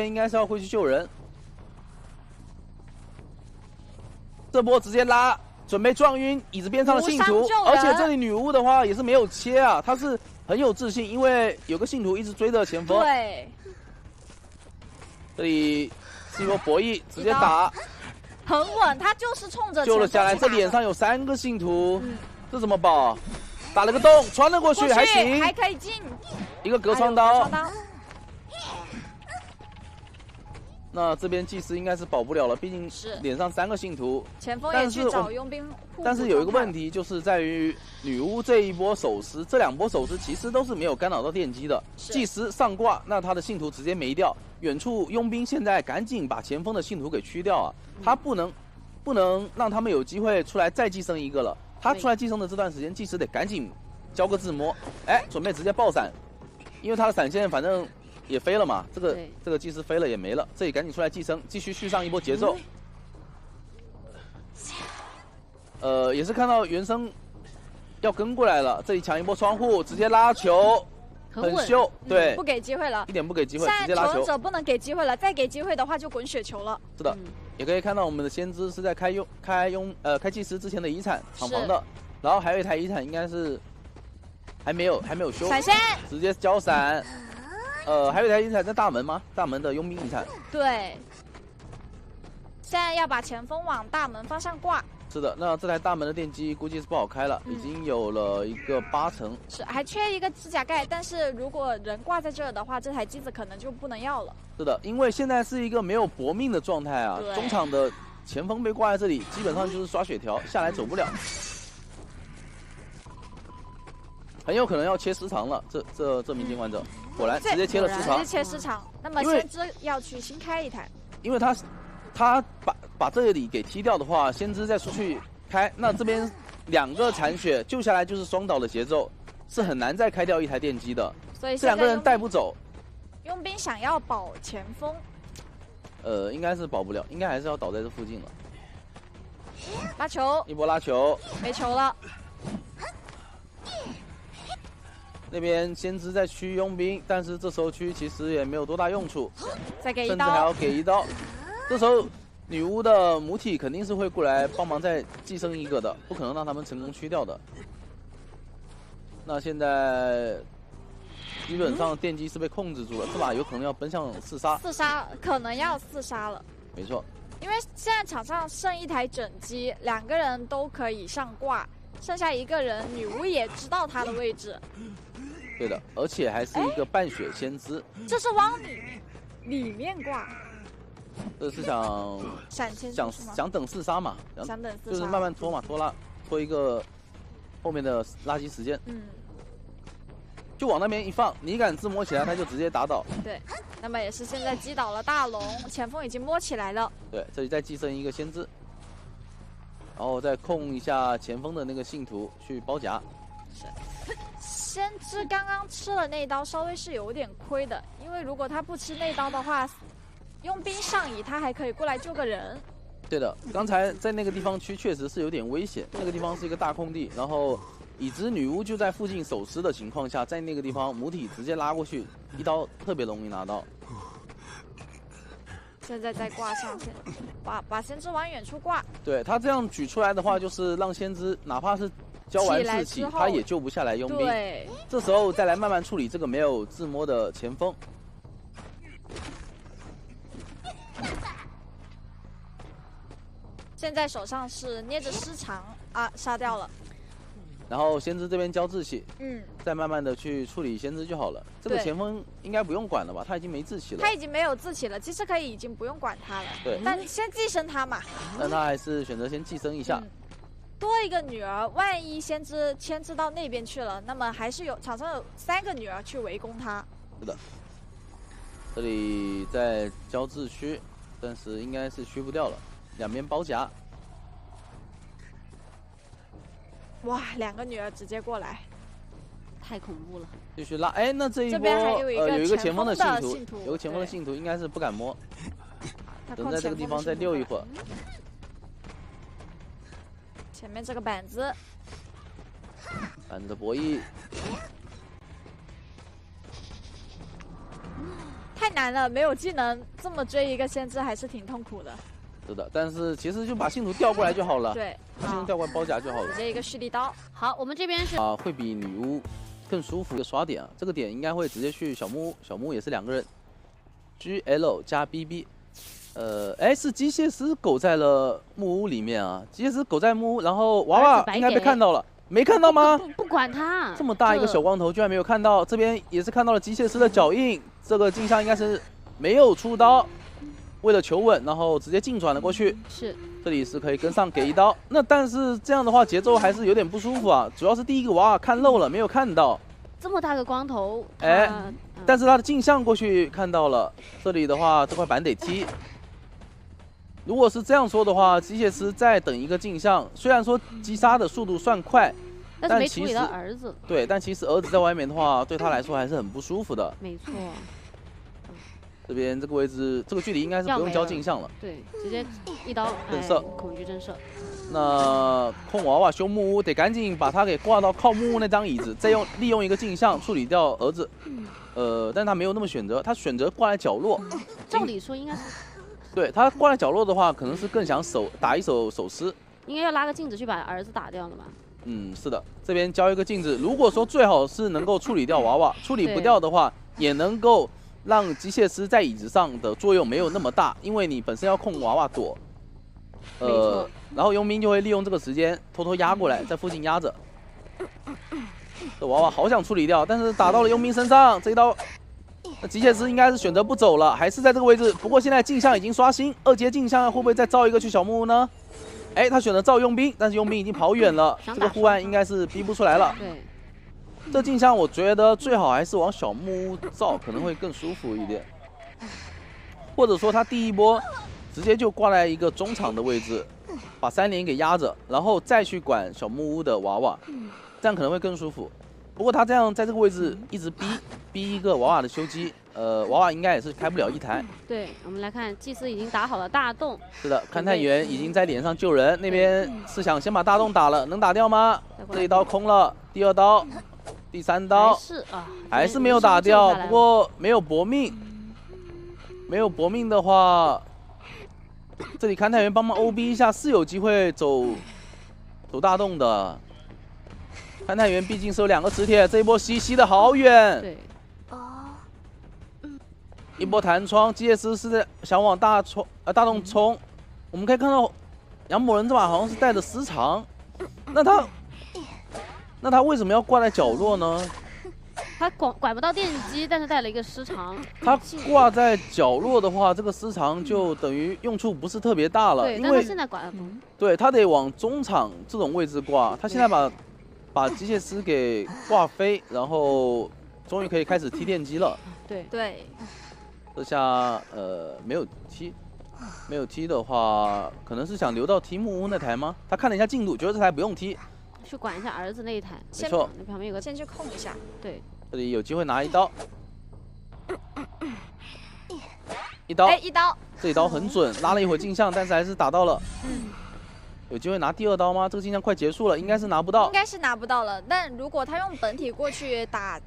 应该是要回去救人。这波直接拉，准备撞晕椅子边上的信徒，而且这里女巫的话也是没有切啊，她是很有自信，因为有个信徒一直追着前锋。对。这里是一波博弈，直接打。很稳，他就是冲着救了下来。这脸上有3个信徒，这怎么保？打了个洞，穿了过去，还行，还可以进。一个隔窗刀。那这边祭司应该是保不了了，毕竟脸上3个信徒。前锋也去找佣兵。但是有一个问题，就是在于女巫这一波手撕，这2波手撕其实都是没有干扰到电机的。祭司上挂，那他的信徒直接没掉。远处佣兵现在赶紧把前锋的信徒给驱掉啊！他不能让他们有机会出来再寄生一个了。他出来寄生的这段时间，祭司得赶紧交个自摸，哎，准备直接爆闪，因为他的闪现反正也飞了嘛，这个祭司飞了也没了，这里赶紧出来寄生，继续续上一波节奏。也是看到原生要跟过来了，这里抢一波窗户，直接拉球。很秀，对，不给机会了，一点不给机会，直接拉球。求生者不能给机会了，再给机会的话就滚雪球了。是的，也可以看到我们的先知是在开祭司之前的遗产厂房的，然后还有一台遗产应该是还没有修，闪现，直接交闪。还有一台遗产在大门吗？大门的佣兵遗产。对，现在要把前锋往大门方向挂。是的，那这台大门的电机估计是不好开了，已经有了一个8成，是还缺一个指甲盖，但是如果人挂在这儿的话，这台机子可能就不能要了。是的，因为现在是一个没有搏命的状态啊，中场的前锋被挂在这里，基本上就是刷血条，下来走不了，很有可能要切时长了。这名监管者果然直接切了时长，直接切时长。那么先知要去新开一台，因为他把这里给踢掉的话，先知再出去开，那这边2个残血救下来就是双倒的节奏，是很难再开掉一台电机的。所以这2个人带不走。佣兵想要保前锋，应该是保不了，应该还是要倒在这附近了。拉球，一波拉球，没球了。那边先知在驱佣兵，但是这时候驱其实也没有多大用处，再给一刀，甚至还要给一刀。这时候女巫的母体肯定是会过来帮忙再寄生一个的，不可能让他们成功驱掉的。那现在基本上电机是被控制住了，这把有可能要奔向4杀。4杀可能要4杀了。没错，因为现在场上剩一台整机，2个人都可以上挂，剩下1个人，女巫也知道他的位置。对的，而且还是一个半血先知。这是往里面挂。这是想等4杀嘛，想等4杀，就是慢慢拖嘛，拖一个后面的垃圾时间。就往那边一放，你敢自摸起来，他就直接打倒。对，那么也是现在击倒了大龙，前锋已经摸起来了。对，这里再寄生一个先知，然后再控一下前锋的那个信徒去包夹。是。先知刚刚吃了那刀，稍微是有点亏的，因为如果他不吃那刀的话，佣兵上移，他还可以过来救个人。对的，刚才在那个地方区确实是有点危险，那个地方是一个大空地，然后已知女巫就在附近手撕的情况下，在那个地方母体直接拉过去，一刀特别容易拿到。现在再挂上线，把先知往远处挂。对他这样举出来的话，就是让先知哪怕是交完士气，他也救不下来佣兵。对，这时候再来慢慢处理这个没有自摸的前锋。现在手上是捏着尸长啊，杀掉了。然后先知这边交志气，再慢慢的去处理先知就好了。这个前锋应该不用管了吧？他已经没志气了。他已经没有志气了，其实可以已经不用管他了。对，但先寄生他嘛。但他还是选择先寄生一下。多一个女儿，万一先知牵制到那边去了，那么还是有场上有3个女儿去围攻他。是的，这里在交智区，但是应该是驱不掉了，两边包夹。哇，2个女儿直接过来，太恐怖了。继续拉，哎，那这一波有一个前锋的信徒，有个前锋的信徒应该是不敢摸，等在这个地方再溜一会儿。前面这个板子的博弈。 太难了，没有技能，这么追一个先知还是挺痛苦的。是的，但是其实就把信徒调过来就好了。对，把信徒调过来包夹就好了。直接一个蓄力刀。好，我们这边是会比女巫更舒服一个刷点啊，这个点应该会直接去小木屋，小木屋也是2个人 ，GL 加 BB。哎，是机械师苟在了木屋里面啊，机械师苟在木屋，然后娃娃应该被看到了。 没看到吗？不管他，这么大一个小光头居然没有看到，这边也是看到了机械师的脚印，这个镜像应该是没有出刀，为了求稳，然后直接净转了过去。是，这里是可以跟上给一刀，那但是这样的话节奏还是有点不舒服啊，主要是第一个娃娃看漏了，没有看到。这么大个光头，哎，但是他的镜像过去看到了，这里的话这块板得踢。 如果是这样说的话，机械师再等一个镜像，虽然说击杀的速度算快，但是没处理到儿子。对，但其实儿子在外面的话，对他来说还是很不舒服的。没错。这边这个位置，这个距离应该是不用交镜像了。对，直接一刀震慑，恐惧震慑。那控娃娃修木屋，得赶紧把他给挂到靠木屋那张椅子，再利用一个镜像处理掉儿子。但他没有那么选择，他选择挂在角落。照理说应该是。 对他挂在角落的话，可能是更想打一手手撕，应该要拉个镜子去把儿子打掉了吧？是的，这边交一个镜子，如果说最好是能够处理掉娃娃，处理不掉的话，也能够让机械师在椅子上的作用没有那么大，因为你本身要控娃娃躲，然后佣兵就会利用这个时间偷偷压过来，在附近压着。这娃娃好想处理掉，但是打到了佣兵身上，这一刀。 那机械师应该是选择不走了，还是在这个位置。不过现在镜像已经刷新，2阶镜像会不会再造一个去小木屋呢？哎，他选择造佣兵，但是佣兵已经跑远了，这个护岸应该是逼不出来了。对，这镜像我觉得最好还是往小木屋造，可能会更舒服一点。或者说他第一波直接就挂在一个中场的位置，把3连给压着，然后再去管小木屋的娃娃，这样可能会更舒服。 不过他这样在这个位置一直逼一个娃娃的修机，娃娃应该也是开不了1台。对，我们来看祭司已经打好了大洞。是的，勘探员已经在脸上救人，那边是想先把大洞打了，能打掉吗？这一刀空了，第2刀，第3刀还是没有打掉，不过没有搏命，没有搏命的话，这里勘探员帮忙 OB 一下是有机会走大洞的。 勘探员毕竟是有2个磁铁，这一波吸得好远。对。一波弹窗，机械师是在想往大洞冲。我们可以看到，杨某人这把好像是带着失常，那他为什么要挂在角落呢？他管不到电机，但是带了一个失常。他挂在角落的话，这个失常就等于用处不是特别大了。对，因为他现在管得动。对他得往中场这种位置挂，他现在把机械师给挂飞，然后终于可以开始踢电机了。对，这下没有踢的话，可能是想留到踢木屋那台吗？他看了一下进度，觉得这台不用踢，去管一下儿子那一台。没错，那旁边有个先去控一下。对，这里有机会拿一刀，一刀，这一刀很准，拉了一会儿镜像，但是还是打到了。有机会拿第2刀吗？这个镜像快结束了，应该是拿不到。应该是拿不到了，但如果他用本体过去打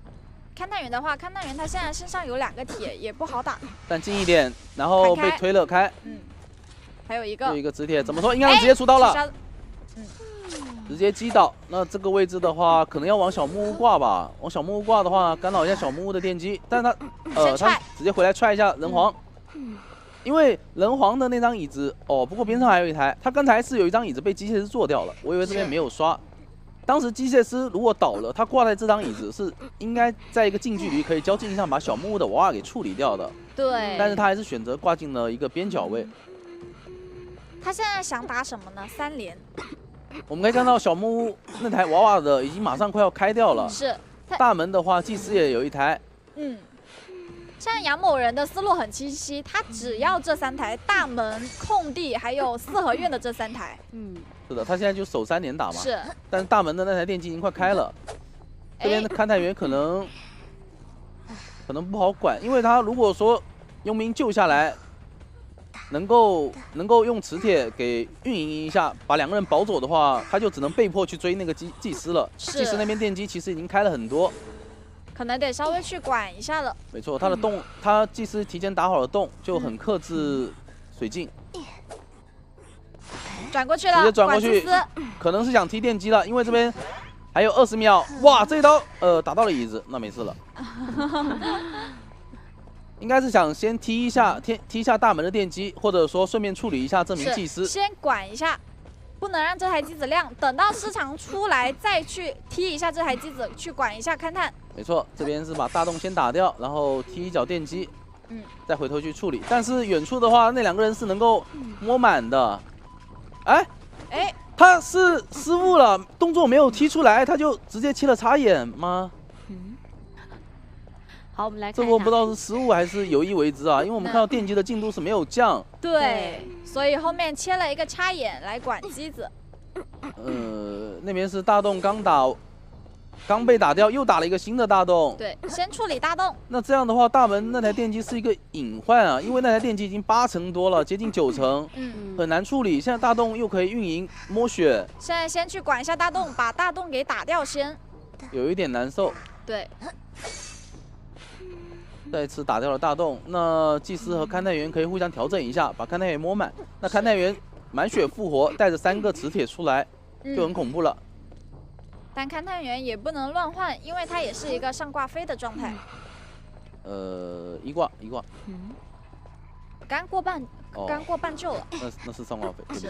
勘探员的话，勘探员他现在身上有2个铁，也不好打。但近一点，然后被推了开。还有一个磁铁，怎么说？应该是直接出刀了。直接击倒。那这个位置的话，可能要往小木屋挂吧。往小木屋挂的话，干扰一下小木屋的电机。但是他直接回来踹一下人皇。因为人皇的那张椅子，不过边上还有一台，他刚才是有一张椅子被机械师做掉了，我以为这边没有刷。当时机械师如果倒了，他挂在这张椅子是应该在一个近距离可以交镜上把小木屋的娃娃给处理掉的。对。但是他还是选择挂进了一个边角位。他现在想打什么呢？3连。我们可以看到小木屋那台娃娃的已经马上快要开掉了。是。大门的话，祭司也有一台。现在杨某人的思路很清晰，他只要这3台大门、空地，还有4合院的这3台。是的，他现在就守3连打嘛。是。但是大门的那台电机已经快开了。这边的勘探员可能不好管，因为他如果说佣兵救下来，能够用磁铁给运营一下，把2个人保走的话，他就只能被迫去追那个祭司了。祭司那边电机其实已经开了很多，可能得稍微去管一下了。没错，他的洞，他祭司提前打好了洞，就很克制水镜。转过去了，直接转过去，可能是想踢电机了，因为这边还有20秒。哇，这一刀打到了椅子，那没事了。应该是想先踢一下大门的电机，或者说顺便处理一下这名祭司。先管一下，不能让这台机子亮，等到失常出来再去踢一下这台机子，去管一下勘探。没错，这边是把大洞先打掉，然后踢一脚电机，再回头去处理。但是远处的话，那2个人是能够摸满的。哎，他是失误了，动作没有踢出来，他就直接切了插眼吗？好，我们来看这波不知道是失误还是有意为之啊，因为我们看到电机的进度是没有降。对，所以后面切了一个插眼来管机子。那边是大洞刚被打掉，又打了一个新的大洞。对，先处理大洞。那这样的话，大门那台电机是一个隐患啊，因为那台电机已经80%多了，接近90%，很难处理。现在大洞又可以运营摸血，现在先去管一下大洞，把大洞给打掉先。有一点难受。对。再次打掉了大洞，那祭司和勘探员可以互相调整一下，把勘探员摸满。那勘探员满血复活，带着3个磁铁出来，就很恐怖了。但勘探员也不能乱换，因为他也是一个上挂飞的状态。一挂。刚过半救了。那是上挂飞，对不起。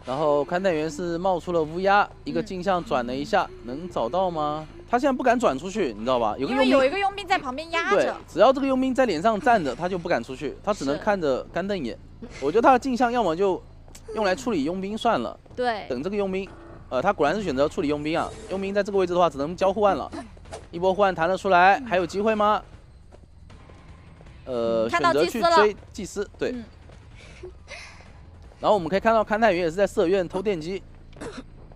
然后勘探员是冒出了乌鸦，一个镜像转了一下，能找到吗？他现在不敢转出去，你知道吧？因为有一个佣兵在旁边压着。对，只要这个佣兵在脸上站着，他就不敢出去，他只能看着干瞪眼。我觉得他的镜像要么就用来处理佣兵算了。对。等这个佣兵，他果然是选择处理佣兵啊。佣兵在这个位置的话，只能交互换了。一波互换弹了出来，还有机会吗？选择去追祭司，对。然后我们可以看到勘探员也是在四合院偷电机，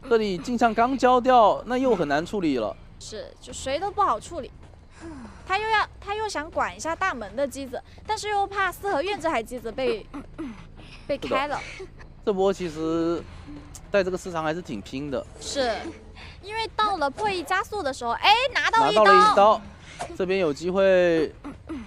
这里镜像刚交掉，那又很难处理了。是，就谁都不好处理。他又想管一下大门的机子，但是又怕四合院这台机子被开了。这波其实在这个市场还是挺拼的。是，因为到了破译加速的时候，拿到了一刀，这边有机会。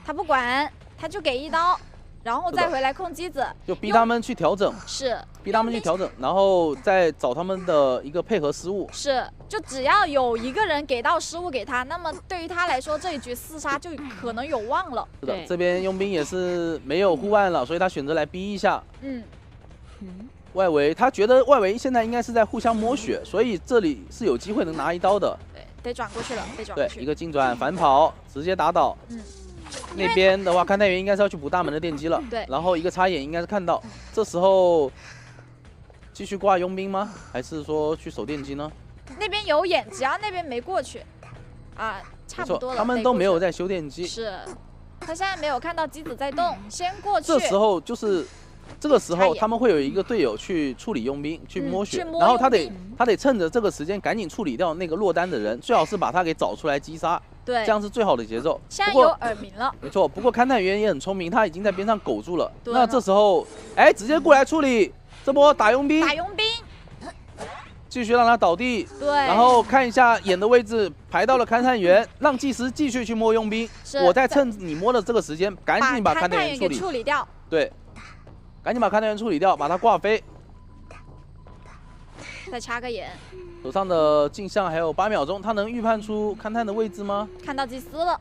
他不管，他就给1刀。然后再回来控机子，就逼他们去调整，是逼他们去调整，然后再找他们的一个配合失误。是，就只要有一个人给到失误给他，那么对于他来说这一局4杀就可能有望了。是的，这边佣兵也是没有互换了，所以他选择来逼一下。外围他觉得外围现在应该是在互相摸血，所以这里是有机会能拿1刀的。对，得转过去了，得转过去。对，一个近转反跑，直接打倒。那边的话，勘探员应该是要去补大门的电机了。对，然后一个插眼应该是看到，这时候继续挂佣兵吗？还是说去守电机呢？那边有眼，只要那边没过去，差不多了。他们都没有在修电机。是，他现在没有看到机子在动，先过去。这时候就是这个时候，他们会有一个队友去处理佣兵，去摸血，然后他得趁着这个时间赶紧处理掉那个落单的人，最好是把他给找出来击杀。对，这样是最好的节奏。现在有耳鸣了，没错。不过勘探员也很聪明，他已经在边上苟住了。那这时候，直接过来处理，这波打佣兵，继续让他倒地。对，然后看一下眼的位置，排到了勘探员，让技师继续去摸佣兵。我在趁你摸的这个时间，赶紧把勘探员处理掉。对，赶紧把勘探员处理掉，把他挂飞。再插个眼。手上的镜像还有8秒钟，他能预判出勘探的位置吗？看到祭司了，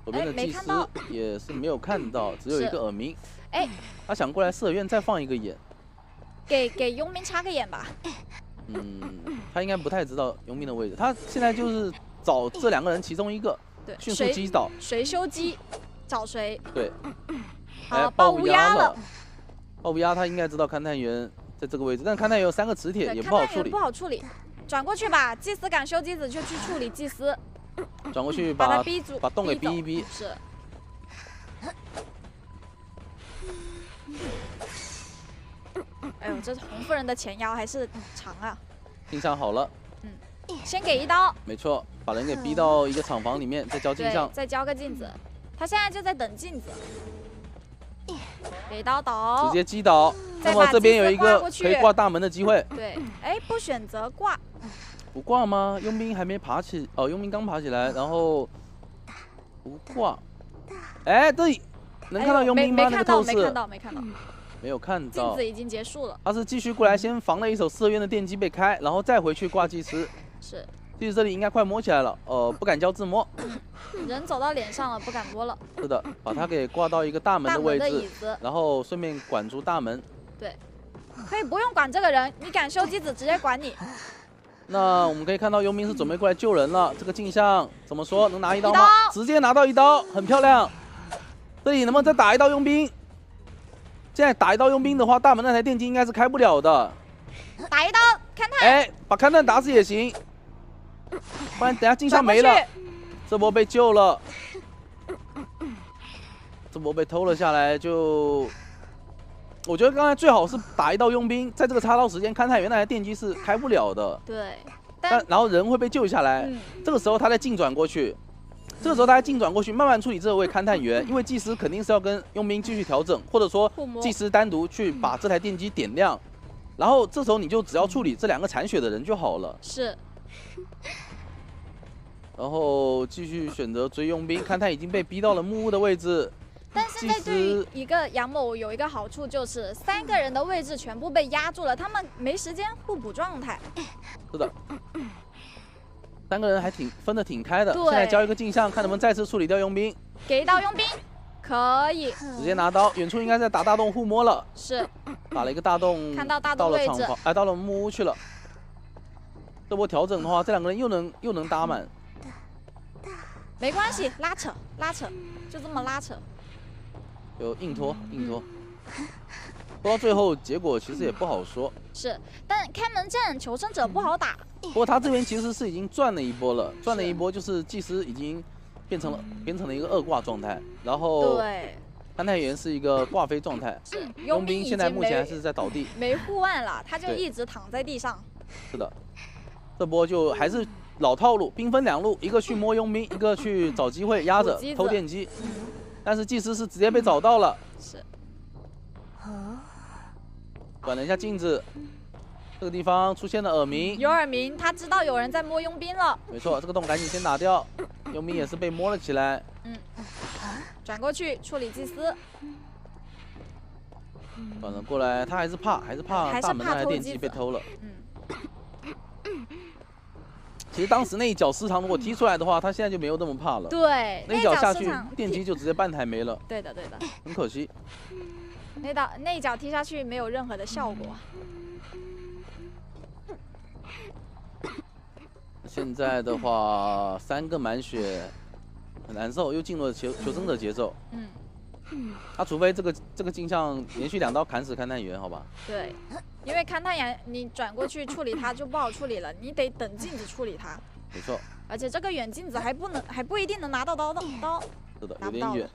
左边的祭司也是没有看到，只有一个耳鸣。他想过来四合院再放一个眼，给佣兵插个眼吧。他应该不太知道佣兵的位置，他现在就是找这2个人其中一个，对，迅速击倒。谁修机，找谁。对，好，爆乌鸦了。爆乌鸦他应该知道勘探员在这个位置，但勘探员有3个磁铁，也不好处理。不好处理。转过去吧，祭司敢修机子就去处理祭司。转过去把他逼住，把洞给逼一逼。是。哎呦，这红夫人的前腰还是长啊。镜像好了。先给一刀。没错，把人给逼到一个厂房里面，再交镜像，再交个镜子。他现在就在等镜子。给刀倒，直接击倒。那么这边有一个可以挂大门的机会。对，哎，不选择挂。不挂吗？佣兵还没爬起，哦，佣兵刚爬起来，然后不挂。哎，这里能看到佣兵吗？那个透视。没看到。没有看到。镜子已经结束了。他是继续过来，先防了一手四合院的电击被开，然后再回去挂祭司。是。祭司这里应该快摸起来了，不敢交自摸。人走到脸上了，不敢摸了。是的，把它给挂到一个大门的位置，然后顺便管住大门。对，可以不用管这个人，你敢修机子直接管你。那我们可以看到佣兵是准备过来救人了，这个镜像怎么说？能拿一刀吗？直接拿到一刀，很漂亮。这里能不能再打一刀佣兵？现在打一刀佣兵的话，大门那台电机应该是开不了的。打一刀，勘探。哎，把勘探打死也行，不然等下镜像没了。这波被救了，这波被偷了下来就。我觉得刚才最好是打一刀佣兵，在这个插刀时间，勘探员那台电机是开不了的。对，然后人会被救下来，这个时候他再进转过去，慢慢处理这位勘探员，因为祭司肯定是要跟佣兵继续调整，或者说祭司单独去把这台电机点亮，然后这时候你就只要处理这2个残血的人就好了。是。然后继续选择追佣兵，勘探已经被逼到了木屋的位置。但现在对于一个杨某有一个好处，就是3个人的位置全部被压住了，他们没时间互补状态。是的，3个人还分得挺开的。现在交一个镜像，看能不能再次处理掉佣兵。给一刀佣兵，可以。直接拿刀，远处应该在打大洞互摸了。是。打了一个大洞，看到大洞位置，到了木屋去了。这波调整的话，这2个人又能搭满。没关系，拉扯，就这么拉扯。就硬拖，拖到最后结果其实也不好说。是，但开门战求生者不好打。不过他这边其实是已经赚了一波了，赚了一波就是祭司已经变成了一个2挂状态，然后对，勘探员是一个挂飞状态。是，佣兵现在目前还是在倒地，没护腕了，他就一直躺在地上。是的，这波就还是老套路，兵分2路，一个去摸佣兵，一个去找机会压着偷电机。但是祭司是直接被找到了，是。管了一下镜子，这个地方出现了耳鸣，有耳鸣，他知道有人在摸佣兵了。没错，这个洞赶紧先打掉，佣兵也是被摸了起来。转过去处理祭司。转了过来，他还是怕大门那台电机被偷了。其实当时那一脚失常如果踢出来的话，他现在就没有那么怕了。对，那一脚下去，电机就直接半台没了。对的，很可惜。那一脚踢下去没有任何的效果。现在的话，3个满血很难受，又进入了求生者节奏。他除非这个镜像连续2刀砍死勘探员，好吧？对。因为勘探员你转过去处理它就不好处理了，你得等镜子处理它。没错。而且这个远镜子还不一定能拿到刀。是的，有点远。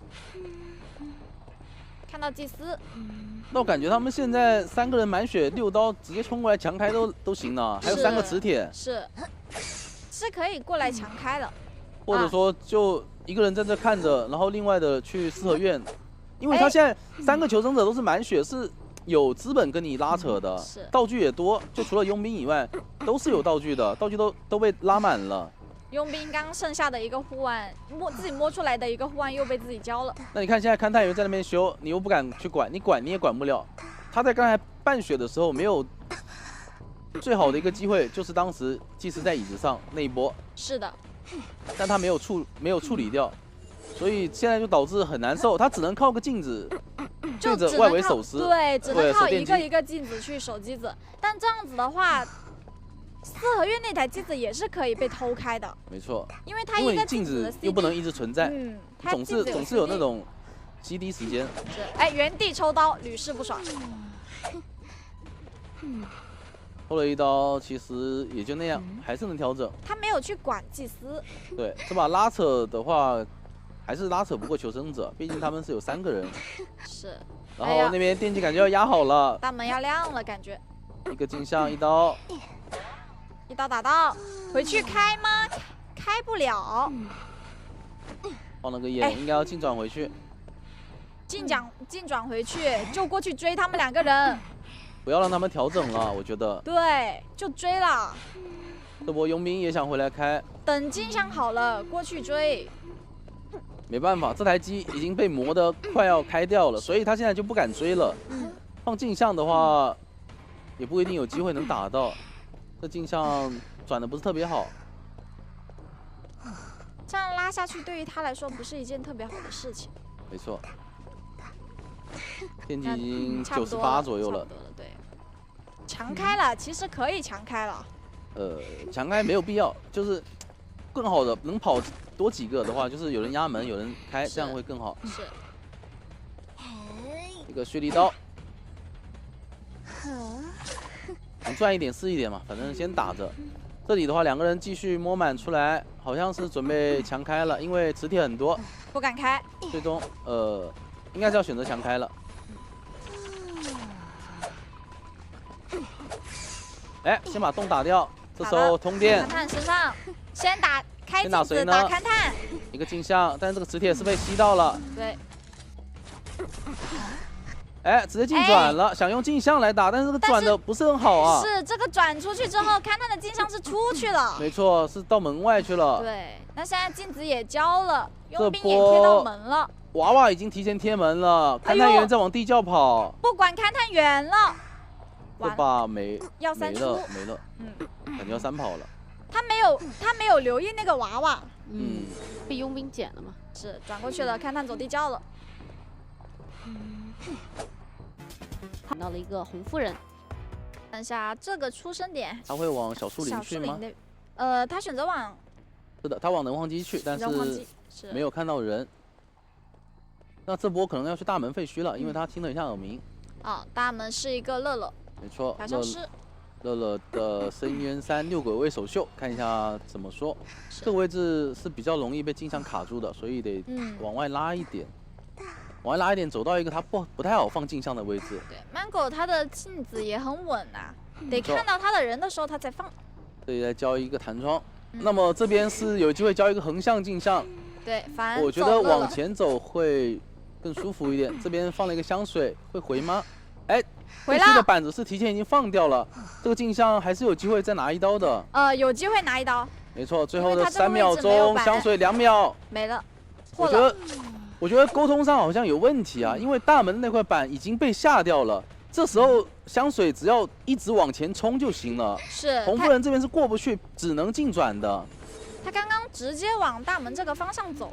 看到祭司。那我感觉他们现在3个人满血6刀直接冲过来强开都行了，还有3个磁铁。是可以过来强开的。或者说就一个人在这看着，然后另外的去四合院，因为他现在3个求生者都是满血，是。有资本跟你拉扯的，道具也多，就除了佣兵以外，都是有道具的，道具都被拉满了。佣兵刚剩下的一个护腕，自己摸出来的一个护腕又被自己交了。那你看现在勘探员在那边修，你又不敢去管，你也管不了。他在刚才半血的时候没有最好的一个机会，就是当时祭司在椅子上那一波。是的。但他没有处理掉，所以现在就导致很难受，他只能靠个镜子。对着外围守尸，对，只能靠一个镜子去守机子。但这样子的话，四合院那台机子也是可以被偷开的。没错，因为它一个镜子又不能一直存在，总是有那种CD时间。哎，原地抽刀，屡试不爽。偷了一刀，其实也就那样，还是能调整。他没有去管祭司。对，这把拉扯的话。还是拉扯不过求生者，毕竟他们是有3个人。是。然后那边电机感觉要压好了，大门要亮了，感觉。一个镜像1刀，一刀打到，回去开吗？开不了。晃了个眼，应该要近转回去。近转回去，就过去追他们2个人。不要让他们调整了，我觉得。对，就追了。这波佣兵也想回来开。等镜像好了，过去追。没办法，这台机已经被磨得快要开掉了，所以他现在就不敢追了。放镜像的话，也不一定有机会能打到。这镜像转的不是特别好。这样拉下去对于他来说不是一件特别好的事情。没错。电机已经98左右了。对。强开了，其实可以强开了。强开没有必要，就是更好的能跑多几个的话，就是有人压门，有人开，这样会更好。是。一个蓄力刀，能赚一点是一点嘛，反正先打着。这里的话，2个人继续摸满出来，好像是准备强开了，因为磁铁很多，不敢开。最终应该是要选择强开了。哎，先把洞打掉，这时候通电。勘探身上，先打开镜子，谁打勘探。一个镜像，但是这个磁铁是被吸到了。对。哎，直接进转了，想用镜像来打，但是这个转的不是很好啊。是这个转出去之后，勘探的镜像是出去了。没错，是到门外去了。对，那现在镜子也交了，佣兵也贴到门了。娃娃已经提前贴门了，勘探员在往地窖跑。不管勘探员了。这把没了，感觉要3跑了。他没有留意那个娃娃。被佣兵捡了嘛？是转过去了，勘探走地窖了。看到了一个红夫人。看一下这个出生点，他会往小树林去吗？他选择往。是的，他往能荒机去，但是没有看到人。那这波可能要去大门废墟了，因为他听了一下耳鸣。大门是一个乐乐。没错，乐乐的深渊3 6鬼位首秀，看一下怎么说。这个位置是比较容易被镜像卡住的，所以得往外拉一点。往外拉一点，走到一个他不太好放镜像的位置。对 ，Mango 他的镜子也很稳呐，得看到他的人的时候他才放。这里再交一个弹窗，那么这边是有机会交一个横向镜像。对，反我觉得往前走会更舒服一点。这边放了一个香水，会回吗？哎，回了。这个板子是提前已经放掉了，这个镜像还是有机会再拿1刀的。有机会拿1刀。没错，最后的3秒钟，香水2秒没了。我觉得沟通上好像有问题啊，因为大门那块板已经被下掉了，这时候香水只要一直往前冲就行了。是。红夫人这边是过不去，只能进转的。他刚刚直接往大门这个方向走。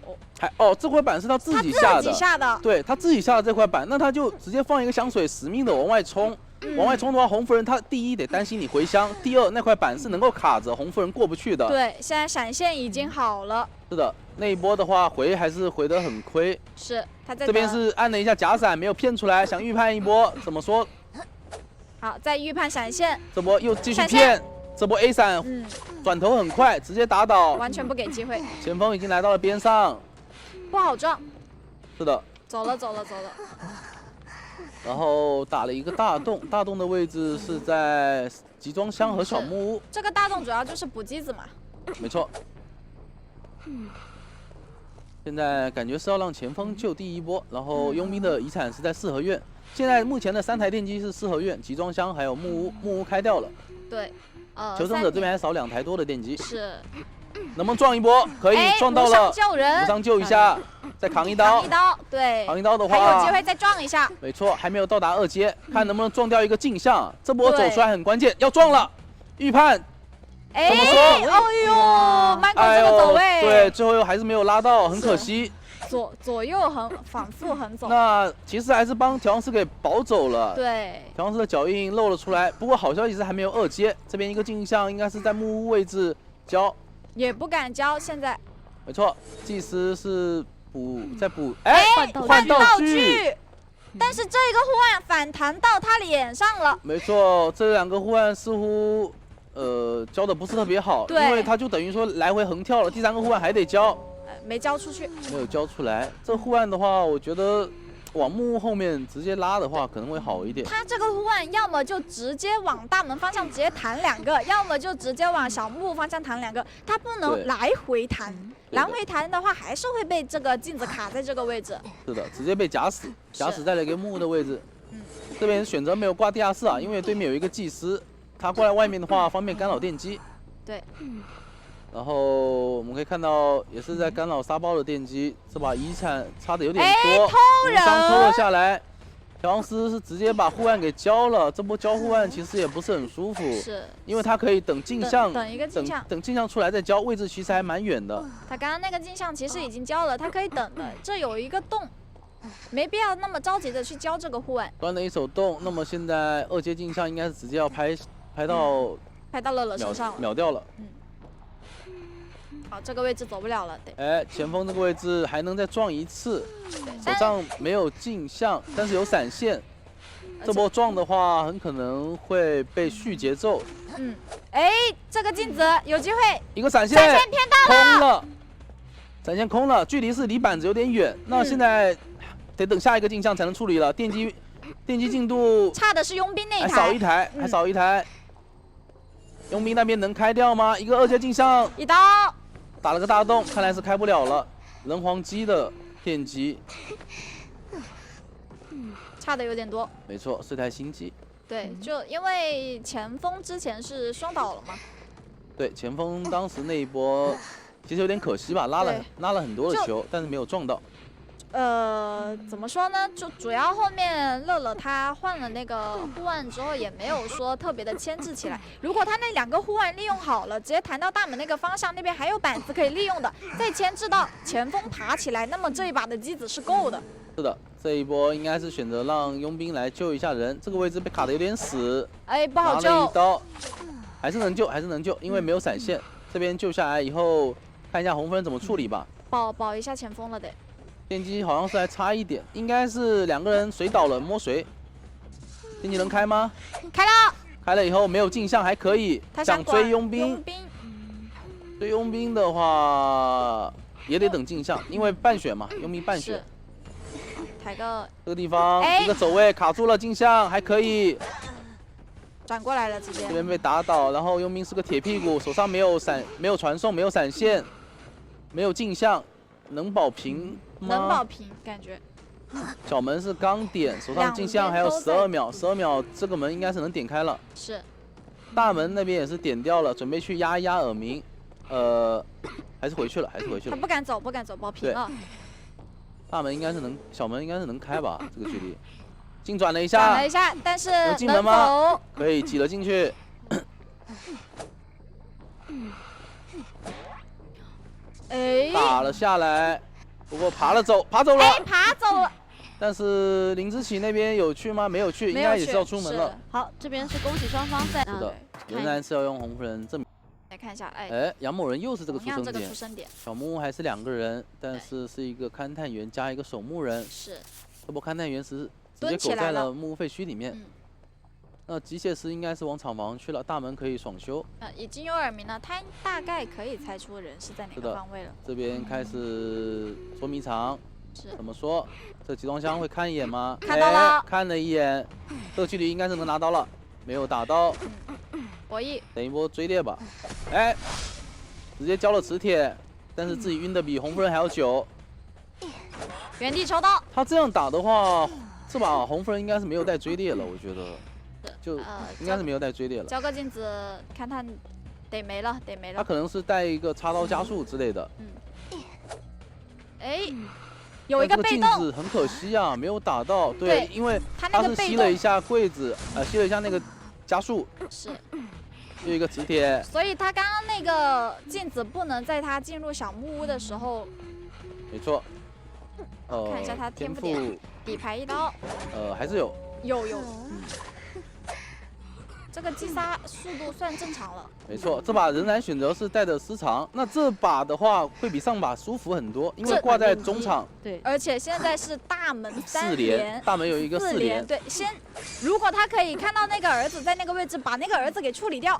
这块板是他自己下的。他自己下的。对，他自己下的这块板，那他就直接放一个香水，死命的往外冲。往外冲的话，红夫人她第一得担心你回香，第二那块板是能够卡着红夫人过不去的。对，现在闪现已经好了。是的，那一波的话还是回得很亏。是，他在这边是按了一下假闪，没有骗出来，想预判一波，怎么说？好，再预判闪现。这波又继续骗。这波 A 闪，转头很快，直接打倒，完全不给机会。前锋已经来到了边上，不好撞。是的，走了。然后打了一个大洞，大洞的位置是在集装箱和小木屋。这个大洞主要就是补机子嘛。没错。现在感觉是要让前锋救第一波，然后佣兵的遗产是在4合院。现在目前的3台电机是4合院、集装箱还有木屋，木屋开掉了。对。求生者这边还少2台多的电机，是，能不能撞一波？可以，撞到了，无伤救一下，再扛一刀，对，扛一刀的话，还有机会再撞一下。没错，还没有到达2阶，看能不能撞掉一个镜像。这波走出来很关键，要撞了，预判，怎么说？哎呦，Mango这个走位，对，最后又还是没有拉到，很可惜。左右反复横走，那其实还是帮调香师给保走了。对，调香师的脚印露了出来。不过好消息是还没有2阶，这边一个镜像应该是在木屋位置交，也不敢交。现在没错，祭司是在补，换道具，但是这一个护腕反弹到他脸上了。没错，这2个护腕似乎交的不是特别好，因为他就等于说来回横跳了，第3个护腕还得交。没交出去，没有交出来。这护腕的话，我觉得往木屋后面直接拉的话，可能会好一点。他这个护腕要么就直接往大门方向直接弹2个，要么就直接往小木屋方向弹2个，他不能来回弹。来回弹的话，还是会被这个镜子卡在这个位置。是的，直接被夹死，夹死在了一个木屋的位置。这边选择没有挂地下室啊，因为对面有一个祭司，他过来外面的话方便干扰电机。对。然后我们可以看到，也是在干扰沙包的电机，这把遗产差的有点多，偷人伤抽了下来。调香师是直接把护腕给交了，这波交护腕其实也不是很舒服，是，因为他可以等镜像，等一个镜像，等镜像出来再交，位置其实还蛮远的。他刚刚那个镜像其实已经交了，他可以等的，这有一个洞，没必要那么着急的去交这个护腕。端了一手洞，那么现在2阶镜像应该是直接要拍到乐乐身上了，秒掉了。好，这个位置走不了了，对。哎，前锋这个位置还能再撞一次，手上没有镜像，但是有闪现。这波撞的话，很可能会被续节奏。哎，这个镜子有机会，一个闪现，闪现偏大了，空了，闪现空了，距离是离板子有点远。那现在得等下一个镜像才能处理了。电机进度差的是佣兵那一台，还少一台。佣兵那边能开掉吗？一个2阶镜像，一刀打了个大洞，看来是开不了了。人皇机的电机，差的有点多。没错，是台新机。对，就因为前锋之前是双倒了嘛。对，前锋当时那一波其实有点可惜吧，拉了很多的球，但是没有撞到。怎么说呢？就主要后面乐乐他换了那个护腕之后，也没有说特别的牵制起来。如果他那2个护腕利用好了，直接弹到大门那个方向，那边还有板子可以利用的，再牵制到前锋爬起来，那么这一把的机子是够的。是的，这一波应该是选择让佣兵来救一下人，这个位置被卡的有点死，哎，不好救。拿了一刀，还是能救，因为没有闪现。这边救下来以后，看一下红分怎么处理吧。保一下前锋了得。电机好像是还差一点，应该是2个人谁倒了摸谁。电机能开吗？开了。开了以后没有镜像还可以，想追佣兵。追佣兵的话也得等镜像，因为半血嘛，佣兵半血。抬个这个地方一个走位卡住了，镜像还可以。转过来了，直接。这边被打倒，然后佣兵是个铁屁股，手上没有传送，没有闪现，没有镜像，能保平吗？能保平，感觉。小门是刚点，手上镜像还有12秒，12秒这个门应该是能点开了。是。大门那边也是点掉了，准备去压一压耳鸣，还是回去了。他不敢走，保平了。大门应该是能，小门应该是能开吧？这个距离，进转了一下，但是能进门吗？可以挤了进去。打了下来，不过爬走了。爬走了。但是林之启那边有去吗？没有去，应该也是要出门了。好，这边是恭喜双方在。是的，仍然是要用红夫人证明。来看一下，杨某人又是这个出生点，小木屋还是2个人，但是是一个勘探员加一个守墓人。是，这波勘探员是直接苟在了木屋废墟里面。那机械师应该是往厂房去了，大门可以爽修。已经有耳鸣了，他大概可以猜出人是在哪个方位了。这边开始捉迷藏，怎么说？这集装箱会看一眼吗？看到了，看了一眼，这个距离应该是能拿到了，没有打到。博弈，等一波追猎吧。直接交了磁铁，但是自己晕的比红夫人还要久。原地抽刀。他这样打的话，这把红夫人应该是没有带追猎了，我觉得。就应该是没有带追猎了。交个镜子，看他得没了。他可能是带一个插刀加速之类的。有一个被动。镜子很可惜啊，没有打到。对，因为他是吸了一下柜子，吸了一下那个加速。是。又一个磁铁。所以他刚刚那个镜子不能在他进入小木屋的时候。没错。看一下他天赋点，底牌1刀。还是有。有。这个击杀速度算正常了。没错，这把仍然选择是带的失常。那这把的话会比上把舒服很多，因为挂在中场。对，而且现在是大门3连，大门有一个4连。对，如果他可以看到那个儿子在那个位置，把那个儿子给处理掉。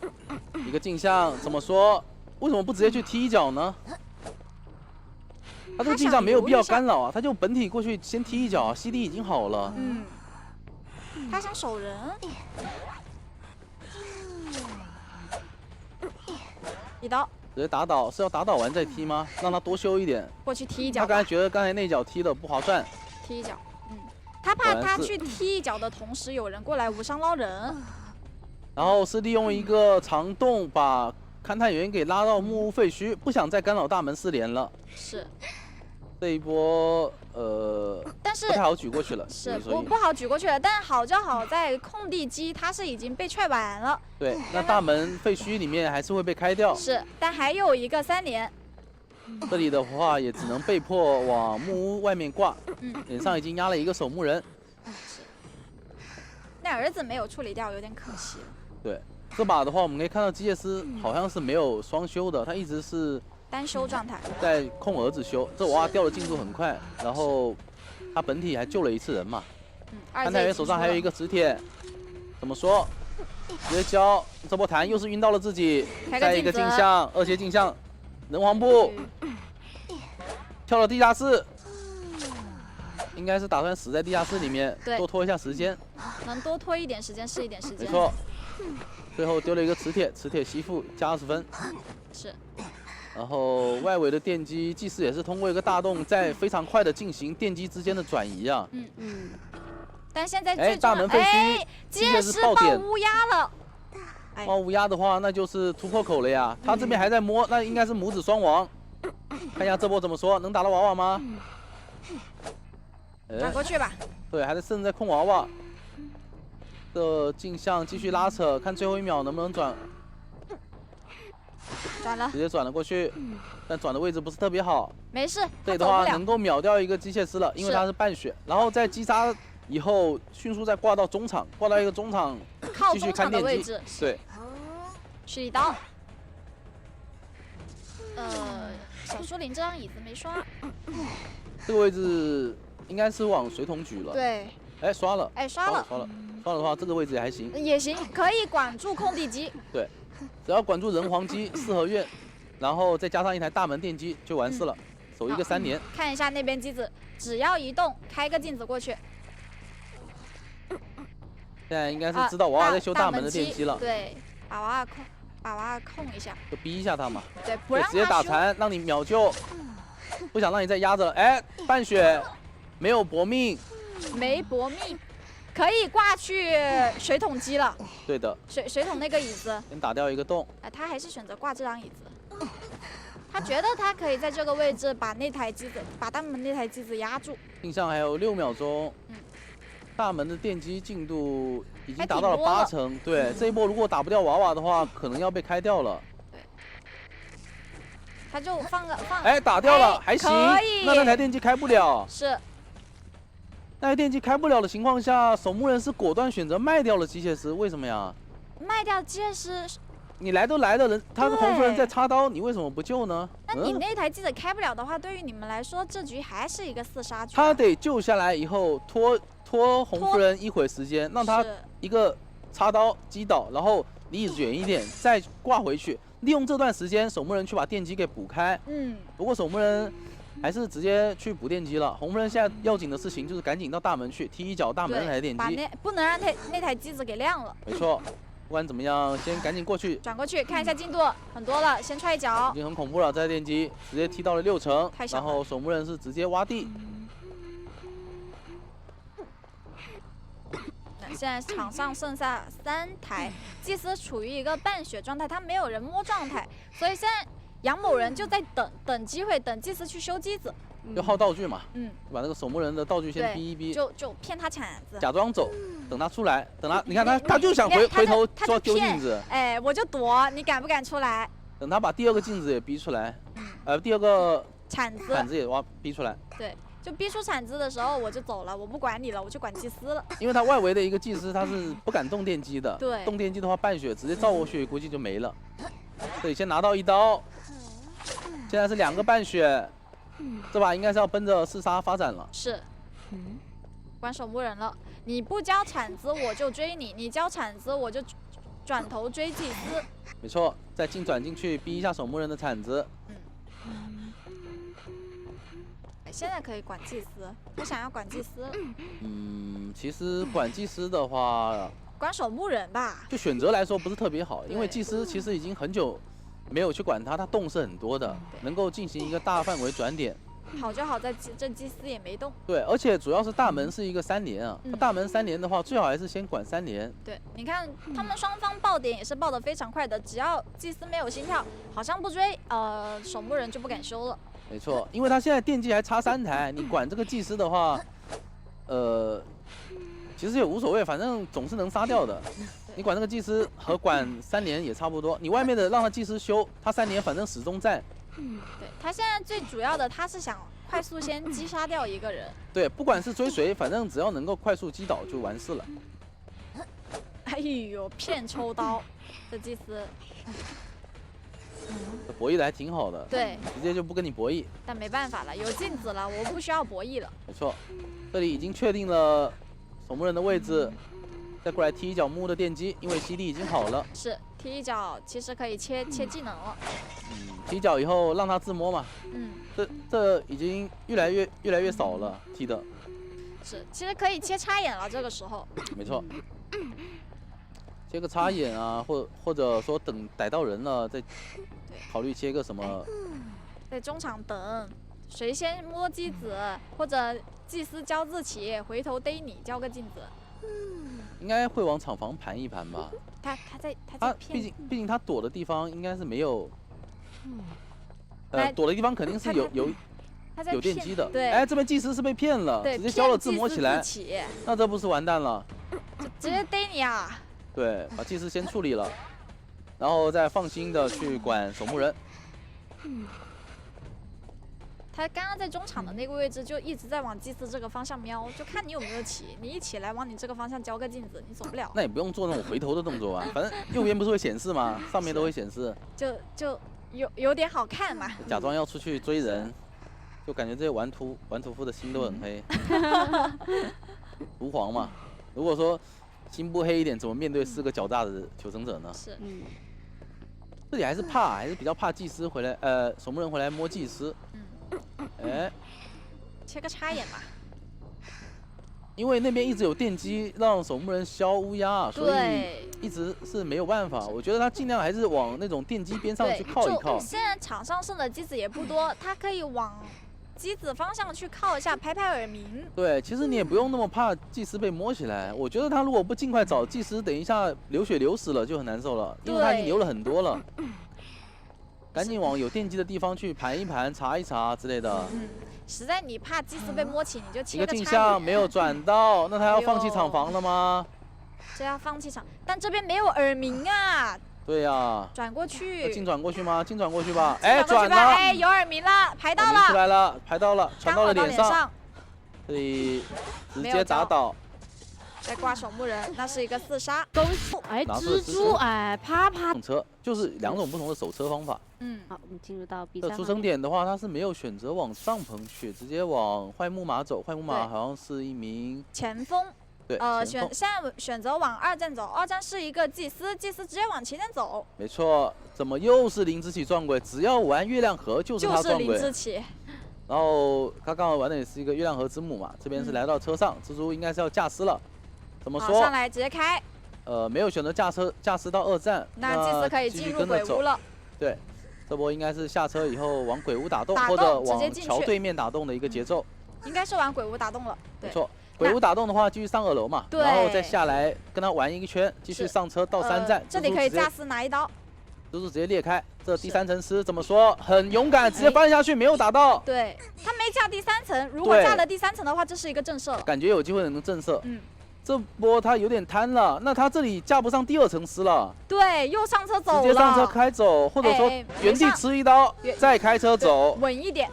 一个镜像怎么说？为什么不直接去踢一脚呢？他这个地上没有必要干扰啊，他就本体过去先踢一脚 ，CD 已经好了。嗯，他想守人。一刀。直接打倒，是要打倒完再踢吗？让他多修一点。过去踢一脚。他刚才觉得刚才那脚踢的不划算。踢一脚，他怕他去踢一脚的同时有人过来无伤捞人。然后是利用一个长洞把勘探员给拉到木屋废墟，不想再干扰大门4连了。是。这一波但是不太好举过去了，是不好举过去了。但好就好在空地机它是已经被踹完了。对，那大门废墟里面还是会被开掉。是，但还有一个3连。这里的话也只能被迫往木屋外面挂。脸上已经压了一个守墓人。是。那儿子没有处理掉，有点可惜了。对，这把的话我们可以看到机械师好像是没有双修的，他一直是。单修状态，在控儿子修，这娃娃掉的进度很快，然后他本体还救了1次人嘛。勘探员手上还有一个磁铁，怎么说？直接交，这波弹又是晕到了自己，再一个镜像，2阶镜像，人皇步，跳了地下室，应该是打算死在地下室里面，多拖一下时间。能多拖一点时间是一点时间。没错，最后丢了一个磁铁，磁铁吸附加20分。是。然后外围的电机祭司也是通过一个大洞，在非常快的进行电机之间的转移啊。但现在最大门废墟，机械师爆乌鸦了。爆乌鸦的话，那就是突破口了呀。他这边还在摸，那应该是母子双亡。看一下这波怎么说，能打到娃娃吗？转过去吧。对，还在甚至在控娃娃。这镜像继续拉扯，看最后1秒能不能转。转了，直接转了过去，但转的位置不是特别好。没事，这里的话能够秒掉一个机械师了，因为他是半血。然后在击杀以后，迅速再挂到中场，挂到一个中场，继续看电机。对，是一刀。小树林这张椅子没刷。这个位置应该是往水桶举了。对。哎，刷了。哎，刷了。刷了的话，这个位置也还行。也行，可以管住空地机。对。只要管住人皇机4合院，然后再加上一台大门电机就完事了，守一个3连。看一下那边机子，只要移动，开个镜子过去。现在应该是知道娃娃在修大门的电机了。对，把娃娃控一下，就逼一下他嘛。对，不让他直接打残，让你秒救。不想让你再压着了，哎，半血，没有搏命。没搏命。可以挂去水桶机了。对的。水桶那个椅子。先打掉一个洞。他还是选择挂这张椅子。他觉得他可以在这个位置把那台机子，把大门那台机子压住。镜像还有6秒钟。大门的电机进度已经达到了8成。对，这一波如果打不掉娃娃的话，可能要被开掉了。对。他就放。哎，打掉了，还行。那台电机开不了。是。那台电机开不了的情况下，守墓人是果断选择卖掉了机械师，为什么呀？卖掉机械师，你来都来了，人他的红夫人在插刀，你为什么不救呢？那你那台机子开不了的话，对于你们来说，这局还是一个4杀局。他得救下来以后，拖红夫人一会时间，让他一个插刀击倒，然后离椅子远一点，再挂回去，利用这段时间，守墓人去把电机给补开。不过守墓人。还是直接去补电机了。红夫人现在要紧的事情就是赶紧到大门去踢一脚大门那台电机，不能让那台机子给亮了。没错，不管怎么样，先赶紧过去，转过去看一下进度，很多了，先踹一脚。已经很恐怖了，这台电机直接踢到了6成，然后守墓人是直接挖地。现在场上剩下3台，祭司处于一个半血状态，他没有人摸状态，所以现在。杨某人就在等机会，等祭司去修机子，就耗道具嘛，把那个守墓人的道具先逼一逼，就骗他铲子，假装走，等他出来，等他，你看他就想回头说丢镜子，哎，我就躲，你敢不敢出来？等他把第2个镜子也逼出来，第2个铲子也逼出来，对，就逼出铲子的时候我就走了，我不管你了，我去管祭司了，因为他外围的一个祭司他是不敢动电机的，对，动电机的话半血直接照过去估计就没了，所以先拿到1刀。现在是2个半血，这把应该是要奔着4杀发展了。是，管守墓人了。你不交铲子我就追你，你交铲子我就转头追祭司。没错，再转进去逼一下守墓人的铲子。现在可以管祭司，我想要管祭司了。其实管祭司的话，管守墓人吧。就选择来说不是特别好，因为祭司其实已经很久没有去管它，它动是很多的，能够进行一个大范围转点。好就好在这祭司也没动。对，而且主要是大门是一个3连啊，大门3连的话，最好还是先管3连。对，你看他们双方爆点也是爆得非常快的，只要祭司没有心跳，好像不追，守墓人就不敢修了。没错，因为他现在电机还差3台，你管这个祭司的话，其实也无所谓，反正总是能杀掉的。你管这个祭司和管3连也差不多，你外面的让他祭司修，他3连反正始终在。对他现在最主要的，他是想快速先击杀掉一个人。对，不管是追谁，反正只要能够快速击倒就完事了。哎呦，骗抽刀，这祭司。博弈的还挺好的，对，直接就不跟你博弈。但没办法了，有镜子了，我不需要博弈了。没错，这里已经确定了守墓人的位置，再过来踢一脚木的电击，因为CD已经好了。是，踢一脚其实可以切技能了。踢脚以后让他自摸嘛。这已经越来越少了踢的。是，其实可以切插眼了，这个时候。没错。切个插眼啊，或者说等逮到人了再考虑切个什么。在中场等，谁先摸机子，或者祭司交自起，回头逮你交个镜子。应该会往厂房盘一盘吧。他在毕竟他躲的地方应该是没有。躲的地方肯定是有电机的。对。哎，这边祭司是被骗了，直接交了自摸起来。那这不是完蛋了？直接逮你啊！对，把祭司先处理了，然后再放心的去管守墓人。他刚刚在中场的那个位置就一直在往祭司这个方向瞄，就看你有没有起。你一起来往你这个方向交个镜子，你走不了。那也不用做那种回头的动作啊，反正右边不是会显示吗？上面都会显示。就有点好看嘛。假装要出去追人，就感觉这些玩屠夫的心都很黑。毒黄嘛，如果说心不黑一点，怎么面对4个狡诈的求生者呢？是，这里还是比较怕祭司回来，守墓人回来摸祭司。哎，切个插眼吧。因为那边一直有电击让守墓人消乌鸦，所以一直是没有办法。我觉得他尽量还是往那种电击边上去靠一靠。现在场上剩的机子也不多，他可以往机子方向去靠一下，拍拍耳鸣。对，其实你也不用那么怕祭司被摸起来。我觉得他如果不尽快找祭司，等一下流血流死了就很难受了，因为他已经流了很多了。赶紧往有电击的地方去盘一盘、查一查之类的。实在你怕祭司被摸起，你就切个镜像没有转到，那他要放弃厂房了吗？这要放弃厂，但这边没有耳鸣啊。对呀。转过去。净转过去吗？净转过去吧。哎，转了。哎，有耳鸣了，排到了。出来了，排到了，传到了脸上。这里直接打倒。再挂守墓人，那是一个4杀。恭喜！哎，蜘蛛，哎，啪啪。上车就是2种不同的手车方法。好，我们进入到比赛。出生点的话，他是没有选择往帐篷去，直接往坏木马走。坏木马好像是一名前锋。对，现在选择往2站走，2站是一个祭司，祭司直接往前面走。没错，怎么又是林之起撞鬼？只要玩月亮河就是他撞鬼。就是林之起。然后他刚刚玩的也是一个月亮河之母嘛，这边是来到车上，蜘蛛应该是要驾驶了。怎么说？上来直接开。没有选择驾驶到2站，那祭司可以进入鬼屋了。对，这波应该是下车以后往鬼屋打洞，或者往桥对面打洞的一个节奏。应该是往鬼屋打洞了。没错，鬼屋打洞的话，继续上2楼嘛，然后再下来跟他玩一个圈，继续上车到3站。这里可以驾驶拿一刀。蜘蛛直接裂开，这第3层师怎么说？很勇敢，直接翻下去，没有打到。对，他没架第3层，如果架了第3层的话，这是一个震慑了。感觉有机会能震慑。这波他有点贪了，那他这里架不上第2层师了。对，又上车走了。直接上车开走，或者说原地吃一刀，再开车走，稳一点。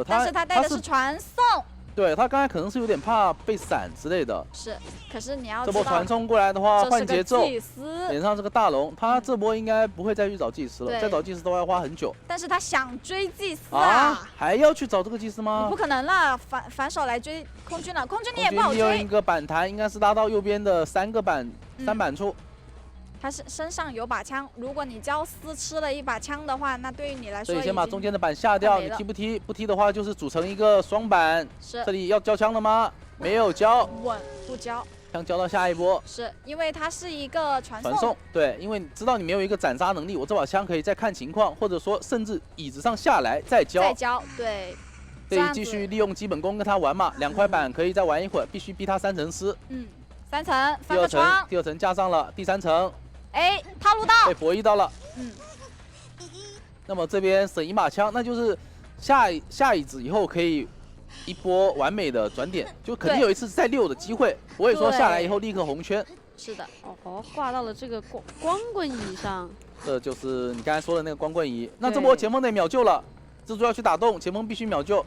但是他带的是传送。对，他刚才可能是有点怕被闪之类的。是，可是你要这波传送过来的话，换节奏。祭司脸上这个大龙，他这波应该不会再去找祭司了，再找祭司都要花很久。但是他想追祭司啊！还要去找这个祭司吗？你不可能了，反手来追空军了，空军你也不好追。用一个板弹，应该是拉到右边的3板处。他是身上有把枪，如果你焦斯吃了一把枪的话，那对于你来说，所以先把中间的板下掉，你踢不踢？不踢的话就是组成一个双板。是。这里要交枪了吗？没有交。稳，不交。枪交到下一波。是因为它是一个传送。对，因为你知道你没有一个斩杀能力，我这把枪可以再看情况，或者说甚至椅子上下来再交。对。可以继续利用基本功跟他玩嘛，2块板可以再玩一会儿，必须逼他3层撕。 3层，翻个窗。第2层架上了，第3层。哎，套路到。被博弈到了。那么这边省一把枪，那就是下一子以后可以一波完美的转点，就肯定有一次再6的机会，不会说下来以后立刻红圈。是的。哦，挂到了这个光棍椅上。这就是你刚才说的那个光棍椅。那这波前锋得秒救了。 蜘蛛要去打洞，前锋必须秒救，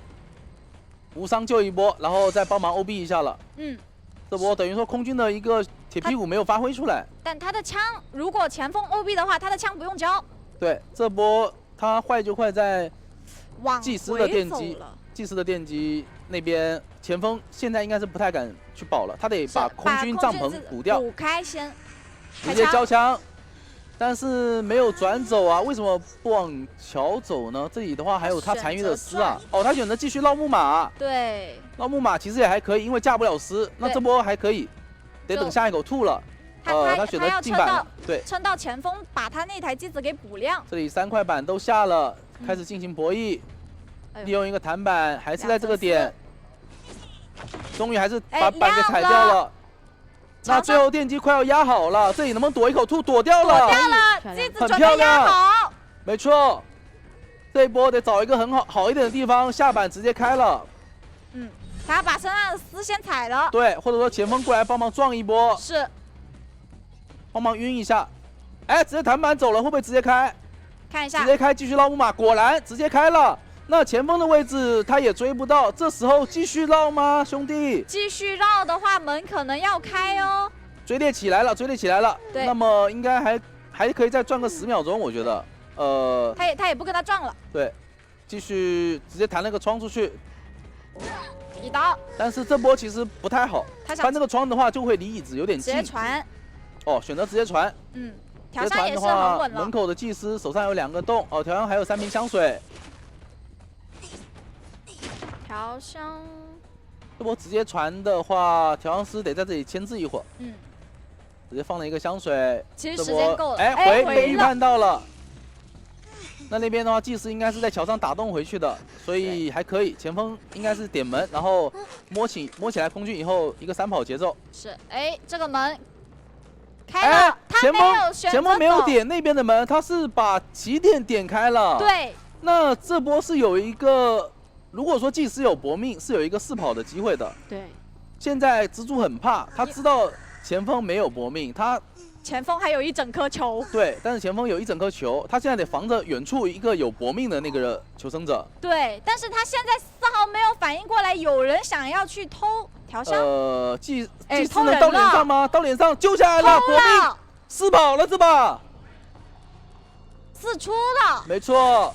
无伤救一波，然后再帮忙 OB 一下了。这波等于说空军的一个铁屁股没有发挥出来。但他的枪，如果前锋 OB 的话，他的枪不用交。对，这波他坏就坏在祭司的电击，祭司的电击那边前锋现在应该是不太敢去保了，他得把空军帐篷补掉，补开先，直接交枪。 但是没有转走啊，为什么不往桥走呢？这里的话还有他残余的丝啊。哦，他选择继续绕木马。对。绕木马其实也还可以，因为架不了丝。那这波还可以，得等下一口吐了。他选择进板了。对。撑到前锋把他那台机子给补亮。这里3块板都下了，开始进行博弈。利用一个弹板，还是在这个点。终于还是把板给踩掉了。 那最后电击快要压好了，这里能不能躲一口吐？躲掉了，躲掉了，机子很漂亮，好，没错。这一波得找一个很好一点的地方，下板直接开了。他要把身上的丝先踩了。对，或者说前锋过来帮忙撞一波，是，帮忙晕一下。哎，直接弹板走了，会不会直接开？看一下，直接开，继续绕木马，果然直接开了。 那前锋的位置他也追不到，这时候继续绕吗，兄弟？继续绕的话，门可能要开哦。追猎起来了，追猎起来了。对。那么应该还可以再转个10秒钟，我觉得。他也不跟他撞了。对，继续直接弹了个窗出去。一刀。但是这波其实不太好，翻这个窗的话就会离椅子有点近。直接传。哦，选择直接传。调香也是很稳了。门口的祭司手上有2个洞，哦，调香还有3瓶香水。 调香，这波直接传的话，调香师得在这里牵制一会儿。直接放了一个香水。其实时间够了。哎，被预判到了。那边的话，祭司应该是在桥上打洞回去的，所以还可以。前锋应该是点门，然后摸起来空军以后一个3跑节奏。是，哎，这个门开了，他没有选择前锋没有点那边的门，他是把起点点开了。对。那这波是有一个。 如果说祭司有搏命，是有一个4跑的机会的。对。现在蜘蛛很怕，他知道前锋没有搏命，他前锋还有一整颗球。对，但是前锋有一整颗球，他现在得防着远处一个有搏命的那个求生者。对，但是他现在丝毫没有反应过来，有人想要去偷调香。祭司能到脸上吗？到脸上救下来了，搏命4跑了这把。4出了。没错。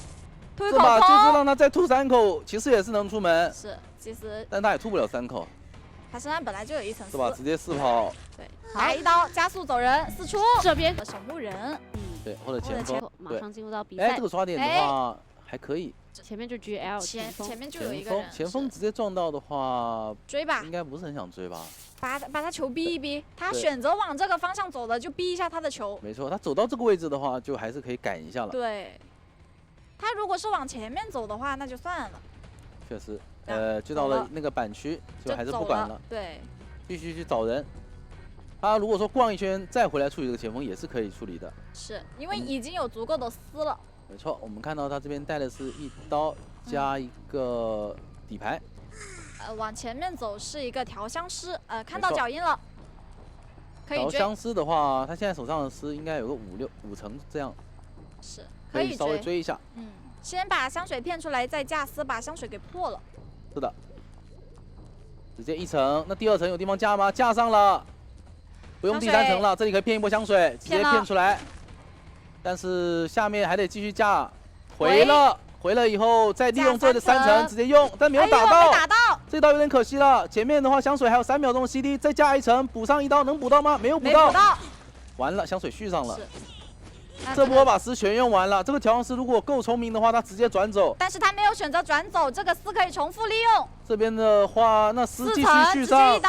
这把就是让他再吐3口，其实也是能出门。是，其实。但他也吐不了3口。他身上本来就有一层丝。是吧？直接4跑。对。来一刀加速走人，4出。这边守墓人。对，或者前锋。马上进入到比赛。哎，这个刷点的话还可以。前面就 GL 前面就有一个人。前锋直接撞到的话，追吧。应该不是很想追吧？把他球逼一逼，他选择往这个方向走的，就逼一下他的球。没错，他走到这个位置的话，就还是可以赶一下了。对。 他如果是往前面走的话，那就算了。确实，就到了那个板区，就还是不管了。对，必须去找人。他如果说逛一圈再回来处理这个前锋，也是可以处理的。是因为已经有足够的丝了。没错，我们看到他这边带的是一刀加一个底牌。往前面走是一个调香师，看到脚印了，可以追。调香师的话，他现在手上的丝应该有个5层这样。是。 可以稍微追一下，先把香水骗出来，再架丝把香水给破了。是的，直接1层。那第2层有地方架吗？架上了，不用第3层了，这里可以骗一波香水，直接骗出来。但是下面还得继续架，回了以后再利用这3层直接用，但没有打到，这刀有点可惜了。前面的话香水还有3秒钟 CD， 再加1层补上1刀，能补到吗？没有补到。完了，香水续上了。这波把丝全用完了，这个调香师如果够聪明的话，他直接转走。但是他没有选择转走，这个丝可以重复利用。这边的话，那丝继续续上，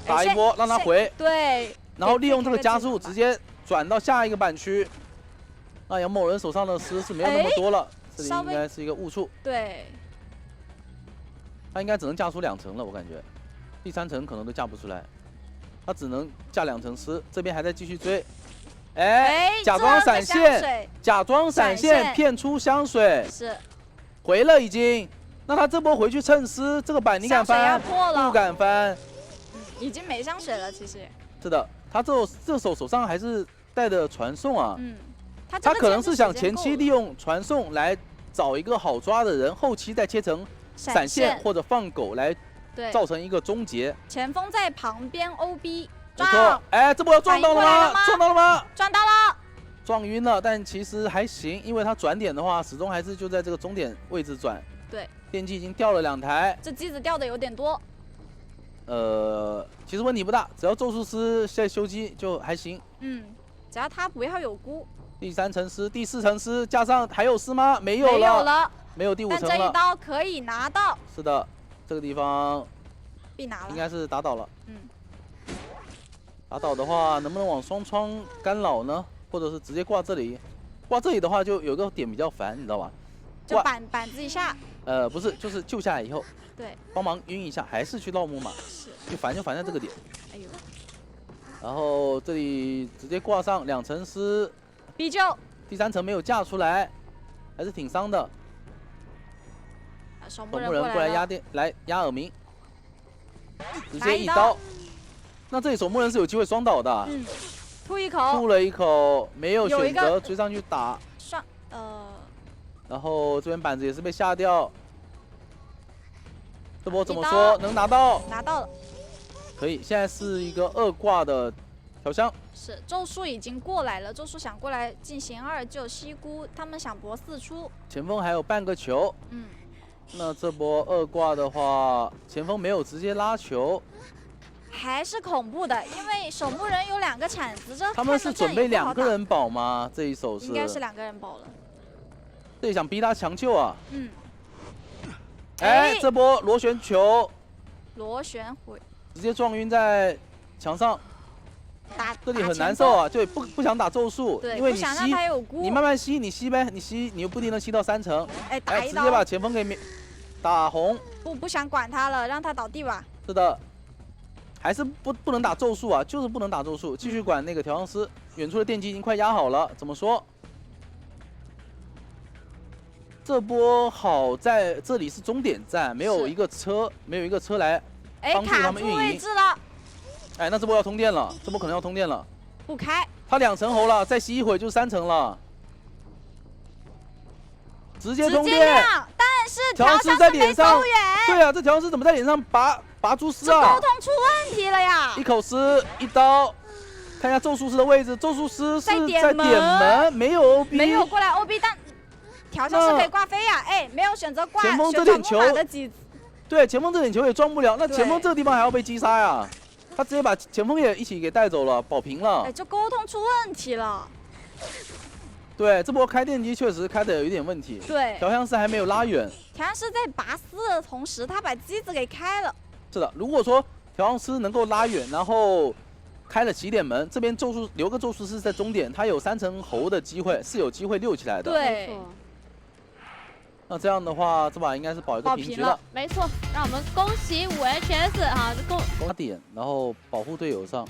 打一波让他回。对。然后利用这个加速直接转到下一个板区。那杨某人手上的丝是没有那么多了，这里应该是一个误触。对。他应该只能架出2层了，我感觉，第3层可能都架不出来，他只能架2层丝。这边还在继续追。哎，假装闪现，假装闪现骗出香水，是回了已经。那他这波回去蹭丝，这个板你敢翻？不敢翻。已经没香水了，其实。是的，他这手上还是带的传送啊。他可能是想前期利用传送来找一个好抓的人，后期再切成闪现或者放狗来造成一个终结。前锋在旁边 OB。没错，哎，这波要撞到了吗？撞到了吗？撞到了，撞晕了，但其实还行，因为他转点的话，始终还是就在这个终点位置转。对，电机已经掉了2台，这机子掉的有点多。其实问题不大，只要咒术师在修机就还行。只要他不要有菇。第3层丝，第4层丝，加上还有丝吗？没有了，没有了，没有第5层了。但这一刀可以拿到。是的，这个地方必拿了，应该是打倒了。打倒的话，能不能往双窗干扰呢？或者是直接挂这里？挂这里的话，就有个点比较烦，你知道吧？就板子一下。不是，就是救下来以后，对，帮忙晕一下，还是去绕木马。是。就烦在这个点。哎呦。然后这里直接挂上2层丝。必救。第3层没有架出来，还是挺伤的。守墓人过来压耳鸣，直接一刀。那这里守墓人是有机会双倒的。吐一口。吐了一口，没有选择追上去打。然后这边板子也是被下掉。这波怎么说？能拿到？拿到了。可以，现在是一个2挂的调香。是，咒术已经过来了，咒术想过来进行2救西姑，他们想搏4出。前锋还有半个球。那这波2挂的话，前锋没有直接拉球。还是恐怖的，因为守墓人有2个铲子，他们是准备2个人保吗？这一手是应该是2个人保了。这里想逼他强救啊。哎，这波螺旋球，螺旋回，直接撞晕在墙上。这里很难受啊，就不想打咒术，因为你吸，你慢慢吸，你吸呗，你吸，你又不一定能吸到3层。哎，打一刀，直接把前锋给打红。不想管他了，让他倒地吧。是的。还是不能打咒术啊，就是不能打咒术，继续管那个调香师。远处的电机已经快压好了，怎么说？这波好在这里是终点站，没有一个车来帮助他们运营。位置了。哎，那这波要通电了，这波可能要通电了。不开。他2层喉了，再吸一会就是3层了。直接通电。但是调香师在脸上。对啊，这调香师怎么在脸上拔蛛丝啊？这沟通出问题了呀！一口丝，一刀，看一下咒术师的位置，咒术师是在点门，没有 OB， 没有过来 OB， 但调香师可以挂飞呀，哎，没有选择挂。前锋这点球，对，前锋这点球也撞不了，那前锋这个地方还要被击杀呀，他直接把前锋也一起给带走了，保平了。哎，这沟通出问题了。对，这波开电机确实开的有一点问题。对，调香师还没有拉远。调香师在拔丝的同时，他把机子给开了。是的，如果说调香师能够拉远，然后开了起点门，这边留个咒术师在终点，他有3层喉的机会，是有机会溜起来的。对。那这样的话，这把应该是保一个平局了。没错，让我们恭喜5HS 哈，攻点，然后保护队友上。